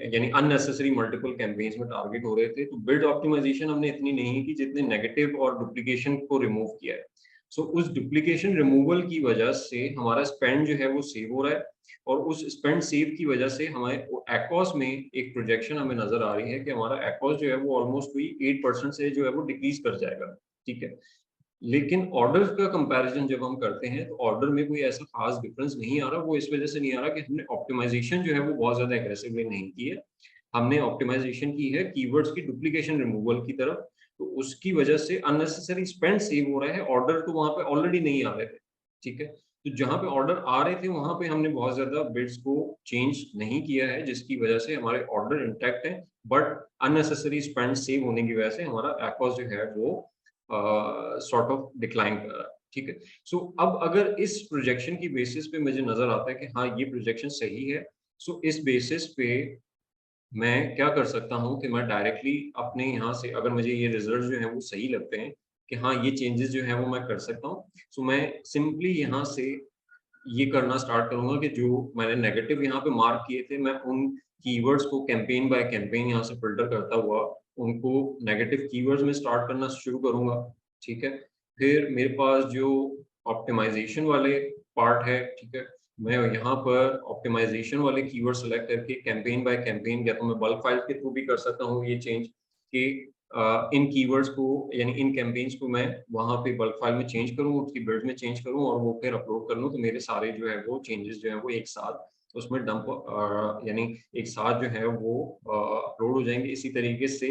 यानी अननेसेसरी मल्टीपल कैंपेन्स में टारगेट हो रहे थे। तो बिल्ड ऑप्टिमाइजेशन हमने इतनी नहीं की जितने नेगेटिव और डुप्लीकेशन को रिमूव किया है। सो उस डुप्लीकेशन रिमूवल की वजह से हमारा स्पेंड जो है वो सेव हो रहा है और उस स्पेंड सेव की वजह से हमारे एक्ॉस में एक प्रोजेक्शन हमें नजर आ रही है कि हमारा एक्ॉस जो है वो ऑलमोस्ट कोई 8% से जो है वो डिक्रीज कर जाएगा। ठीक है, लेकिन ऑर्डर का कंपैरिजन जब हम करते हैं तो ऑर्डर में कोई ऐसा खास डिफरेंस नहीं आ रहा। वो इस वजह से नहीं आ रहा कि हमने ऑप्टिमाइजेशन जो है वो बहुत ज्यादा एग्रेसिवली नहीं की है, हमने ऑप्टिमाइजेशन की है कीवर्ड्स की डुप्लीकेशन रिमूवल की तरफ। तो उसकी वजह से अननेसेसरी स्पेंड सेव हो रहा है, ऑर्डर तो वहां पे ऑलरेडी नहीं आ रहे थे। ठीक है, तो जहां पे ऑर्डर आ रहे थे वहां पे हमने बहुत ज्यादा बिड्स को चेंज नहीं किया है, जिसकी वजह से हमारे ऑर्डर इंटैक्ट है, बट अननेसेसरी स्पेंड सेव होने की वजह से हमारा एक्ॉस जो है वो सॉर्ट ऑफ डिक्लाइन कर रहा है। ठीक है, सो अब अगर इस प्रोजेक्शन की बेसिस पे मुझे नजर आता है कि हाँ ये प्रोजेक्शन सही है, सो इस बेसिस पे मैं क्या कर सकता हूँ कि मैं डायरेक्टली अपने यहाँ से, अगर मुझे ये रिजल्ट जो है वो सही लगते हैं कि हाँ ये चेंजेस जो है वो मैं कर सकता हूँ, सो मैं सिंपली यहाँ से ये करना स्टार्ट करूंगा कि जो मैंने नेगेटिव यहाँ पे मार्क किए थे मैं उन कीवर्ड्स को कैंपेन बाय कैंपेन यहाँ से फिल्टर करता हुआ उनको नेगेटिव कीवर्ड्स में स्टार्ट करना शुरू करूंगा। ठीक है, फिर मेरे पास जो ऑप्टिमाइजेशन वाले पार्ट है, ठीक है, मैं यहाँ पर ऑप्टिमाइजेशन वाले कीवर्ड सेलेक्ट करके कैंपेन बाय कैंपेन, या तो मैं बल्क फाइल के थ्रू भी कर सकता हूँ ये चेंज कि इन कीवर्ड्स को यानी इन कैंपेन्स को मैं वहाँ पे बल्क फाइल में चेंज करूँ, उसकी बिल्ड में चेंज करूँ और वो फिर अपलोड कर लूँ, तो मेरे सारे जो है वो चेंजेस जो है वो एक साथ उसमें डंप यानी एक साथ जो है वो अपलोड हो जाएंगे। इसी तरीके से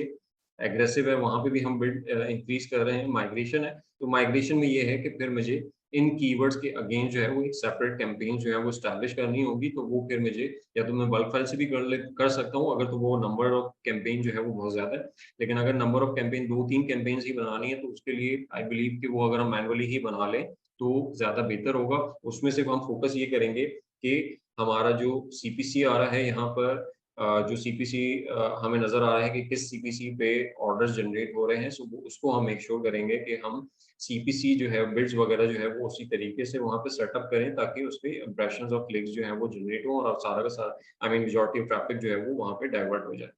एग्रेसिव है, वहाँ पे भी हम बिल्ड इंक्रीज कर रहे हैं। माइग्रेशन है, तो माइग्रेशन में ये है कि फिर मुझे इन कीवर्ड्स के अगेंस्ट जो है वो एक सेपरेट कैंपेन जो है वो स्टैब्लिश करनी होगी। तो वो फिर मुझे या तो मैं बल्क फाइल से भी कर सकता हूँ अगर तो वो नंबर ऑफ कैंपेन जो है वो बहुत ज्यादा है, लेकिन अगर नंबर ऑफ कैंपेन 2-3 कैंपेन ही बनानी है तो उसके लिए आई बिलीव कि वो अगर हम मैनुअली ही बना लें तो ज्यादा बेहतर होगा। उसमें से हम फोकस ये करेंगे कि हमारा जो सीपीसी आ रहा है यहाँ पर जो CPC हमें नजर आ रहा है कि किस CPC पे ऑर्डर्स जनरेट हो रहे हैं, सो उसको हम मेक श्योर करेंगे कि हम CPC जो है बिड्स वगैरह जो है वो उसी तरीके से वहाँ पे सेटअप करें ताकि उस पर इंप्रेशंस और क्लिक्स जो है वो जनरेट हो और सारा का सारा मेजॉरिटी ऑफ ट्रैफिक जो है वो वहाँ पे डाइवर्ट हो जाए।